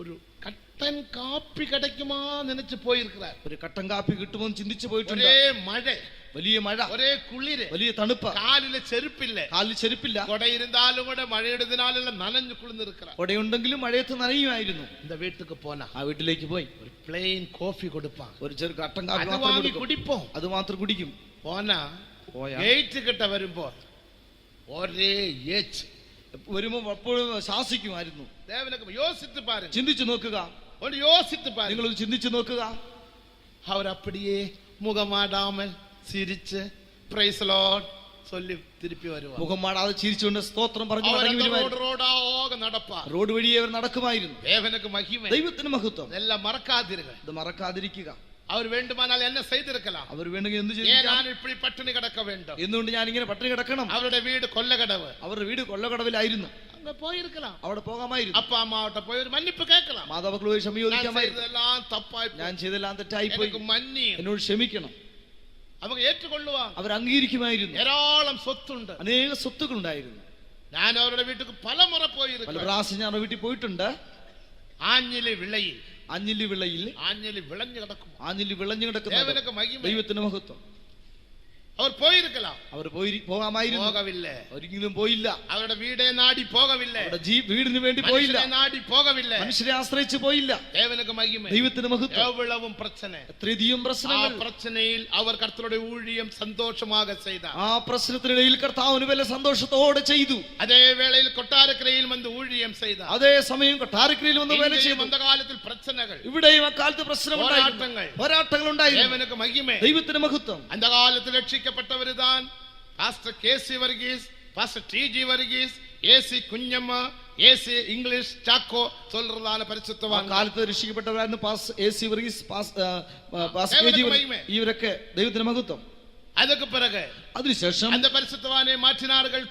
S1: ഒരു കട്ടൻ കാപ്പി കിടക്കുമാ നനച്ചു പോയിരിക്കാർ,
S2: ഒരു കട്ടൻ കാപ്പി കിട്ടുമോ ചിന്തിച്ചു പോയിട്ടുണ്ട്.
S1: മഴ,
S2: വലിയ മഴ,
S1: ഒരേ കുളിര്,
S2: വലിയ തണുപ്പ്,
S1: കാലിലെ ചെരുപ്പില്ല, കൊടയിരുന്നാലും കൂടെ മഴയിടുന്നതിനാലുള്ള നനഞ്ഞു കുളിർന്നിരിക്കാർ.
S2: കൊടയുണ്ടെങ്കിലും മഴയത്ത് നനയുമായിരുന്നു.
S1: இந்த വീട്ടിലേക്ക് പോനാ,
S2: ആ വീട്ടിലേക്ക് പോയി
S1: ഒരു പ്ലെയിൻ കോഫി കൊടുപ്പാ,
S2: ഒരു ചെറു കട്ടൻ കാപ്പി
S1: കുടിപ്പോ,
S2: അത് മാത്രം കുടിക്കും.
S1: പോനാ ഗേറ്റ് കിട്ട വരുമ്പോ ഒരേ ഏച്ച്
S2: വരുമ്പോ അപ്പോഴും ശാസിക്കുമായിരുന്നു.
S1: ചിന്തിച്ചു നോക്കുക,
S2: നിങ്ങളൊന്ന് ചിന്തിച്ചു നോക്കുക.
S1: അവരപ്പടിയേ മുഖമാടാമൽ ചിരിച്ച് പ്രൈസ് ലോർഡ് ചൊല്ലി തിരുപ്പി വരുവാ,
S2: മുഖമാടാതെ ചിരിച്ചുകൊണ്ട് സ്തോത്രം പറഞ്ഞു റോഡ് വഴി അവർ നടക്കുമായിരുന്നു. ദൈവത്തിന് മഹത്വം.
S1: എല്ലാം
S2: മറക്കാതിരിക്കുക.
S1: അവർ വേണ്ടുമാനാൽ എന്നെ ചെയ്തിരിക്കലാം,
S2: അവർ വേണമെങ്കിൽ എന്ത്
S1: ഇപ്പഴി പട്ടിണി കിടക്ക വേണ്ടും,
S2: എന്തുകൊണ്ട് ഞാൻ ഇങ്ങനെ പട്ടിണി കിടക്കണം.
S1: അവരുടെ വീട് കൊല്ലകടവ്,
S2: അവരുടെ വീട് കൊല്ലകടവിലായിരുന്നു.
S1: പോയിരിക്കണം,
S2: അവിടെ പോകാമായിരുന്നു.
S1: അപ്പ അമ്മാവട്ടെ പോയി ഒരു മന്നിപ്പ് കേൾക്കണം,
S2: മാതാപിതാക്കളോട് ക്ഷമ ചോദിക്കാമായിരുന്നു. ഞാൻ ചെയ്തെല്ലാം തെറ്റായി പോയി, എന്നോട് ക്ഷമിക്കണം.
S1: അവർ ഏറ്റുകൊള്ളുവാ,
S2: അവർ അംഗീകരിക്കുമായിരുന്നു.
S1: ധാരാളം സ്വത്തുണ്ട്,
S2: അനേക സ്വത്തുക്കൾ ഉണ്ടായിരുന്നു.
S1: ഞാൻ അവരുടെ വീട്ടിൽ പല മുറ പോയിരുന്നു,
S2: പല പ്രാവശ്യം ഞാൻ അവരുടെ വീട്ടിൽ പോയിട്ടുണ്ട്.
S1: ആഞ്ഞിലി വിളയിൽ,
S2: ആഞ്ഞിലി വിളയിൽ,
S1: ആഞ്ഞിലി വിളഞ്ഞു കിടക്കും,
S2: ആഞ്ഞിലി വിളഞ്ഞു കിടക്കും. ദൈവത്തിന് മഹത്വം.
S1: അവർ പോയിരിക്കലാം,
S2: അവർ പോകാമായിരുന്നു.
S1: പോകവില്ല,
S2: ഒരിക്കലും പോയില്ല.
S1: അവരുടെ വീടേ നാടി പോകവില്ല,
S2: വീടിന് വേണ്ടി പോയില്ല,
S1: നാടി പോകവില്ല,
S2: മനുഷ്യരെ ആശ്രയിച്ച് പോയില്ല. ദൈവത്തിന് മഹത്വം. എത്രയധികം പ്രശ്നങ്ങൾ,
S1: പ്രശ്നയിൽ അവർ കർത്താവിന്റെ ഊഴിയം സന്തോഷமாக ചെയ്താർ.
S2: ആ പ്രശ്നത്തിനിടയിൽ കർത്താവിന് വല്ല സന്തോഷത്തോടെ ചെയ്തു.
S1: അതേ വേളയിൽ കൊട്ടാരക്കരയിൽ വന്ന് ഊഴിയം ചെയ്ത,
S2: അതേ സമയം കൊട്ടാരക്കരയിൽ വന്ന് വേല ചെയ്തു.
S1: കാലത്തിൽ പ്രശ്നങ്ങൾ,
S2: ഇവിടെയും അക്കാലത്ത് പ്രശ്നങ്ങളുണ്ടായിരുന്നു, പോരാട്ടങ്ങൾ ഉണ്ടായിരുന്നു. ദൈവത്തിന് മഹത്വം.
S1: അന്ധകാലത്തിൽ രക്ഷിക്കപ്പെട്ടവരുതാൻ pastor KC Varghese, pastor TG Varghese, AC Kunjamma, AC English Chacko சொல்றதான പരിശുദ്ധവാൻ.
S2: കാലത്ത് രക്ഷിക്കപ്പെട്ടവരായിരുന്നു pastor AC Varghese, pastor KG ഇവരൊക്കെ. ദൈവത്തിന് മഹത്വം.
S1: அதுக்கு பிறகு
S2: അതിനുശേഷം
S1: அந்த பரிசுத்தவானை மாற்றினார்கள்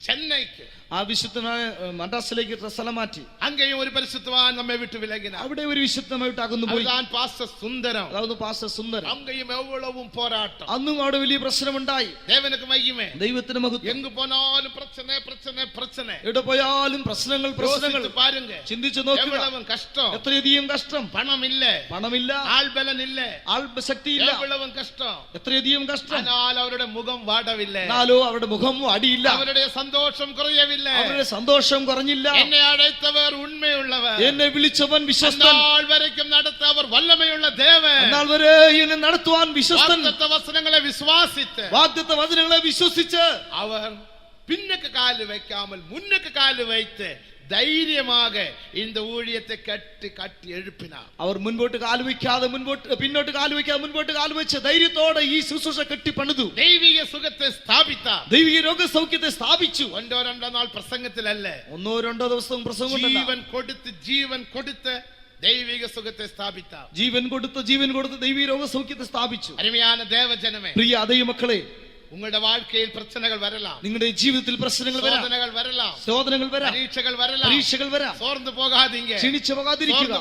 S1: ചെന്നൈക്ക്,
S2: ആ വിശുദ്ധനായ മദ്രാസിലേക്ക് സ്ഥലം മാറ്റി.
S1: അങ്ങേയും ഒരു പരിശുദ്ധവാൻ നമ്മെ വിട്ടു വിലകിനാർ,
S2: അവിടെ ഒരു വിശുദ്ധമായിട്ട് അകന്നു പോയി.
S1: പാസ്റ്റർ സുന്ദരം,
S2: അതായത് പാസ്റ്റർ സുന്ദരം.
S1: അങ്ങയും എവ്വളവും പോരാട്ടം,
S2: അന്നും അവിടെ വലിയ പ്രശ്നമുണ്ടായി.
S1: ദേവനക്ക് മഹിമേ,
S2: ദൈവത്തിന് മഹത്വം.
S1: എങ്ങു പോനാലും പ്രശ്ന,
S2: എവിടെ പോയാലും പ്രശ്നങ്ങൾ.
S1: പാരുങ്ക,
S2: ചിന്തിച്ചു നോക്കുക,
S1: കഷ്ടം,
S2: എത്രയധികം കഷ്ടം.
S1: പണമില്ല, ആൾബലനില്ല,
S2: ആൾശക്തിയില്ല,
S1: കഷ്ടം,
S2: എത്രയധികം കഷ്ടം.
S1: എന്നാൽ അവരുടെ മുഖം വാടവില്ല,
S2: എന്നാലോ അവരുടെ മുഖം വാടിയില്ല,
S1: അവരുടെ സന്തോഷം കുറയവില്ല,
S2: അവരുടെ സന്തോഷം കുറഞ്ഞില്ല.
S1: എന്നെ അழைത്തവർ ഉണ്മയുള്ളവർ,
S2: എന്നെ വിളിച്ചവൻ വിശ്വസ്തൻ,
S1: വരയ്ക്കും നടത്തവർ വല്ലമയുള്ള ദേവൻ,
S2: എന്നാൽ വരെ എന്നെ നടത്തുവാൻ വിശ്വസ്തൻ.
S1: വചനങ്ങളെ വിശ്വാസിച്ച്,
S2: വാഗ്ദത്ത വചനങ്ങളെ വിശ്വസിച്ച്
S1: അവർ പിന്നക്ക് കാല് വയ്ക്കാமல் മുന്നക്ക് കാല് വയ്ത്ത് ധൈര്യமாக இந்த ஊழியத்தை கட்டி எழுப்பினார்.
S2: അവർ മുൻപോട്ട് കാല് വയ്ക്കാതെ പിന്നോട്ട് കാല് വയ്ക്കാതെ മുൻപോട്ട് കാല് വെച്ച് ധൈര്യത്തോടെ ഈ ശുശ്രൂഷ കെട്ടി പണിതു.
S1: ദൈവിക സുഖത്തെ സ്ഥാപിത്താർ,
S2: ദൈവിക രോഗസൗഖ്യത്തെ സ്ഥാപിച്ചു.
S1: ഒന്നോ രണ്ടോ നാൾ പ്രസംഗത്തിലല്ല,
S2: ഒന്നോ രണ്ടോ ദിവസം പ്രസംഗം,
S1: ജീവൻ കൊടുത്ത് ദൈവിക സുഖത്തെ സ്ഥാപിത്താർ.
S2: ജീവൻ കൊടുത്ത് ദൈവിക രോഗസൗഖ്യത്തെ സ്ഥാപിച്ചു.
S1: അരുമയാണ് ദേവജനമേ,
S2: പ്രിയ ദൈവമക്കളെ,
S1: உங்களுடைய வாழ்க்கையில் பிரச்சனைகள் வரலாம்,
S2: നിങ്ങളുടെ ജീവിതത്തിൽ പ്രശ്നങ്ങൾ വരാം, ശോധനകൾ വരാം, പരീക്ഷകൾ വരാം.
S1: സോർന്നു പോകാதீங்க,
S2: ക്ഷീണിച്ചു പോകാതിരിക്കുക,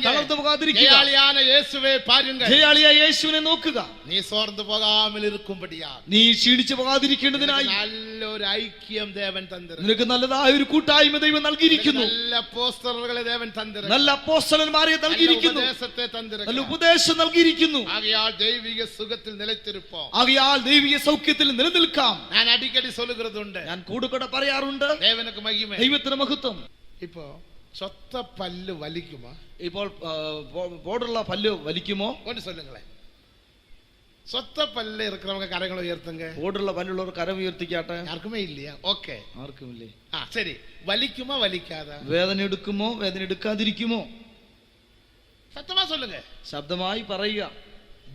S2: തളർന്നു പോകാതിരിക്കുക.
S1: ജയാളിயான இயேசுவே பாருங்கள்,
S2: ജയാളിയായ യേശുവിനെ നോക്കുക.
S1: നീ സോർന്നു പോകാமல் இருக்கும்படியா,
S2: നീ ക്ഷീണിച്ചു പോകാതിരിക്കേണ്ടതിനായി
S1: നല്ലൊരു ഐക്യം ദേവൻ തന്നിരുന്നു.
S2: നിനക്ക് നല്ലതായ ഒരു കൂട്ടായ്മ ദൈവം നൽകിയിരിക്കുന്നു.
S1: നല്ല അപ്പോസ്തലരെ ദേവൻ തന്നിരുന്നു,
S2: നല്ല അപ്പോസ്തലന്മാരെ നൽകിയിരിക്കുന്നു, നല്ല ഉപദേശം നൽകിയിരിക്കുന്നു.
S1: ആകയാൽ ദൈവിക സുഖത്തിൽ നിലച്ചിരിപ്പோம்,
S2: ആകയാൽ ദൈവിക സൗഖ്യത്തിൽ നിലനിൽക്കാം.
S1: ഞാൻ അടിക്കടി சொல்லுகிறதுണ്ട്,
S2: ഞാൻ കൂടുകൂടെ പറയാറുണ്ട്.
S1: ദേവനക്ക് മഹിമ,
S2: ദൈവത്തിന് മഹത്വം.
S1: ഇപ്പോ சொத்த பல்லு வலிக்குமா?
S2: ഇപ്പോൾ போடுள்ள பல்லு வலிக்குமோ?
S1: ஒன்று சொல்லுங்களேன். சொத்த பல்லு இருக்கிறவங்க கரங்களை உயர்த்துங்க.
S2: போடுள்ள பல்லுள்ள கரம் உயர்த்திக்காட்ட.
S1: யாருக்குமே இல்லையா? ஓகே,
S2: ആർക്കും ഇല്ലേ?
S1: சரி. வலிக்குமா வலிக்காதா?
S2: വേദന എടുക്കുമോ വേദന എടുക്കാതിരിക്കുമോ?
S1: சத்தமா சொல்லுங்க.
S2: ശബ്ദമായി പറയുക.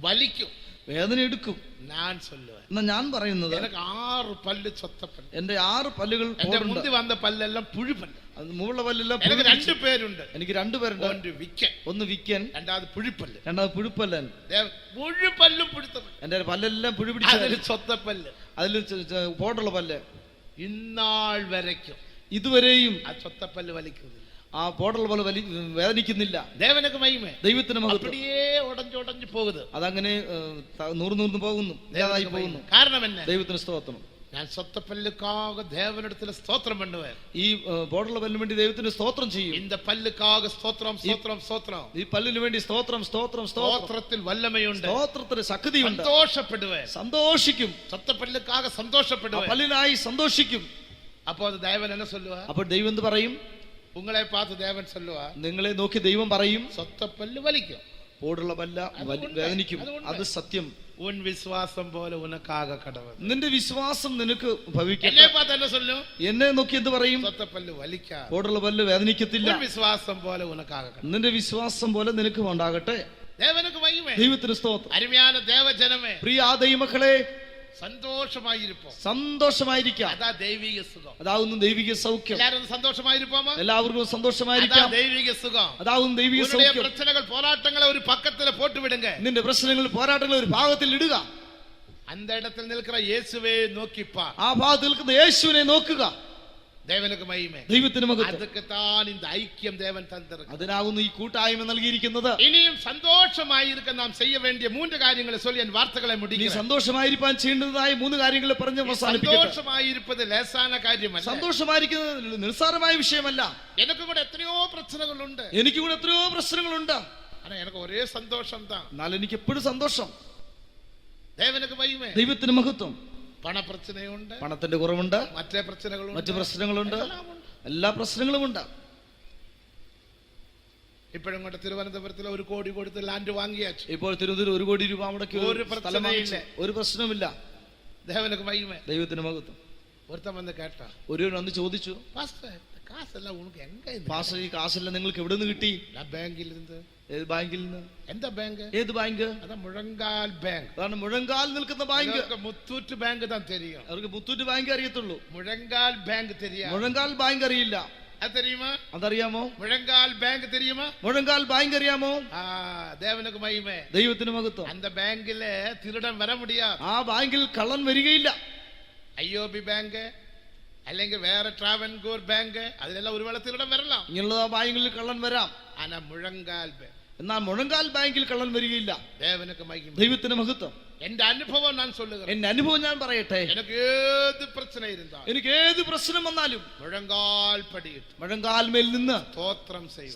S1: வலிக்கும்,
S2: വേദന എടുക്കും.
S1: ഞാൻ சொல்லுவேன்.
S2: എന്നാ ഞാൻ പറയുന്നത്
S1: எனக்கு 6 പല്ല് சொத்த പല്ല്.
S2: എന്റെ 6 പല്ലുകൾ
S1: എന്റെ മുന്തി വന്ന പല്ലെല്ലാം പുഴു പല്ല്.
S2: അത് മുകളിലെ പല്ലെല്ലാം
S1: എനിക്ക് 2 പേരുണ്ട്.
S2: എനിക്ക് 2 പേരുണ്ട്.
S1: ഒന്ന് വിക്കൻ,
S2: ഒന്ന് വിക്കൻ,
S1: രണ്ടാമത് പുഴുപ്പല്ല്.
S2: രണ്ടാമത് പുഴുപ്പല്ലൻ.
S1: പുഴുപ്പല്ലും പുഴുത്ത
S2: എന്റെ പല്ലെല്ലാം പുഴു
S1: അതിൽ
S2: പിടിച്ച
S1: சொத்த പല്ല്,
S2: അതിൽ പോടുള്ള പല്ല്.
S1: ഇന്നാൾ വരയ്ക്കും
S2: ഇതുവരെയും
S1: ആ சொத்த പല്ല് വലിക്കുന്നില്ല,
S2: ആ പോടുള്ള പല്ല് വേദനിക്കുന്നില്ല.
S1: ദേവനക്ക് മഹിമ.
S2: ദൈവത്തിന് മഹത്വം.
S1: அப்படியே ഉടഞ്ഞു പോകുന്നത്.
S2: അതങ്ങനെ നൂർന്നു പോകുന്നു, ഇല്ലാതായി പോകുന്നു.
S1: കാരണം എന്നെ
S2: ദൈവത്തിന് സ്തോത്രം.
S1: ഞാൻ சொத்த பல்லுக்காக தேவனிடத்தில் ஸ்தோத்திரம் பண்ணுவேன்.
S2: ഈ പോടുള്ള പല്ലിന് വേണ്ടി ദൈവത്തിന് സ്തോത്രം ചെയ്യും.
S1: இந்த பல்லுக்காக ஸ்தோத்திரம் ஸ்தோத்திரம் ஸ்தோத்திரம்.
S2: ഈ പല്ലിന് വേണ്ടി സ്തോത്രം സ്തോത്രം സ്തോത്രം.
S1: ஸ்தோத்திரத்தில் வல்லமையுണ്ട്,
S2: സ്തോത്രത്തിന് ശക്തിയുണ്ട്.
S1: സന്തോഷപ്പെടുவேൻ,
S2: സന്തോഷിക്കും.
S1: சொத்த பல்லுக்காக சந்தோஷப்படுவேன்,
S2: പല്ലിനായി സന്തോഷിക്കും.
S1: அப்போ அது தேவன் என்ன சொல்லுவா?
S2: അപ്പോൾ ദൈവം എന്ത് പറയും?
S1: உங்களை பார்த்து தேவன் சொல்லுவா,
S2: നിങ്ങളെ നോക്കി ദൈവം പറയും,
S1: சொத்த பல்லு வலிக்கும்,
S2: പോടുള്ള പല്ല വേദനിക്കും. അത് സത്യം.
S1: உன் விசுவாசம் போல உனக்காக கடவுள்.
S2: നിന്റെ വിശ്വാസം നിനക്ക് ഭവിക്കട്ടെ.
S1: എന്നെ பார்த்து என்ன சொல்லும்?
S2: എന്നെ നോക്കി എന്ത് പറയും?
S1: சொத்த பல்லு வலிக்கா,
S2: പോടുള്ള പല്ല് വേദനിക്കത്തില്ല.
S1: உன் விசுவாசம் போல உனக்காக கடவுள்.
S2: നിന്റെ വിശ്വാസം പോലെ നിനക്ക് ഉണ്ടാകട്ടെ.
S1: தேவனுக்கு மகிமை.
S2: ദൈവത്തിന് സ്തോത്രം.
S1: அருமையான தேவ ஜனமே,
S2: പ്രിയ ദൈവമക്കളെ,
S1: സന്തോഷമായിരിക്കും.
S2: സന്തോഷമായിരിക്കാം.
S1: അതാ ദൈവിക സുഖം.
S2: അതാവുന്നു ദൈവിക സൗഖ്യം.
S1: എല്ലാവരും സന്തോഷമായിരിക്കുമോ?
S2: എല്ലാവർക്കും സന്തോഷമായിരിക്കാം.
S1: ദൈവിക സുഖം.
S2: അതാവുന്നു ദൈവിക സൗഖ്യം.
S1: പ്രശ്നങ്ങൾ പോരാട്ടങ്ങളെ ഒരു പക്കത്തില് പോട്ട് വിടുങ്ക.
S2: നിന്റെ പ്രശ്നങ്ങൾ പോരാട്ടങ്ങൾ ഒരു ഭാഗത്തിൽ ഇടുക.
S1: அந்த இடத்தில் നിൽക്കുന്ന യേശുവേ നോക്കിപ്പാ.
S2: ആ ഭാഗത്ത് നിൽക്കുന്ന യേശുവിനെ നോക്കുക.
S1: ദേവനുക്ക് മഹിമ.
S2: ദൈവത്തിന് മഹത്വം.
S1: அதுக்கு தான் இந்த ஐக்கியம் தேவன் தந்திருக்கிறார்.
S2: അതിനാകുന്നു ഈ കൂട്ടായ്മ നൽകിയിരിക്കുന്നത്.
S1: ഇനിയും സന്തോഷമായിരിക്കാൻ നാം ചെയ്യ വേണ്ടിയ 3 കാര്യങ്ങളെ சொல்லி എൻ വാർത്തകളെ മുടിക്കുക.
S2: നീ സന്തോഷമായിരിക്കാൻ ചെയ്യേണ്ടതായ 3 കാര്യങ്ങൾ പറഞ്ഞ് അവസാനിപ്പിക്കട്ടെ.
S1: സന്തോഷമായിരിപ്പത് ലേസാന കാര്യമല്ല.
S2: സന്തോഷമായിരിക്കുന്നത് നിസ്സാരമായ വിഷയമല്ല.
S1: എനിക്ക് കൂടെ എത്രയോ പ്രശ്നങ്ങളുണ്ട്.
S2: എനിക്ക് കൂടെ എത്രയോ പ്രശ്നങ്ങളുണ്ട്.
S1: ആனா எனக்கு ഒരേ സന്തോഷം தான்.
S2: എന്നാൽ എനിക്ക് എപ്പോഴും സന്തോഷം.
S1: ദേവനുക്ക് മഹിമ.
S2: ദൈവത്തിന് മഹത്വം.
S1: പണപ്രശ്നയുണ്ട്,
S2: പണത്തിന്റെ കുറവുണ്ട്,
S1: മറ്റേ പ്രശ്നങ്ങളുണ്ട്,
S2: മറ്റു പ്രശ്നങ്ങളുണ്ട്, എല്ലാ പ്രശ്നങ്ങളുമുണ്ട്.
S1: ഇപ്പോഴും കൊണ്ട് തിരുവനന്തപുരത്തിൽ 1 കോടി കൊടുത്ത് ലാൻഡ് വാങ്ങിയാച്ചു.
S2: ഇപ്പോൾ തിരുവനന്തപുരം 1 കോടി രൂപ മുടക്കി
S1: ഒരു പ്രശ്നമില്ല.
S2: ഒരു പ്രശ്നമില്ല.
S1: ദേവനുക്ക് മഹിമ.
S2: ദൈവത്തിന് മഹത്വം.
S1: ഒരുത്തൻ വന്ന് കേട്ടാ,
S2: ഒരുവൻ വന്ന് ചോദിച്ചു,
S1: പാസ്റ്റർ കാശെല്ലാം ഉനക്ക് എങ്ക?
S2: പാസ്റ്റർ ഈ കാശെല്ലാം നിങ്ങൾക്ക് എവിടെ നിന്ന് കിട്ടി?
S1: ബാങ്കിൽ നിന്ന്.
S2: ഏത് ബാങ്കിൽ നിന്ന്?
S1: എന്താ ബാങ്ക്?
S2: ഏത് ബാങ്ക്?
S1: അതാ മുഴങ്കാൽ ബാങ്ക്.
S2: അതാണ് മുഴങ്കാൽ നിൽക്കുന്ന ബാങ്ക്.
S1: മുത്തൂറ്റ് ബാങ്ക് താൻ തെരിയും.
S2: അവർക്ക് മുത്തൂറ്റ് ബാങ്ക് അറിയത്തുള്ളൂ,
S1: മുഴങ്കാൽ ബാങ്ക് തെരിയാ.
S2: മുഴങ്കാൽ ബാങ്ക് അറിയില്ല.
S1: അത് തെരിയുമാ?
S2: അതറിയാമോ?
S1: മുഴങ്കാൽ ബാങ്ക് തെരിയുമാ?
S2: മുഴങ്കാൽ ബാങ്ക് അറിയാമോ?
S1: ദേവനുക്ക് മഹിമ.
S2: ദൈവത്തിന് മഹത്വം.
S1: அந்த ബാങ്കില് திருடன் വര முடியாது.
S2: ആ ബാങ്കിൽ കള്ളൻ വരികയില്ല.
S1: IOB ബാങ്ക് അല്ലെങ്കിൽ വേറെ ട്രാവൻകൂർ ബാങ്ക്, അതിലെല്ലാം ഒരു വേള തിരുടൻ വരലാം.
S2: ഇങ്ങനെയുള്ള ബാങ്കിൽ കള്ളൻ വരാം.
S1: ആനാ മുഴങ്കാൽ ബാങ്ക്,
S2: എന്നാൽ മുഴങ്കാൽ ബാങ്കിൽ കള്ളൻ വരികയില്ല.
S1: ദേവനുക്ക് മഹിമ.
S2: ദൈവത്തിന് മഹത്വം.
S1: എന്റെ അനുഭവം ഞാൻ சொல்லுகிறேன்.
S2: എന്റെ അനുഭവം ഞാൻ പറയട്ടെ.
S1: എനിക്ക് ഏത് പ്രശ്നം ഇരുന്നാലും,
S2: എനിക്ക് ഏത് പ്രശ്നം വന്നാലും
S1: മുഴങ്കാൽ പടിയിട്ട്
S2: മുഴങ്കാൽ മേൽ നിന്ന്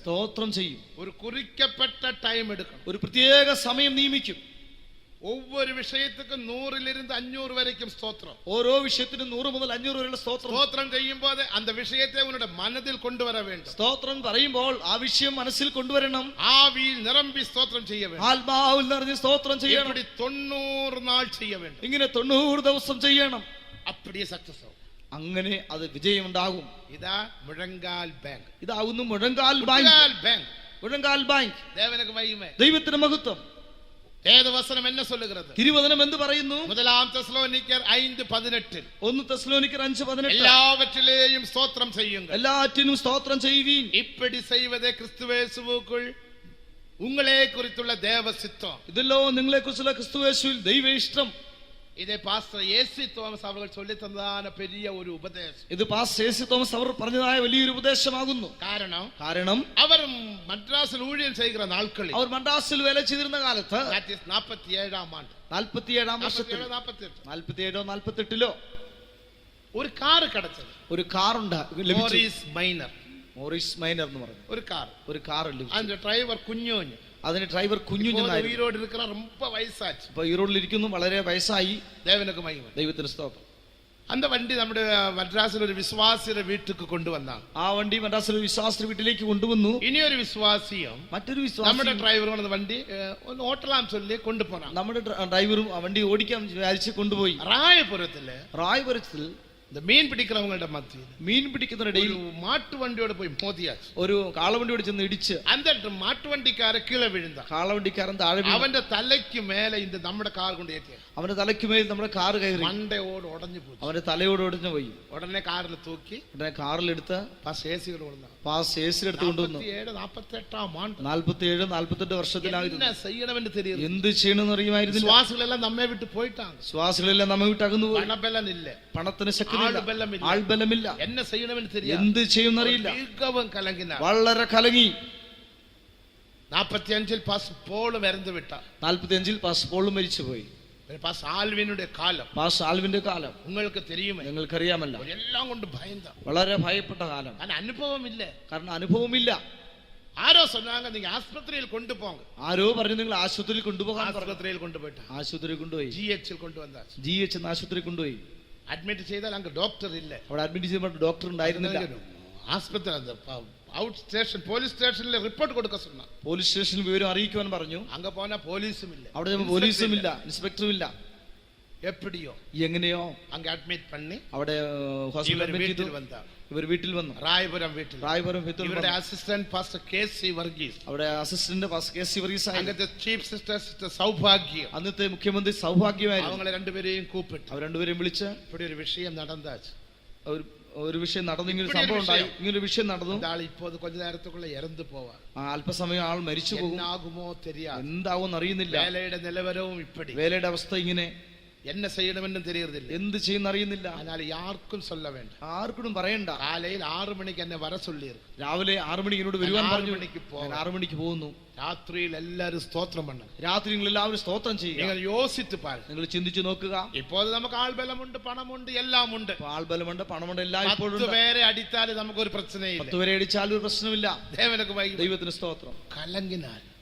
S1: സ്തോത്രം
S2: ചെയ്യും.
S1: ഒരു കുറിക്കപ്പെട്ട ടൈം എടുക്കണം.
S2: ഒരു പ്രത്യേക സമയം നിയമിക്കും.
S1: ஒவ்வொரு விஷயத்துக்கு 100லிருந்து 500 வரைக்கும் ஸ்தோத்திரம்.
S2: ഓരോ വിഷയത്തിനും 100 മുതൽ 500 വരെയുള്ള
S1: സ്തോത്രം ചെയ്യുമ്പോൾ அந்த விஷயத்தை உன்னுடைய மனதில் கொண்டு வர வேண்டும்.
S2: സ്തോത്രം പറയുമ്പോൾ ആ വിഷയം മനസ്സിൽ കൊണ്ടുവരണം.
S1: ആവിയിൽ നിറമ്പി സ്തോത്രം ചെയ്യ வேண்டும்.
S2: ആത്മാവിൽ നിറഞ്ഞ് സ്തോത്രം ചെയ്യണം.
S1: இப்படி 90 നാൾ ചെയ്യ வேண்டும்.
S2: ഇങ്ങനെ 90 ദിവസം ചെയ്യണം.
S1: அப்படியே സക്സസ് ആവും.
S2: അങ്ങനെ അത് വിജയമുണ്ടാകും.
S1: ഇതാ മുഴങ്കാൽ ബാങ്ക്.
S2: ഇതാവുന്നു മുഴങ്കാൽ ബാങ്ക്. മുഴങ്കാൽ ബാങ്ക്.
S1: ദേവനുക്ക് മഹിമ.
S2: ദൈവത്തിന് മഹത്വം.
S1: വേദവചനം എന്നെ சொல்லுகிறது.
S2: തിരുവചനം എന്ത് പറയുന്നു?
S1: 1 തെസ്സലോനിക്കർ 5:18.
S2: 1 തെസ്സലോനിക്കർ 5:18.
S1: എല്ലാവറ്റിലേയും സ്തോത്രം ചെയ്യുക.
S2: എല്ലാറ്റിനും സ്തോത്രം ചെയ്യുവീൻ.
S1: இப்படி செய்வதே கிறிஸ்துவேசுவுக்குள் உங்களே குறித்துள்ள தேவ சித்தம்.
S2: ഇതല്ലോ നിങ്ങളെ കുറിച്ചുള്ള ക്രിസ്തുയേശുവിൽ ദൈവ ഇഷ്ടം.
S1: ഇതേ പാസ്റ്റർ എസി തോമസ് അവർ ചൊല്ലി തന്നതാണ് പെരിയ ഒരു ഉപദേശം.
S2: ഇത് പാസ്റ്റർ എസി തോമസ് അവർ പറഞ്ഞതായ വലിയൊരു ഉപദേശമാകുന്നു. കാരണം
S1: അവർ മദ്രാസിൽ ഊഴിയം ചെയ്യുന്ന നാൾക്കളിൽ,
S2: അവർ മദ്രാസിൽ വേല ചെയ്തിരുന്ന കാലത്ത്
S1: 47-ാം ആണ്ട്,
S2: 47-ാം വർഷത്തിൽ, 47-48
S1: ഒരു കാർ കിടച്ചത്.
S2: ഒരു കാർ
S1: മോറിസ് മൈനർ എന്ന് പറഞ്ഞു ഒരു കാർ. അതിന്റെ ഡ്രൈവർ കുഞ്ഞോഞ്ഞ്.
S2: അതിന് ഡ്രൈവർ കുഞ്ഞുഞ്ഞായിരുന്നു.
S1: ഈരോട് ഇരിക്കുന്ന ரொம்ப വയസ്സാச்சு.
S2: ഇപ്പൊ ഈരോഡിൽ ഇരിക്കുന്നു, വളരെ വയസ്സായി.
S1: ദേവനുക്ക് മഹിമ.
S2: ദൈവത്തിന് സ്തോത്രം.
S1: அந்த வண்டி നമ്മുടെ മദ്രാസിൽ ഒരു വിശ്വാസിയുടെ വീട്ടിലേക്ക് കൊണ്ടുവന്നാണ്.
S2: ആ വണ്ടി മദ്രാസിലെ വിശ്വാസിയുടെ വീട്ടിലേക്ക് കൊണ്ടുവന്നു.
S1: ഇനി ഒരു വിശ്വാസിയും
S2: മറ്റൊരു വിശ്വാസി
S1: നമ്മുടെ ഡ്രൈവറും വണ്ടി ഒന്ന് ഓട്ടലാം ചൊല്ലി കൊണ്ടുപോനാ.
S2: നമ്മുടെ ഡ്രൈവറും ആ വണ്ടി ഓടിക്കാൻ വിചാരിച്ച് കൊണ്ടുപോയി. റായപുരത്തിൽ
S1: മീൻ പിടിക്കുന്നവങ്ങളുടെ മധ്യയിൽ
S2: മീൻ പിടിക്കുന്നവരുടെയിൽ
S1: മാട്ടുവണ്ടിയോട് പോയി മോദിയാച്ചു.
S2: ഒരു കാളവണ്ടിയോട് ചെന്ന് ഇടിച്ച്
S1: എന്നിട്ട് മാട്ടുവണ്ടിക്കാരെ കീഴെ വീഴുന്ന
S2: കാളവണ്ടിക്കാരൻ താഴെ
S1: അവന്റെ തലയ്ക്ക് മേലെ ഇത് നമ്മുടെ കാർ കൊണ്ട് ഏറ്റിയ
S2: അവന്റെ തലയ്ക്ക് മേൽ നമ്മുടെ കാർ കയറി
S1: മണ്ടയോട് ഉടഞ്ഞു പോയി.
S2: അവന്റെ തലയോട് ഒടിഞ്ഞു പോയി.
S1: ഉടനെ കാറിൽ തൂക്കി
S2: ഉടനെ കാറിലെടുത്ത് പാസ് ഏസിലെടുത്ത് കൊണ്ടുവന്നു. 47-48 വർഷത്തിലായിരുന്നു. എന്ത് ചെയ്യണമെന്ന് അറിയുമായിരുന്നില്ല.
S1: വിശ്വാസികളെല്ലാം നമ്മെ വിട്ട് പോയിട്ടാണ്.
S2: വിശ്വാസികളെല്ലാം നമ്മെ വിട്ട് അകന്നു പോയി.
S1: പണബലമില്ല,
S2: പണത്തിന് ശക്തിയില്ല, ആൾബലമില്ല.
S1: എന്നെ ചെയ്യണമെന്ന് தெரியாது.
S2: എന്ത് ചെയ്യുമെന്നറിയില്ല. വളരെ കലങ്ങി.
S1: 45-ൽ പാസ് പോളും ഇറന്നു വിട്ട.
S2: 45-ൽ പാസ് പോളും മരിച്ചുപോയി.
S1: പാസ് ആൽവിനുടെ കാലം.
S2: പാസ് ആൽവിന്റെ കാലം
S1: നിങ്ങൾക്ക് தெரியுமே,
S2: നിങ്ങൾക്കറിയാമല്ലോ.
S1: എല്ലാം കൊണ്ട് ഭയന്ത,
S2: വളരെ ഭയപ്പെട്ട കാലം.
S1: അനുഭവമില്ല.
S2: കാരണം അനുഭവമില്ല.
S1: ആരോ சொன்னாங்க நீங்க ஆஸ்பத்திரியில் கொண்டு போங்க.
S2: ആരോ പറഞ്ഞു നിങ്ങൾ ആശുപത്രിയിൽ കൊണ്ടുപോകാൻ.
S1: ആസ്പത്രിയിൽ കൊണ്ടുപോയിട്ട്
S2: ആശുപത്രിയിൽ കൊണ്ടുപോയി.
S1: ജിഎച്ചിൽ കൊണ്ടുവന്നാ.
S2: ജിഎച്ച് എന്ന ആശുപത്രിയിൽ കൊണ്ടുപോയി.
S1: അഡ്മിറ്റ് ചെയ്താൽ അങ്ങ് ഡോക്ടർ ഇല്ല.
S2: അവിടെ അഡ്മിറ്റ് ചെയ്യുമ്പോൾ ഡോക്ടർ ഉണ്ടായിരുന്നില്ല.
S1: ആസ്പത്രി ഔട്ട് സ്റ്റേഷൻ പോലീസ് സ്റ്റേഷനിൽ റിപ്പോർട്ട് കൊടുക്കാൻ சொன்னா.
S2: പോലീസ് സ്റ്റേഷനിൽ വിവരം അറിയിക്കുവാൻ പറഞ്ഞു.
S1: അങ്ങ് പോനാ പോലീസും ഇല്ല.
S2: അവിടെ പോലീസും ഇല്ല, ഇൻസ്പെക്ടറും ഇല്ല.
S1: എപ്പടിയോ
S2: എങ്ങനെയോ
S1: അങ്ങ് അഡ്മിറ്റ് പണി
S2: അവിടെ ഹോസ്പിറ്റലിൽ വന്നു. ഇവർ വീട്ടിൽ വന്നു. റായപുരം വീട്ടിൽ
S1: ഇവരുടെ അസിസ്റ്റന്റ് പാസ്റ്റർ കെ.സി. വർഗീസ്,
S2: അവിടെ അസിസ്റ്റന്റ് പാസ്റ്റർ കെ.സി. വർഗീസ്,
S1: അന്നത്തെ ചീഫ് സിസ്റ്റർ സിസ്റ്റർ സൗഭാഗ്യം,
S2: അന്നത്തെ മുഖ്യമന്ത്രി സൗഭാഗ്യമായിരുന്നു.
S1: അവങ്ങളെ രണ്ടുപേരെയും കൂപ്പിട്ട്
S2: അവർ രണ്ടുപേരെയും വിളിച്ച്
S1: ഇവിടെ ഒരു വിഷയം നടന്നാച്ച്.
S2: ഒരു വിഷയം നടന്നു. ഇങ്ങനെ സംഭവം ഉണ്ടായി. ഇങ്ങനെ ഒരു നടന്നു.
S1: ഇപ്പോൾ കൊഞ്ച നേരത്തേക്കുള്ള ഇറந்து പോവാ.
S2: അല്പസമയം ആൾ മരിച്ചു പോകും. എന്താകുമെന്ന് അറിയുന്നില്ല.
S1: വേലയുടെ നിലവരവും ഇപ്പടി,
S2: വേലയുടെ അവസ്ഥ ഇങ്ങനെ.
S1: എന്നെ ചെയ്യണമെന്നും തെരിയുന്നില്ല,
S2: എന്ത് ചെയ്യുന്ന അറിയുന്നില്ല.
S1: അതിനാൽ ആർക്കും சொல்ல വേണ്ട,
S2: ആർക്കും പറയണ്ട.
S1: കാലയിൽ 6 മണിക്ക് എന്നെ വര ചൊല്ലിയിരുന്നു.
S2: രാവിലെ 6 മണിക്ക് എന്നോട് വരുവാൻ പറഞ്ഞു.
S1: 6
S2: മണിക്ക് പോകുന്നു.
S1: രാത്രിയിൽ എല്ലാവരും സ്തോത്രം പണം.
S2: രാത്രി നിങ്ങൾ എല്ലാവരും സ്തോത്രം ചെയ്യുക.
S1: നിങ്ങൾ യോസിച്ച് പാരുക, നിങ്ങൾ
S2: ചിന്തിച്ചു നോക്കുക.
S1: ഇപ്പോൾ നമുക്ക് ആൾബലമുണ്ട്, പണമുണ്ട്, എല്ലാം ഉണ്ട്.
S2: ആൾബലമുണ്ട്, പണമുണ്ട്, എല്ലാം ഇപ്പോഴും.
S1: 10 പേരെ അടിച്ചാൽ നമുക്കൊരു പ്രശ്നമില്ല.
S2: 10 പേരെ അടിച്ചാൽ ഒരു പ്രശ്നമില്ല. ദൈവത്തിന് സ്തോത്രം.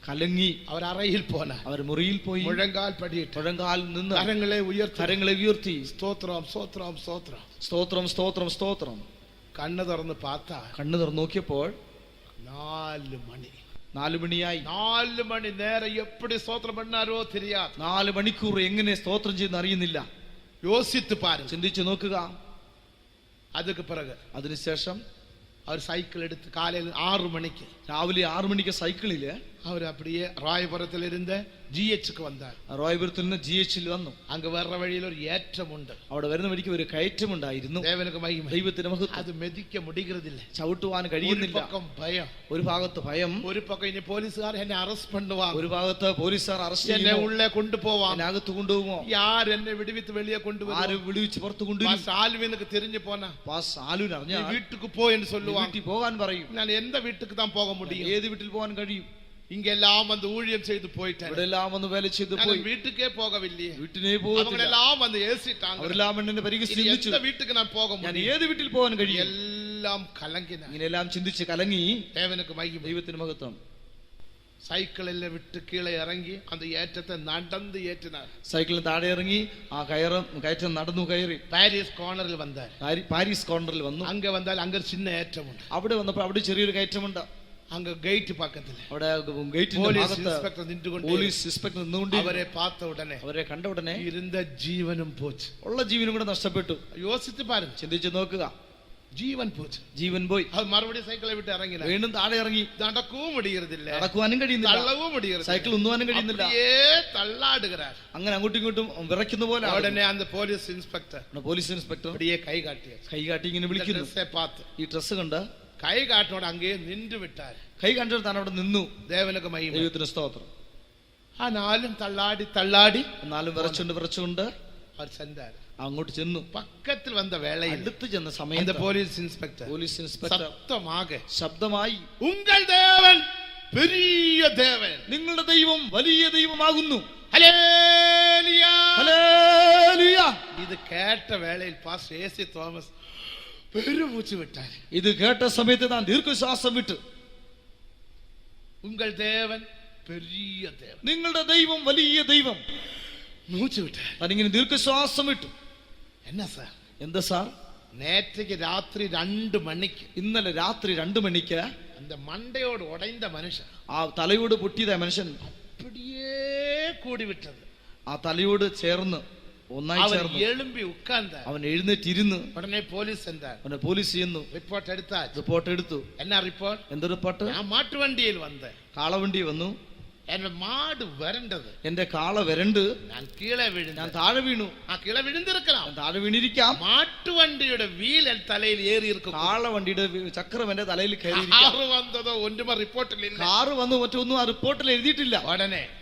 S2: കലങ്ങി
S1: അവർ അറയിൽ പോനാ,
S2: അവർ മുറിയിൽ പോയി
S1: മുഴങ്കാൽ പടിയിട്ട്
S2: മുഴങ്കാൽ നിന്ന്
S1: കരങ്ങളെ ഉയർത്തി
S2: സ്തോത്രം സ്തോത്രം സ്തോത്രം സ്തോത്രം.
S1: കണ്ണ് തുറന്ന് പാത്താ,
S2: കണ്ണ് തുറന്ന് നോക്കിയപ്പോൾ
S1: 4 മണി.
S2: 4 മണിയായി.
S1: 4 മണി നേരം എപ്പടി സ്തോത്രം പണ്ണാരോ തിരിയാ.
S2: 4 മണിക്കൂർ എങ്ങനെ സ്തോത്രം ചെയ്യുന്ന അറിയുന്നില്ല.
S1: യോസിത്ത് പാരുക,
S2: ചിന്തിച്ചു നോക്കുക.
S1: അതൊക്കെ പിറകെ
S2: അതിനുശേഷം
S1: അവർ സൈക്കിൾ എടുത്ത് കാലയിൽ 6 മണിക്ക്,
S2: രാവിലെ 6 മണിക്ക് സൈക്കിളില്
S1: അവർ അപ്പടിയെ റായപുരത്തിലിരുന്ന് ജിഎച്ച് വന്നാൽ.
S2: റായപുരത്തിൽ നിന്ന് ജിഎച്ചിൽ വന്നു.
S1: അങ്ങ് വേറെ വഴിയിൽ ഒരു ഏറ്റമുണ്ട്.
S2: അവിടെ വരുന്ന വഴിക്ക് ഒരു കയറ്റമുണ്ടായിരുന്നു. ദൈവത്തിന് മഹത്വം.
S1: അത് മെതിക്ക മുടികരുതില്ല,
S2: ചവിട്ടുവാൻ കഴിയുന്നില്ല.
S1: ഭയം,
S2: ഒരു ഭാഗത്ത് ഭയം,
S1: ഒരു പക്കം ഇനി പോലീസുകാർ എന്നെ അറസ്റ്റ് പണ്ടുവാ,
S2: ഒരു ഭാഗത്ത് പോലീസുകാർ അറസ്റ്റ്
S1: എന്നെ ഉള്ളേ കൊണ്ടുപോവാം,
S2: അകത്ത് കൊണ്ടുപോകുമോ,
S1: യാർ എന്നെ വിടുവിത്ത് വെളിയെ കൊണ്ടുപോകും,
S2: ആര് വിടുവിച്ച് പുറത്ത് കൊണ്ടുവരും.
S1: ആലുവിനക്ക് തിരിഞ്ഞു പോനാ,
S2: ആലുവിന് അറിഞ്ഞാൽ
S1: വീട്ടുക്ക് പോയെന്ന് சொல்லுவான்.
S2: വീട്ടിൽ പോകാൻ പറയും.
S1: ഞാൻ എന്റെ വീട്ടുക്ക് താൻ പോകാൻ മുടിയും,
S2: ഏത് വീട്ടിൽ പോകാൻ കഴിയും?
S1: ഇങ്ങെല്ലാം വന്ന് ഊഴിയം ചെയ്ത് പോയിട്ട്
S2: ഇവിടെല്ലാം വന്ന് വേല ചെയ്ത് പോയി,
S1: വീട്ടുക്കേ പോകവില്ലേ,
S2: വീട്ടിനെ പോകെല്ലാം
S1: വന്ന് ഏസിട്ടാங்க.
S2: അവരെല്ലാം എന്നെ പരിഹസിച്ചു.
S1: വീട്ടുക്ക് ഞാൻ പോകാൻ,
S2: ഞാൻ ഏത് വീട്ടിൽ പോകാൻ കഴിയും?
S1: എല്ലാം കലങ്ങിന.
S2: ഇങ്ങനെല്ലാം ചിന്തിച്ച് കലങ്ങി.
S1: ദൈവത്തിന് മഹത്വം. സൈക്കിളിലെ വിട്ട് കീഴെ ഇറങ്ങി അത് ഏറ്റത്തെ നടന്ന് ഏറ്റിനാർ.
S2: സൈക്കിളിൽ താഴെ ഇറങ്ങി ആ കയറ്റം നടന്നു കയറി
S1: പാരീസ് കോർണറിൽ വന്നാൽ,
S2: പാരീസ് കോർണറിൽ വന്നു.
S1: അങ്ങ് വന്നാൽ അങ്ങ് ഒരു ചിന്ന ഏറ്റമുണ്ട്.
S2: അവിടെ വന്നപ്പോൾ അവിടെ ചെറിയൊരു കയറ്റമുണ്ട്.
S1: അങ്ങ് ഗേറ്റ് പക്കത്തിൽ
S2: അവിടെ പോലീസ് ഇൻസ്പെക്ടർ നിന്നുകൊണ്ട്
S1: അവരെ പാത്ത ഉടനെ,
S2: അവരെ കണ്ട ഉടനെ
S1: ഇരുന്ന ജീവനും പോച്ച്,
S2: ഉള്ള ജീവനും കൂടെ നഷ്ടപ്പെട്ടു.
S1: യോസിച്ച് പാരുന്നു,
S2: ചിന്തിച്ച് നോക്കുക.
S1: ജീവൻ പോച്ച്,
S2: ജീവൻ പോയി.
S1: അത് മറുപടി സൈക്കിളെ വിട്ട് ഇറങ്ങി,
S2: വീണ്ടും താഴെ ഇറങ്ങി.
S1: നടക്കവും മുടിയരുതില്ല,
S2: നടക്കുവാനും കഴിയുന്നില്ല,
S1: തള്ളവും മുടിയരുത്,
S2: സൈക്കിൾ ഒന്നുവാനും കഴിയുന്നില്ല.
S1: തള്ളാടുകാർ
S2: അങ്ങനെ അങ്ങോട്ടും ഇങ്ങോട്ടും വിറയ്ക്കുന്ന പോലെ.
S1: ഉടനെ അന്ന് പോലീസ് ഇൻസ്പെക്ടർ കൈ കാട്ടി ഇങ്ങനെ വിളിക്കുന്നു. ഈ ഡ്രസ് കണ്ട് കൈ കാട്ടിനോട് അങ്ങേ നിன்று വിട്ടാൽ, കൈ കണ്ടിട്ട് താൻ അവിടെ നിന്നു. ദൈവത്തിന് സ്തോത്രം. ആ 4 തള്ളാടി 4 വിറച്ചുകൊണ്ട് അവർ ചെന്താൽ അങ്ങോട്ട് ചെന്നു. പക്കത്തിൽ വന്ന വേളയിൽ അടുത്ത് ചെന്ന സമയത്ത് പോലീസ് ഇൻസ്പെക്ടർ ശബ്ദമായി ഉങ്കൾ ദേവൻ പെരിയ ദേവൻ, നിങ്ങളുടെ ദൈവം വലിയ ദൈവമാകുന്നു. Hallelujah, hallelujah. ഇത് കേട്ട വേളയിൽ പാസ്റ്റർ എ.സി. തോമസ് പെരുമൂച്ച് വിട്ടാൽ. ഇത് കേട്ട സമയത്ത് താൻ ദീർഘശ്വാസം വിട്ടു. ഉങ്കൾ ദേവൻ പെരിയ ദേവൻ, നിങ്ങളുടെ ദൈവം വലിയ ദൈവം. മൂച്ച് വിട്ടാൽ അതിങ്ങനെ ദീർഘശ്വാസം വിട്ടു. എന്നാ സാർ
S2: എന്താ സാർ?
S1: நேற்றுக்கு ராத்திரி 2 மணிக்கு,
S2: ഇന്നലെ രാത്രി 2 മണിക്ക്
S1: அந்த மண்டையோடு உடைந்த மனுஷன்,
S2: ആ തലയോട് പൊട്ടിയത മനുഷ്യൻ
S1: அப்படியே கூடி விட்டது.
S2: ആ തലയോട് ചേർന്ന് ഒന്നായി
S1: அவன்
S2: ചേർന്ന്
S1: எழும்பி உட்கார்ந்தார்.
S2: അവൻ എഴുന്നേറ്റിരുന്ന്
S1: உடனே போலீஸ் வந்தார்.
S2: അവനെ പോലീസ് ചെയ്യുന്നു.
S1: ரிப்போர்ட் எடுத்தாச்சு.
S2: റിപ്പോർട്ട് എടുത്തു.
S1: என்ன ரிப்போர்ட்?
S2: എന്ത് റിപ്പോർട്ട്?
S1: ഞാൻ മാട്ടു വണ്ടിയിൽ വന്നேன்.
S2: കാളവണ്ടി വന്നു.
S1: എന്റെ മാട് വരണ്ടത്,
S2: എന്റെ കാള വരണ്ട്.
S1: ഞാൻ കീഴെ വീഴുന്നു.
S2: ഞാൻ താഴെ വീണു.
S1: ആ കീഴെ വിഴുന്നിരിക്കണം.
S2: താഴെ വീണിരിക്കാം.
S1: മാട്ടുവണ്ടിയുടെ വീൽ എൻ തലയിൽ ഏറി ഇരിക്കും.
S2: കാളവണ്ടിയുടെ ചക്രം എന്റെ തലയിൽ കയറി.
S1: കാറ് വന്നതോ ഒന്നും റിപ്പോർട്ടിലില്ല.
S2: കാറ് വന്നു, മറ്റൊന്നും ആ റിപ്പോർട്ടിൽ എഴുതിയിട്ടില്ല.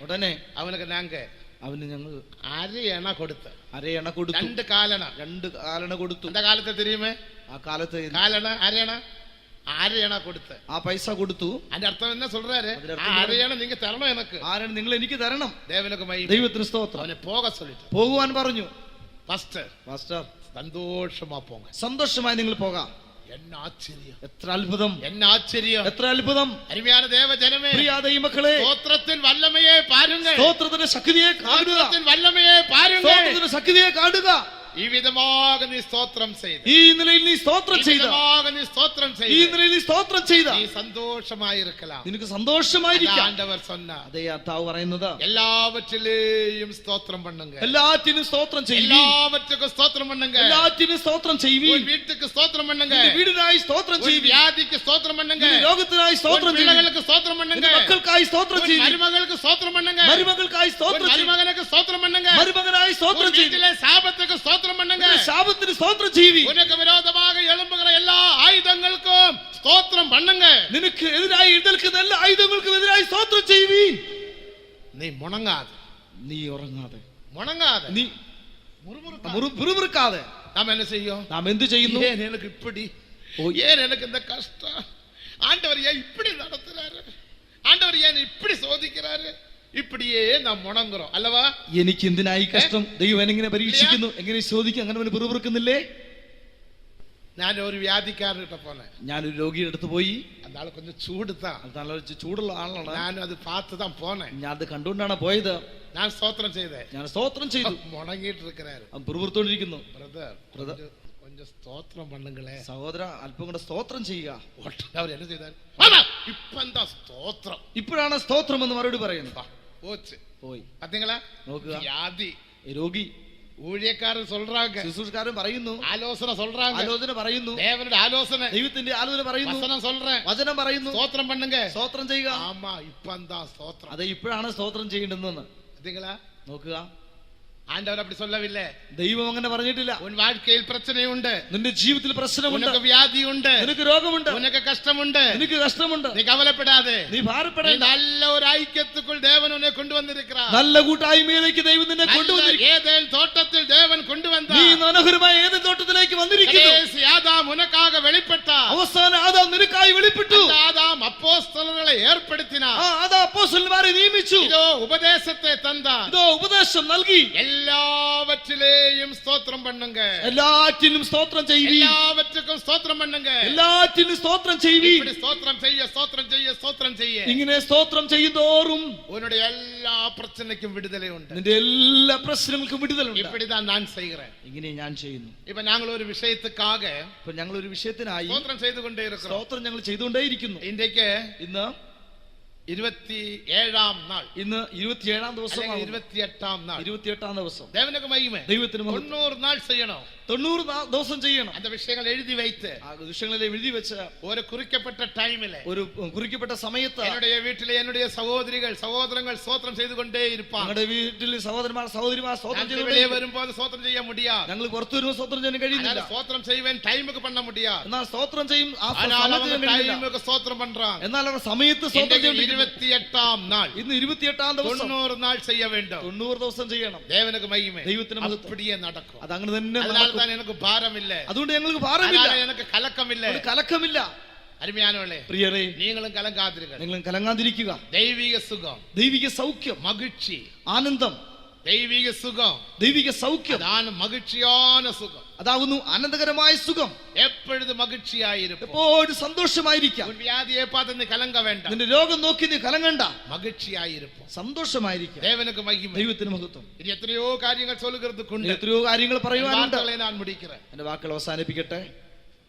S1: ഉടനെ അവനക്ക്
S2: അവന് ഞങ്ങൾ
S1: അരയണ കൊടുത്ത്.
S2: അരയണ കൊടുത്തു.
S1: 2 കാലണ.
S2: 2 കാലണ കൊടുത്തു.
S1: എന്താ കാലത്തെ തിരിയുമേ?
S2: ആ കാലത്ത്
S1: കാലണ അരയണ അരയണ കൊടുത്ത്.
S2: ആ പൈസ കൊടുത്തു.
S1: അതിന്റെ അർത്ഥം എന്നാ சொல்றாரு? അരയണ നിങ്ങൾ തരണം. എനക്ക്
S2: ആരാണ്? നിങ്ങൾ എനിക്ക് തരണം.
S1: ദൈവത്തിന് സ്തോത്രം. അവനെ പോക சொல்லிட்டு
S2: പോകുവാൻ പറഞ്ഞു.
S1: പാസ്റ്റർ സന്തോഷമാ പോക,
S2: സന്തോഷമായി നിങ്ങൾ പോകാം.
S1: എന്ന ആശ്ചര്യം,
S2: എത്ര അത്ഭുതം,
S1: എന്ന ആശ്ചര്യം,
S2: എത്ര അത്ഭുതം.
S1: അരുമയാണ് ദേവജനമേ,
S2: പ്രിയ ദൈവമക്കളെ,
S1: സ്തോത്രത്തിൽ വല്ലമയെ പാരുങ്ക,
S2: സ്തോത്രത്തിന്റെ ശക്തിയെ കാണുക,
S1: സ്തോത്രത്തിൽ വല്ലമയെ പാരുങ്ക,
S2: സ്തോത്രത്തിന്റെ ശക്തിയെ കാണുക.
S1: ഈ വിധமாக നീ സ്തോത്രം ചെയ്ത്,
S2: ഈ നിലയിൽ നീ സ്തോത്രം ചെയ്ത,
S1: നീ സ്തോത്രം ചെയ്ത്,
S2: ഈ നിലയിൽ നീ സ്തോത്രം ചെയ്ത,
S1: നീ സന്തോഷമായിരിക്കണം.
S2: നിനക്ക് സന്തോഷമായിരിക്കാം.
S1: ആണ്ടവർ சொன்ன
S2: അതേ കർത്താവ് പറയുന്നത്,
S1: എല്ലാവറ്റിലേയും സ്തോത്രം பண்ணுங்க,
S2: എല്ലാറ്റിനും സ്തോത്രം ചെയ്യുക,
S1: എല്ലാവറ്റുക്കും സ്തോത്രം பண்ணுங்க,
S2: എല്ലാറ്റിനും സ്തോത്രം ചെയ്യുക,
S1: വീട്ടിക്ക് സ്തോത്രം பண்ணுங்க,
S2: വീടിനായി സ്തോത്രം ചെയ്യുക,
S1: വ്യാധിക്ക് സ്തോത്രം பண்ணுங்க,
S2: രോഗത്തിനായി സ്തോത്രം ചെയ്യുക,
S1: പിള്ളകൾക്ക് സ്തോത്രം பண்ணுங்க,
S2: മക്കൾക്കായി സ്തോത്രം ചെയ്യുക,
S1: മരുമകൾക്ക് സ്തോത്രം பண்ணுங்க,
S2: മരുമകൾക്കായി സ്തോത്രം ചെയ്യുക,
S1: മരുമകനക്ക് സ്തോത്രം பண்ணுங்க,
S2: മരുമകനായി സ്തോത്രം ചെയ്യുക,
S1: വീട്ടിലെ ശാപത്തിക്ക് സ്തോത്രം பண்ணுங்க,
S2: ശാപത്തിന് സ്തോത്രം ചെയ്യുക,
S1: ഉനക്ക് വിരോധமாக எழும்புகிற എല്ലാ ആയുധങ്ങൾക്കും സ്തോത്രം பண்ணுங்க,
S2: നിനക്ക് എതിരായി എഴുന്നേൽക്കുന്ന എല്ലാ ആയുധങ്ങൾക്കും എതിരായി സ്തോത്രം ചെയ്യുക.
S1: നീ മുണങ്ങാതെ,
S2: നീ ഉറങ്ങാതെ,
S1: മുണങ്ങാതെ,
S2: നീ മുറുമുറുക്കാതെ
S1: നാം என்ன செய்யும்?
S2: നാം എന്ത് ചെയ്യുന്നു?
S1: ஏன் எனக்கு இப்படி, ஏன் எனக்கு இந்த கஷ்டம், ஆண்டவர் ஏன் இப்படி நடத்துறாரு, ஆண்டவர் ஏன் இப்படி சோதிக்கிறாரு, இப்படியே നാം മുണങ്ങുറോം അല്ലവാ?
S2: എനിക്ക് എന്തിനായി കഷ്ടം, ദൈവം എങ്ങനെ പരീക്ഷിക്കുന്നു, എങ്ങനെ ചോദിക്കും, അങ്ങനെ അവന് പിറുപിറുക്കുന്നില്ലേ?
S1: ഞാൻ ഒരു വ്യാധിക്കാരനിട്ട് പോനെ,
S2: ഞാനൊരു രോഗിയുടെ അടുത്ത് പോയി.
S1: അന്നാള് കൊഞ്ചം ചൂടുത്താ,
S2: നല്ല ചൂടുള്ള ആളാണ്.
S1: ഞാനും അത് പാത്തുതാ പോനെ,
S2: ഞാൻ അത് കണ്ടുകൊണ്ടാണ് പോയത്.
S1: ഞാൻ സ്തോത്രം ചെയ്തേ,
S2: ഞാൻ സ്തോത്രം ചെയ്തു.
S1: മുണങ്ങിട്ട് ഇരിക്കാரு,
S2: പിറുപിറുത്തോണ്ടിരിക്കുന്നു.
S1: ബ്രദർ കൊഞ്ചം സ്തോത്രം പണ്ണുങ്ങളെ,
S2: സഹോദര അല്പം കൂടെ സ്തോത്രം ചെയ്യുക.
S1: അവർ എന്നെ ചെയ്താൽ ഇപ്പൊ എന്താ സ്തോത്രം,
S2: ഇപ്പോഴാണ് സ്തോത്രം എന്ന് മറുപടി പറയുന്നത്.
S1: പോയി പാത്തീங்களா?
S2: നോക്കുക,
S1: വ്യാധി,
S2: രോഗി,
S1: ഊഴിയക്കാരൻ சொல்றாங்க,
S2: ശുശ്രൂഷക്കാരൻ പറയുന്നു,
S1: ആലോചന சொல்றாங்க,
S2: ആലോചന പറയുന്നു,
S1: ദേവന്റെ ആലോചന,
S2: ദൈവത്തിന്റെ ആലോചന പറയുന്നു,
S1: വചനം சொல்றேன்,
S2: വചനം പറയുന്നു,
S1: സ്തോത്രം பண்ணுங்க,
S2: സ്തോത്രം ചെയ്യുക.
S1: ആമാ ഇപ്പൊ എന്താ സ്തോത്രം,
S2: അതെ ഇപ്പോഴാണ് സ്തോത്രം ചെയ്യേണ്ടതെന്ന്.
S1: പാത്തീங்களா?
S2: നോക്കുക,
S1: ആണ്ടവർ அப்படி சொல்லவில்லை,
S2: ദൈവം അങ്ങനെ പറഞ്ഞിട്ടില്ല.
S1: ഉൻ வாழ்க்கையில் பிரச்சனையுണ്ട്,
S2: നിന്റെ ജീവിതത്തിൽ പ്രശ്നമുണ്ട്,
S1: നിനക്ക് വ്യാധിയുണ്ട്,
S2: നിനക്ക് രോഗമുണ്ട്,
S1: നിനക്ക് കഷ്ടമുണ്ട്,
S2: നിനക്ക് കഷ്ടമുണ്ട്,
S1: നീ കവലപ്പെടാതെ,
S2: നീ ഭാരപ്പെടേണ്ട.
S1: നല്ല ഒരു ഐക്യത്തുക്കുൾ ദേവൻ ഉന്നെ കൊണ്ടുവന്നിരിക്കുകയാണ്,
S2: നല്ല കൂട്ടായ്മയിലേക്ക് ദൈവം നിന്നെ കൊണ്ടുവന്നിരിക്കുന്നു.
S1: ഏദേൻ തോട്ടത്തിൽ ദേവൻ കൊണ്ടുവന്ന
S2: നീ മനോഹരമായ ഏദൻ തോട്ടത്തിലേക്ക് വന്നിരിക്കുന്നു.
S1: ആദാം ഉനക്കാக വെളിപ്പെട്ട,
S2: അവസാന ആദാം നിനക്കായി വെളിപ്പെട്ടു.
S1: ആദാം അപ്പോസ്തലരെ ഏർപ്പെടുത്തിന,
S2: ആദാം അപ്പോസ്തലന്മാരെ നിയമിച്ചു.
S1: ഇതോ ഉപദേശത്തെ തന്ന,
S2: ഇതോ ഉപദേശം നൽകി.
S1: എല്ലാവറ്റിലേയും സ്തോത്രം பண்ணுங்க,
S2: എല്ലാറ്റിനും സ്തോത്രം ചെയ്യുവീൻ,
S1: എല്ലാവറ്റുക്കും സ്തോത്രം பண்ணுங்க,
S2: എല്ലാറ്റിനും സ്തോത്രം ചെയ്യുവീൻ.
S1: இப்படி ஸ்தோத்திரம் செய்ய ஸ்தோத்திரம் செய்ய ஸ்தோத்திரம் செய்ய,
S2: ഇങ്ങനെ സ്തോത്രം ചെയ്യുന്തോറും
S1: உன்னுடைய எல்லா பிரச்சனைக்கும் விடுதலை உண்டு,
S2: നിന്റെ എല്ലാ പ്രശ്നങ്ങൾക്കും വിടുതലുണ്ട്.
S1: இப்படிதான் நான் செய்கிறேன்,
S2: ഇങ്ങനെ ഞാൻ ചെയ്യുന്നു.
S1: இப்ப நாங்கள் ஒரு விஷயத்துக்காக
S2: ഇപ്പൊ ഞങ്ങൾ ഒരു വിഷയത്തിനായി
S1: ஸ்தோத்திரம் செய்து கொண்டே இருக்கிறோம்,
S2: സ്തോത്രം ഞങ്ങൾ ചെയ്തുകൊണ്ടേയിരിക്കുന്നു.
S1: இன்றைக்கு
S2: ഇന്ന്
S1: 27ാം നാൾ,
S2: ഇന്ന് 27ാം ദിവസം,
S1: 28ാം നാൾ,
S2: 28ാം ദിവസം.
S1: ദേവനക്ക് മഹിമ,
S2: ദൈവത്തിന്
S1: 90 നാൾ ചെയ്യണം,
S2: 90 ദിവസം ചെയ്യണം.
S1: அந்த விஷயங்கள் எழுதி வைத்து,
S2: ആ വിഷയങ്ങളെ എഴുതി വെച്ച
S1: ഒരു കുറിക്കപ്പെട്ട ടൈമിലെ,
S2: ഒരു കുറിക്കപ്പെട്ട സമയത്ത്
S1: என்னுடைய வீட்டிலே என்னுடைய சகோதரிகள் சகோதரங்கள் ஸ்தோத்திரம் செய்து கொண்டே இருப்பாங்க.
S2: ഞങ്ങളുടെ വീട്ടിൽ സഹോദരന്മാർ സഹോദരിമാർ സ്തോത്രം
S1: வெளியே
S2: ചെയ്തുകൊണ്ടേ.
S1: வரும்போது ஸ்தோத்திரம் செய்ய முடியாது,
S2: ഞങ്ങൾ പുറത്തു വരുമ്പോൾ സ്തോത്രം ചെയ്യാൻ കഴിയുന്നില്ല.
S1: ஸ்தோத்திரம் செய்வேன் டைமுக்கு பண்ண முடியாது,
S2: എന്നാൽ സ്തോത്രം ചെയ്യും ആ
S1: ஆனால்
S2: സമയത്ത്
S1: அவங்க
S2: കഴിയില്ല.
S1: டைமுக்கு ஸ்தோத்திரம் பண்றாங்க.
S2: എന്നാൽ അവർ സമയത്ത് സ്തോത്രം ചെയ്യും.
S1: 28ാം നാൾ,
S2: ഇന്ന് 28ാം ദിവസം,
S1: 90 നാൾ செய்ய வேண்டும்,
S2: 90 ദിവസം ചെയ്യണം.
S1: தேவனுக்கு மகிமை,
S2: ദൈവത്തിന് മഹത്വം.
S1: அப்படியே நடக்கும்.
S2: അത് അങ്ങനെ തന്നെ
S1: அதனால
S2: നടക്കും.
S1: தான் எனக்கு பாரம் இல்ல,
S2: അതുകൊണ്ട് ഞങ്ങൾക്ക് ഭാരമില്ല,
S1: அதனால எனக்கு கலக்கம் இல்ல.
S2: ഒരു കലക്കമില്ല.
S1: அருமையானவர்களே,
S2: പ്രിയരേ,
S1: நீங்களும் கலங்காதீர்கள்,
S2: നിങ്ങളും കലങ്ങാതിരിക്കുക.
S1: தெய்வீக சுகம்,
S2: ദൈവിക സൗഖ്യം,
S1: மகிழ்ச்சி,
S2: ആനന്ദം,
S1: தெய்வீக சுகம்,
S2: ദൈവിക സൗഖ്യം,
S1: அதான மகிழ்ச்சியான சுகம்,
S2: അതാവുന്നു ആനന്ദകരമായ സുഖം.
S1: எப்பொழுது மகிழ்ச்சியாயிருப்போம்.
S2: എപ്പോഴും സന്തോഷമായിരിക്കാം.
S1: உன் வியாதியை பார்த்து நீ கலங்க வேண்டாம்.
S2: നിന്റെ രോഗം നോക്കി നീ കലങ്ങണ്ട.
S1: மகிழ்ச்சியாயிருப்போம்.
S2: സന്തോഷമായിരിക്കാം.
S1: தேவனுக்கு மகிமை.
S2: ദൈവത്തിന് മഹത്വം.
S1: ഇനി എത്രയോ കാര്യങ്ങൾ சொல்லுகிறதுக்குണ്ട്.
S2: എത്രയോ കാര്യങ്ങൾ പറയുവാനുണ്ട്.
S1: ഞാൻ முடிக்கிறேன்.
S2: എന്റെ വാക്കുകൾ അവസാനിപ്പിക്കട്ടെ.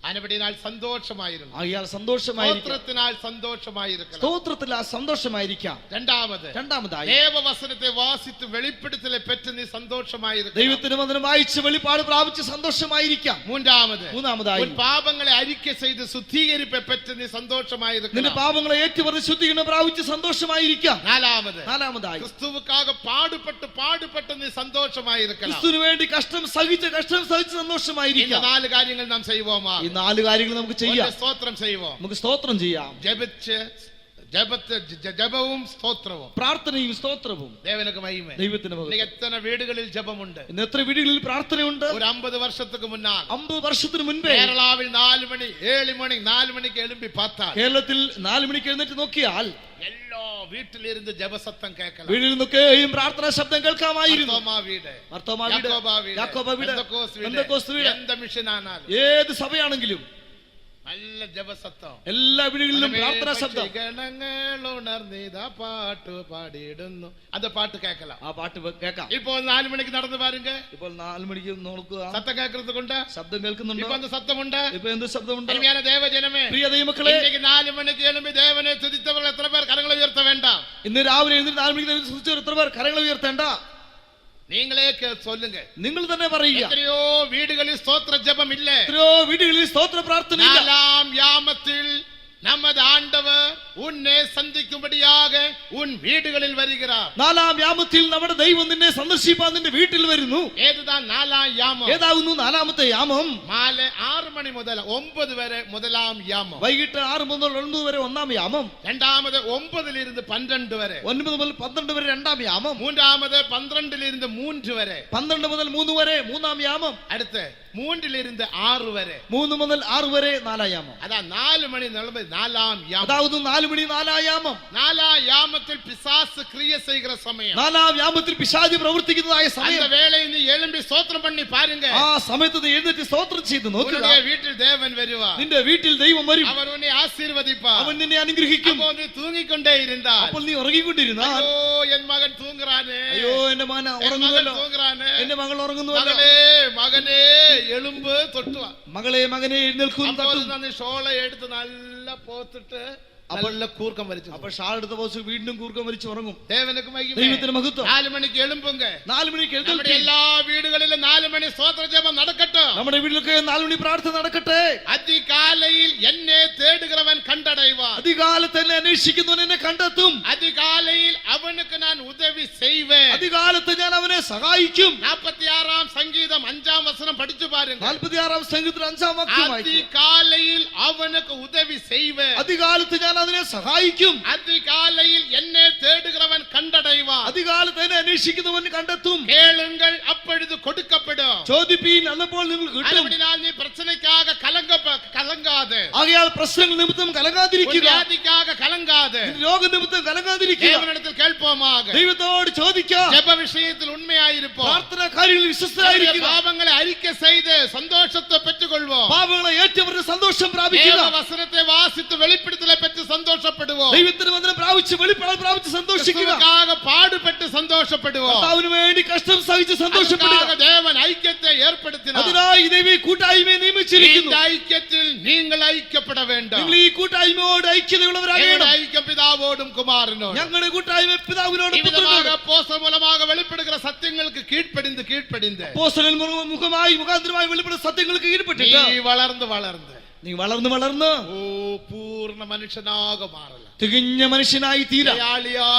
S1: ആനപടിയാൽ സന്തോഷമായിരുന്നു.
S2: ആയാൽ സന്തോഷമായിരിക്കാം.
S1: സ്തോത്രത്തിനാൽ സന്തോഷമായിരിക്കണം.
S2: സ്തോത്രത്തിൽ സന്തോഷമായിരിക്കാം.
S1: രണ്ടാമതായി ദൈവവചനത്തെ വാസിച്ച് വെളിപ്പെടുത്തലെ പെറ്റ് നീ സന്തോഷമായിരിക്കണം.
S2: ദൈവത്തിന്റെ വചനം വായിച്ച് വെളിപ്പാട് പ്രാപിച്ച് സന്തോഷമായിരിക്കാം.
S1: മൂന്നാമതായി പാപങ്ങളെ അറിക്കை ചെയ്ത് ശുദ്ധീകരിപ്പെ പെറ്റ് നീ സന്തോഷമായിരിക്കണം.
S2: നിന്റെ പാപങ്ങളെ ഏറ്റുപറഞ്ഞ് ശുദ്ധീകരണം പ്രാപിച്ച് സന്തോഷമായിരിക്കാം. നാലാമതായി
S1: ക്രിസ്തുവുക്കാக പാടുപെട്ട് നീ സന്തോഷമായിരിക്കണം.
S2: ക്രിസ്തുവിന് വേണ്ടി കഷ്ടം സഹിച്ച് സന്തോഷമായിരിക്കാം.
S1: ഈ നാല് കാര്യങ്ങൾ നാം ചെയ്യുவோமா?
S2: ഈ നാല് കാര്യങ്ങൾ നമുക്ക് ചെയ്യാം.
S1: സ്തോത്രം ചെയ്യുவோம்.
S2: നമുക്ക് സ്തോത്രം ചെയ്യാം.
S1: ജപവും സ്തോത്രവും,
S2: പ്രാർത്ഥനയും സ്തോത്രവും.
S1: ദൈവത്തിന് മഹിമ. എത്ര വീടുകളിൽ ജപമുണ്ട്?
S2: ഇന്ന് എത്ര വീടുകളിൽ പ്രാർത്ഥനയുണ്ട്?
S1: ഒരു 50 വർഷത്തിന് മുന്നേ,
S2: 50 വർഷത്തിന് മുൻപേ
S1: കേരളത്തിൽ 4 മണി 4 മണിക്ക് എഴുമ്പി പാത്താൽ,
S2: കേരളത്തിൽ 4 മണിക്ക് എഴുന്നേറ്റ് നോക്കിയാൽ
S1: എല്ലാ വീട്ടിലിരുന്ന് ജപശബ്ദം കേൾക്കാം.
S2: വീട്ടിൽ നിന്നൊക്കെയും പ്രാർത്ഥനാ ശബ്ദം കേൾക്കാമായിരുന്നു.
S1: എന്ത് മിഷനാണാലും
S2: ഏത് സഭയാണെങ്കിലും
S1: നല്ല ജപശബ്ദം,
S2: എല്ലാ വീടുകളിലും പ്രാർത്ഥനാ ശബ്ദം.
S1: പാട്ട് പാടിയിടുന്നു, അത് പാട്ട് കേൾക്കണം.
S2: ആ പാട്ട് കേൾക്കാം.
S1: ഇപ്പോൾ 4 മണിക്ക് നടന്നു പാരുങ്ക.
S2: ഇപ്പോൾ 4 മണിക്ക് നോക്കുക.
S1: സത്തം കേൾക്കുന്നത് കൊണ്ട്
S2: ശബ്ദം കേൾക്കുന്നുണ്ട്.
S1: ഇപ്പൊ ശബ്ദമുണ്ട്.
S2: ഇപ്പൊ എന്ത് ശബ്ദമുണ്ട്?
S1: ദേവജനമേ,
S2: പ്രിയ ദൈവമക്കളെ,
S1: 4 മണിക്ക് എഴുമ്പി ദേവനെ തുതിച്ചവർ എത്ര പേർ കരങ്ങൾ ഉയർത്ത വേണ്ട?
S2: ഇന്ന് രാവിലെ 4 മണിക്ക് തുതിച്ചവർ എത്ര പേർ കരങ്ങൾ ഉയർത്തേണ്ട?
S1: നീങ്ങളെ ചൊല്ലുങ്ക,
S2: നിങ്ങൾ തന്നെ പറയുക.
S1: എത്രയോ വീടുകളിൽ സ്തോത്ര ജപം ഇല്ല.
S2: എത്രയോ വീടുകളിൽ സ്തോത്ര പ്രാർത്ഥന ഇല്ല.
S1: 4 യാമത്തിൽ நமது ஆண்டவர் உன்னை சந்திக்கும்படியாக உன் வீடுகளில் வருகிறார்.
S2: 4 യാമത്തിൽ നമ്മുടെ ദൈവം നിന്നെ സന്ദർശിപ്പാൻ നിന്റെ വീട്ടിൽ വരുന്നു.
S1: ഏതാണ് 4 യാമം?
S2: ഏതാകുന്നു 4ാമത്തെ യാമം?
S1: മാലെ 6 മണി മുതൽ 9 വരെ முதலாம் യാമം.
S2: വൈകിട്ട് 6 മുതൽ 9 വരെ 1ാം യാമം.
S1: രണ്ടാമത് 9 ലിരുന്ന് 12 വരെ.
S2: 9 മുതൽ 12 വരെ 2ാം യാമം.
S1: മൂന്നാമത് 12 ലിരുന്ന് 3 വരെ.
S2: 12 മുതൽ 3 വരെ 3ാം യാമം.
S1: അടുത്ത് 3 ലിരുന്ന് 6 വരെ.
S2: 3 മുതൽ 6 വരെ 4ാം യാമം.
S1: അതാ 4 മണി നിലമ്പ് 4ാം യാമം.
S2: അതാവുന്നു 4 മണി 4ാം യാമം.
S1: 4ാം യാമത്തിൽ പിശാച് ക്രിയ ചെയ്യുന്ന സമയം.
S2: 4ാം യാമത്തിൽ പിശാച് പ്രവർത്തിക്കുന്നതായ സമയം.
S1: அந்த வேளையில் நீ எழும்பி ஸ்தோத்திரம் பண்ணி பாருங்க.
S2: ആ സമയത്ത് നീ എഴുന്നേറ്റ് സ്തോത്രം ചെയ്തു നോക്കുക.
S1: നിന്റെ വീട്ടിൽ ദേവൻ വരുവാ.
S2: നിന്റെ വീട്ടിൽ ദൈവം വരും.
S1: അവൻ നിന്നെ ആശീർവദിപ്പാ.
S2: അവൻ നിന്നെ അനുഗ്രഹിക്കും.
S1: അപ്പോൾ നീ തൂങ്ങിക്കൊണ്ടേ ഇരുന്നാൽ,
S2: അപ്പോൾ നീ ഉറങ്ങിക്കൊണ്ടിരുന്നാൽ,
S1: അയ്യോ എൻ മകൻ തൂങ്ങുറാനേ,
S2: അയ്യോ എന്റെ മകൻ ഉറങ്ങുന്നല്ലോ,
S1: എന്റെ
S2: മകൾ ഉറങ്ങുന്നുവല്ലോ,
S1: മകനെ എളുമ്പ് തൊട്ടുവാ,
S2: മകനെ എഴുന്നേൽക്കും.
S1: ഷോള എടുത്ത് നല്ല പോത്തിട്ട് നല്ല കൂർക്കം വലിച്ചു.
S2: അപ്പോൾ ഷാൾ എടുത്ത പോസ് വീണ്ടും കൂർക്കം വലിച്ചു ഉറങ്ങും.
S1: ദൈവത്തിന് മഹത്വം. 4 മണിക്ക് എഴുമ്പുങ്ക.
S2: 4 മണിക്ക്
S1: നമ്മുടെ എല്ലാ വീടുകളിലും 4 മണി സ്തോത്ര ജപം നടക്കട്ടെ.
S2: നമ്മുടെ വീട്ടിലൊക്കെ 4 മണി പ്രാർത്ഥന നടക്കട്ടെ.
S1: അതികാലയിൽ എന്നെ തേടുகிறവൻ കണ്ടടയുവാൻ.
S2: അതികാലത്ത് എന്നെ അന്വേഷിക്കുന്നവൻ എന്നെ കണ്ടെത്തും.
S1: അതികാലയിൽ അവനുക്ക് ഞാൻ ഉദവി ചെയ്വേൻ.
S2: അതികാലത്ത് ഞാൻ അവനെ സഹായിക്കും.
S1: 46-ാം സംഗീതം 5-ാം വചനം പഠിച്ചു പാരുங்க.
S2: 46-ാം സംഗീതത്തിൽ 5-ാം വാക്യം വായിക്കുക.
S1: അതികാലയിൽ അവനുക്ക് ഉദവി ചെയ്വേൻ.
S2: അതികാലത്ത് ഞാൻ അതിനെ സഹായിക്കും.
S1: അതികാലയിൽ എന്നെ തേടുகிறവൻ കണ്ടടയുവാൻ.
S2: അതികാലത്ത് എന്നെ അന്വേഷിക്കുന്നവൻ കണ്ടെത്തും.
S1: കേളുங்கள் அப்பொழுது கொடுக்கப்படும்.
S2: ചോദിപ്പീൻ, അന്നപ്പോൾ നിങ്ങൾക്ക് കിട്ടും.
S1: അതിനാൽ നീ പ്രശ്നക്കാക കലങ്കാതെ.
S2: ആകയാൽ പ്രശ്നങ്ങൾ നിമിത്തം കലങ്കാതിരിക്കുക.
S1: വ്യാധിക്കാക കലങ്കാതെ.
S2: രോഗ നിമിത്തം കലങ്കാതിരിക്കുക.
S1: ദൈവനിടത്തിൽ കേൾപ്പോമാക.
S2: ദൈവത്തോട് ചോദിക്കുക.
S1: ജപ വിഷയത്തിൽ ഉണ്മയായിരിപ്പോ.
S2: പ്രാർത്ഥനാ കാര്യങ്ങളിൽ വിശ്വസ്തരായിരിക്കുക.
S1: പാപങ്ങളെ അറിക്കை ചെയ്ത് സന്തോഷത്തെ പെറ്റുകൊള്ളുവോ.
S2: പാപങ്ങളെ ഏറ്റവരുടെ സന്തോഷം പ്രാപിക്കുക.
S1: വചനത്തെ വാസിത്ത് വെളിപ്പെടുത്തലെ പെറ്റ് സന്തോഷപ്പെടുവോ.
S2: ദൈവത്തിന് വചനം പ്രാപിച്ച് വെളിപ്പാട് പ്രാപിച്ച് സന്തോഷിക്കുക.
S1: പാടുപെട്ട് സന്തോഷപ്പെടുവോ.
S2: കർത്താവിന് വേണ്ടി കഷ്ടം സഹിച്ച് സന്തോഷപ്പെടുക.
S1: ദേവൻ ഐക്യത്തെ ഏർപ്പെടുത്തിനാർ.
S2: അതിനായി ദൈവം കൂട്ടായ്മയെ നിയമിച്ചിരിക്കുന്നു.
S1: ഐക്യത്തിൽ നിങ്ങൾ ഐക്യപ്പെട വേണ്ട.
S2: നിങ്ങൾ ഈ കൂട്ടായ്മയോട് ഐക്യതയുള്ളവരാകണം.
S1: ഐക്യം പിതാവോടും കുമാരനോടും.
S2: ഞങ്ങളുടെ കൂട്ടായ്മ പിതാവിനോടും പുത്രനോടും.
S1: അപ്പോസ്തലൻ മൂലமாக வெளிப்படுகிற സത്യങ്ങൾക്ക് കീഴ്പ്പെടിந்து
S2: അപ്പോസ്തലൻ മുഖാന്തരമായി വെളിപ്പെടുന്ന സത്യങ്ങൾക്ക് കീഴ്പ്പെട്ടിട്ട് നീ വളർന്ന്
S1: പൂർണ്ണ മനുഷ്യനാക മാറല.
S2: തികഞ്ഞ മനുഷ്യനായി തീരാ.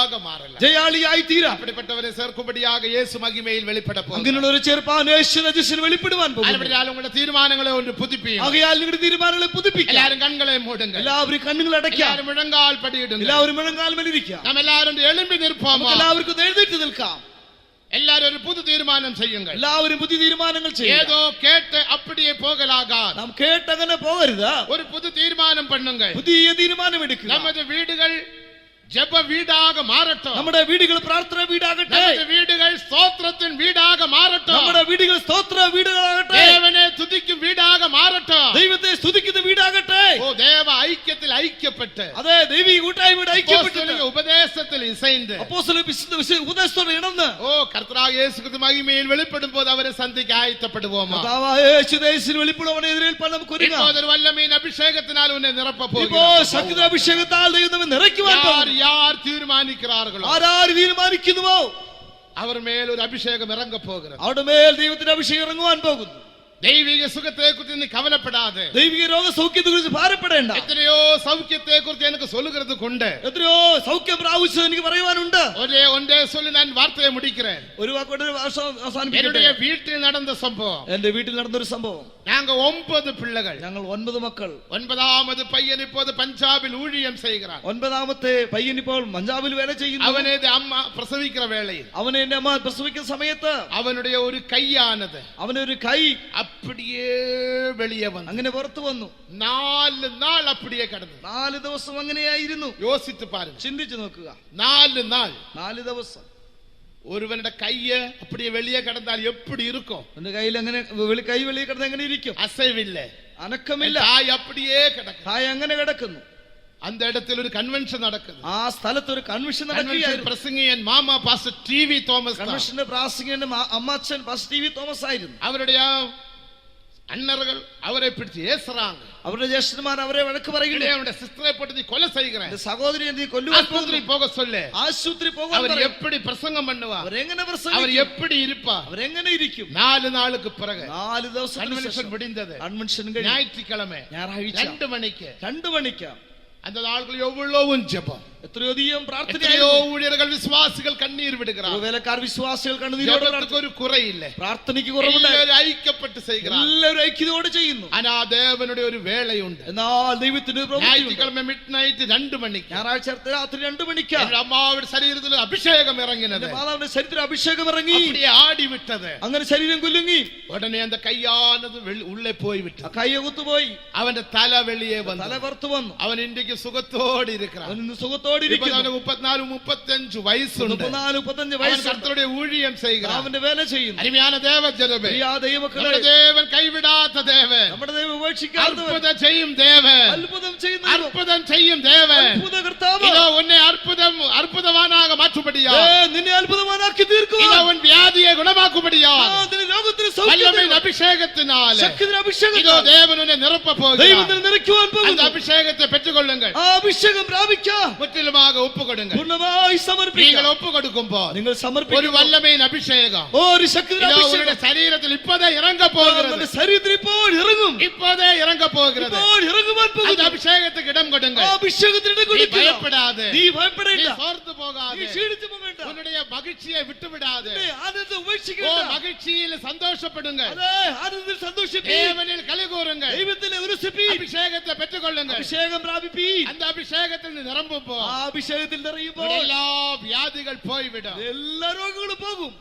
S2: ജയാളിയായി തീരാ.
S1: அப்படிப்பட்டவரை சேர்க்கும்படியாக இயேசு மகிமையில் வெளிப்பட போகிறார்.
S2: അങ്ങനെയുള്ള ഒരു ചെറുപ്പാൻ യേശുവിനെ വെളിപ്പെടുവാൻ പോകുന്നു.
S1: അതിനാൽ നിങ്ങളുടെ തീരുമാനങ്ങളെ ഒന്ന് പുതുപ്പിക്കുക.
S2: ആകയാൽ നിങ്ങളുടെ തീരുമാനങ്ങളെ പുതുപ്പിക്കുക.
S1: എല്ലാവരും കണ്ണുകളെ മൂടുക.
S2: എല്ലാവരും കണ്ണുകൾ അടയ്ക്കുക.
S1: എല്ലാവരും മുഴങ്കാൽ പടിയിടുക.
S2: എല്ലാവരും മുഴങ്കാൽ മേലിരിക്കുക.
S1: നാം എല്ലാവരും എഴുമ്പി നിൽപ്പാം.
S2: എല്ലാവർക്കും എഴുന്നേറ്റ് നിൽക്കാം.
S1: എല്ലാവരും ഒരു പുതു തീരുമാനം ചെയ്യുക.
S2: എല്ലാവരും പുതിയ തീരുമാനങ്ങൾ ചെയ്യുക.
S1: ഏതോ കേട്ട് அப்படியே போகலாகாது.
S2: നാം കേട്ടങ്ങനെ പോകരുത്.
S1: ഒരു പുതു തീരുമാനം பண்ணுங்க.
S2: പുതിയ തീരുമാനം എടുക്കുക.
S1: നമ്മുടെ വീടുകൾ ஜெப வீடாக மாறட்டும்.
S2: നമ്മുടെ വീടുകൾ പ്രാർത്ഥന വീടാകട്ടെ.
S1: நமது வீடுகள் ஸ்தோத்திரத்தின் வீடாக மாறட்டும்.
S2: നമ്മുടെ വീടുകൾ സ്തോത്ര വീടുകളാകട്ടെ.
S1: தேவனை துதிக்கும் வீடாக மாறட்டும்.
S2: ദൈവത്തെ സ്തുതിക്കുന്ന വീടാകട്ടെ.
S1: ஓ தேவ ஐக்கியத்தில் ஐக்கியப்பட்டு
S2: അതെ ദൈവിക കൂട്ടായ്മയുടെ ഐക്യപ്പെട്ട്
S1: அப்போஸ்தலர்கள் உபதேசத்தில் இசைந்து
S2: അപ്പോസ്തല ഉപദേശത്തോടെ ഇണന്ന്
S1: ஓ கர்த்தராகிய இயேசு கிறிஸ்து மகிமையில் வெளிப்படும் போது அவரை சந்திக்க ஆயத்தப்படுவோமா.
S2: കർത്താവായ യേശു യേശുവിൽ വെളിപ്പെടുവാൻ എതിരേൽപ്പാൻ നമുക്ക് ഒരുങ്ങാം.
S1: இப்போது ஒரு வல்லமையின் அபிஷேகத்தினால் உன்னை நிரப்ப
S2: ഇപ്പോ
S1: போகிறார்.
S2: ശക്തി അഭിഷേകത്താൽ ദൈവം നമ്മെ നിറയ്ക്കുവാൻ പോകുന്നു.
S1: யார் தீர்மானிக்கிறார்களோ
S2: ആരാര് തീരുമാനിക്കുന്നുവോ
S1: அவர் மேல் ஒரு அபிஷேகம் இறங்க போகிறது.
S2: അവരുടെ മേൽ ദൈവത്തിന്റെ അഭിഷേകം ഇറങ്ങുവാൻ പോകുന്നു.
S1: தெய்வீக சுகத்தை குறித்து நீ கவலைப்படாத.
S2: ദൈവിക രോഗ സൗഖ്യത്തെ കുറിച്ച് ഭാരപ്പെടേണ്ട.
S1: எத்தனையோ சௌக்கியத்தை குறித்து எனக்கு சொல்லுகிறது கொண்டு
S2: എത്രയോ സൗഖ്യം പ്രാപിച്ചത് എനിക്ക് പറയുവാനുണ്ട്.
S1: ஒன்றே சொல்லி நான் வார்த்தையை முடிக்கிறேன்.
S2: ഒരു വാക്കോടെ അവസാനിപ്പിക്കട്ടെ.
S1: என்னுடைய வீட்டில் நடந்த சம்பவம்.
S2: എന്റെ വീട്ടിൽ നടന്നൊരു സംഭവം.
S1: நாங்க 9 பிள்ளைகள்.
S2: ഞങ്ങൾ 9 മക്കൾ.
S1: 9வது பையன் இப்போது பஞ்சாபில் ஊழியம் செய்கிறான்.
S2: 9ാമത്തെ പയ്യൻ ഇപ്പോൾ പഞ്ചാബിൽ വേല ചെയ്യുന്നു.
S1: அவனே அம்மா பிரசவிக்கிற வேளையில்
S2: അവനെ എന്റെ അമ്മ പ്രസവിക്കുന്ന സമയത്ത്
S1: அவனுடைய ஒரு கையானது
S2: അവനൊരു കൈ
S1: அப்படியே வெளியே வந்து
S2: അങ്ങനെ പുറത്തു വന്നു.
S1: 4 நாள் அப்படியே கிடந்தது.
S2: 4 ദിവസം അങ്ങനെയായിരുന്നു.
S1: யோசித்து பாருங்க.
S2: ചിന്തിച്ചു നോക്കുക.
S1: 4 நாள்
S2: 4 ദിവസം
S1: ஒருவனுடைய கைய அப்படியே வெளியே கிடந்தால் எப்படி இருக்கும்?
S2: എന്റെ കയ്യിൽ അങ്ങനെ കൈ വെളിയിൽ കിടന്ന് എങ്ങനെ ഇരിക്കും?
S1: அசைவில்ல,
S2: അനക്കമില്ല.
S1: தாய் அப்படியே கிடக்கும்.
S2: തായ് അങ്ങനെ കിടക്കുന്നു.
S1: அந்த இடத்தில் ஒரு கன்வென்ஷன் നടக்குது.
S2: ആ സ്ഥലത്ത് ഒരു കൺവെൻഷൻ നടക്കുകയായിരുന്നു.
S1: பிரசங்கியன் மாமா பாஸ்டர் டிவி തോമസ്.
S2: കൺവെൻഷന്റെ പ്രാസംഗികന്റെ അമ്മാച്ചൻ പാസ്റ്റർ ടി വി തോമസ് ആയിരുന്നു.
S1: அவருடைய அண்ணர்கள் அவரை பிடிச்சு ஏசுறாங்க.
S2: അവരുടെ ജ്യേഷ്ഠന്മാർ അവരെ വഴക്ക് പറയുകയാണ്.
S1: அவருடைய സിസ്റ്ററെ போட்டு நீ கொலை செய்கிறேன்,
S2: സഹോദരിയെ നീ കൊല്ലുവാൻ
S1: ஆஸ்பத்திரி போக சொல்லு.
S2: ആശുപത്രി പോകാൻ
S1: அவர்
S2: പറയും.
S1: எப்படி பிரசங்கம் பண்ணுவார்,
S2: അവരെങ്ങനെ
S1: அவர்
S2: പ്രസംഗിക്കും,
S1: எப்படி இருப்பார்?
S2: അവരെങ്ങനെ ഇരിക്കും?
S1: 4 நாளுக்கு பிறகு
S2: 4 ദിവസത്തിന്
S1: கன்வென்ஷன்
S2: ശേഷം
S1: முடிந்தது.
S2: കൺവെൻഷൻ കഴിഞ്ഞു.
S1: ஞாயிற்றுக்கிழமை
S2: ഞായറാഴ്ച
S1: 2 மணிக்கு
S2: 2 മണിക്ക്
S1: அந்த நாட்கள் எவ்வளவு ஜெபம்,
S2: എത്രയോ അധികം പ്രാർത്ഥന.
S1: எத்தனையோ ஊழியர்கள் விசுவாசிகள் கண்ணீர் விடுகிறார்.
S2: വേലക്കാർ വിശ്വാസികൾ കണ്ണുനീരോടെ
S1: ஜெபத்துக்கு ஒரு குறை இல்லை,
S2: പ്രാർത്ഥനയ്ക്ക് കുറവുണ്ട്.
S1: எல்லாரும் ஐக்கியப்பட்டு செய்கிறார்.
S2: എല്ലാവരും ഐക്യതയോടെ ചെയ്യുന്നു.
S1: ஆனா தேவனுடைய ஒரு வேலை உண்டு.
S2: എന്നാൽ ദൈവത്തിന്റെ പ്രവൃത്തിയുണ്ട്.
S1: ஞாயிற்றுக்கிழமை மிட்நைட் 2 மணிக்கு
S2: ഞായറാഴ്ച രാത്രി 2 മണിക്ക്
S1: என் அம்மாவுடைய சரீரத்தில் அபிஷேகம் இறங்கினது.
S2: മാതാവിന്റെ ശരീരത്തിൽ അഭിഷേകം ഇറങ്ങി.
S1: அப்படியே ஆடி விட்டது.
S2: അങ്ങനെ ശരീരം കുലുങ്ങി.
S1: உடனே அந்த கையானது உள்ளே போய்
S2: ആ
S1: விட்டது.
S2: കൈ കുത്തുപോയി.
S1: அவன் தலை வெளியே
S2: തല
S1: வந்தது.
S2: പുറത്തു വന്നു.
S1: அவன் இன்றைக்கு சுகத்தோடு இருக்கிறான்.
S2: അവൻ ഇന്ന് സുഖത്തോടെ
S1: இப்ப
S2: ഇരിക്കുന്നു.
S1: அவனுக்கு 34-35 வயசு உண்டு.
S2: 34-35
S1: அவன்
S2: വയസ്സുണ്ട്.
S1: கர்த்தருடைய ஊழியம் செய்கிறான்.
S2: അവന്റെ വേല ചെയ്യുന്നു.
S1: அருமையான தேவ ஜனமே,
S2: പ്രിയ ദൈവമക്കളെ,
S1: നമ്മുടെ தேவன் கைவிடாத தேவன்,
S2: നമ്മുടെ ദൈവം ഉപേക്ഷിക്കാത്തവൻ,
S1: அற்புதம் செய்யும் தேவன்,
S2: അത്ഭുതം ചെയ്യുന്ന
S1: அற்புதம் செய்யும் தேவன்.
S2: അത്ഭുത കർത്താവ്.
S1: இதோ உன்னை அற்புதமானாக மாற்றும்படியா,
S2: നിന്നെ അത്ഭുതമാനാക്കി തീർക്കുക.
S1: இதோ உன் வியாதியை குணமாக்கும்படியா,
S2: നിന്റെ രോഗത്തിന് സൗഖ്യം
S1: வல்லமையின்
S2: തരുക.
S1: அபிஷேகத்தினால
S2: ശക്തിയുടെ അഭിഷേകം
S1: இதோ தேவன் உன்னை நிரப்ப போகிறார்.
S2: ദൈവത്തിന് നിറയ്ക്കുവാൻ
S1: அந்த
S2: പോകുന്നു.
S1: அபிஷேகத்தை பெற்றுக்கொள்ளுங்கள்.
S2: ആ അഭിഷേകം പ്രാപിക്കാം.
S1: முற்றிலுமாக ஒப்பு கொடுங்கள்.
S2: പൂർണ്ണമായി
S1: நீங்கள்
S2: സമർപ്പിക്കാം.
S1: ஒப்பு கொடுக்கும் போது
S2: നിങ്ങൾ
S1: ஒரு
S2: സമർപ്പിക്കും.
S1: வல்லமையின் அபிஷேகம்
S2: ഒരു ശക്തിയുടെ
S1: இதோ
S2: അഭിഷേകം
S1: உன்னுடைய சரீரத்தில் இப்போதே இறங்க போகிறது.
S2: നമ്മുടെ ശരീരത്തിൽ ഇപ്പോൾ ഇറങ്ങും.
S1: இப்போதே இறங்க போகிறது.
S2: ഇപ്പോൾ ഇറങ്ങുവാൻ
S1: அந்த
S2: പോകുന്നു.
S1: அபிஷேகத்துக்கு இடம்
S2: ആ
S1: கொடுங்கள்.
S2: അഭിഷേകത്തിന് ഇടം
S1: நீ
S2: കൊടുക്കുക.
S1: பயப்படாதே,
S2: നീ
S1: நீ
S2: ഭയപ്പെടേണ്ട.
S1: சோர்ந்து
S2: നീ
S1: போகாதே,
S2: ക്ഷീണിച്ചു പോകേണ്ട.
S1: உன்னுடைய மகிழ்ச்சியை விட்டு விடாதே.
S2: നിന്റെ ആനന്ദം
S1: ஓ
S2: ഉപേക്ഷിക്കണ്ട.
S1: மகிழ்ச்சியில் சந்தோஷப்படுங்கள்.
S2: അതെ, ആനന്ദത്തിൽ സന്തോഷിപ്പീൻ.
S1: தேவனில் களி கூறுங்கள்.
S2: ദൈവത്തിലെ ഉല്ലസിപ്പീൻ.
S1: அபிஷேகத்தை பெற்றுக்கொள்ளுங்கள்.
S2: അഭിഷേകം പ്രാപിപ്പീൻ.
S1: அந்த அபிஷேகத்தில் நிரம்பும்
S2: ആ അഭിഷേകത്തിൽ നിറയുമ്പോൾ
S1: எல்லா வியாதிகள் போய்விடும்.
S2: എല്ലാ രോഗങ്ങളും പോകും.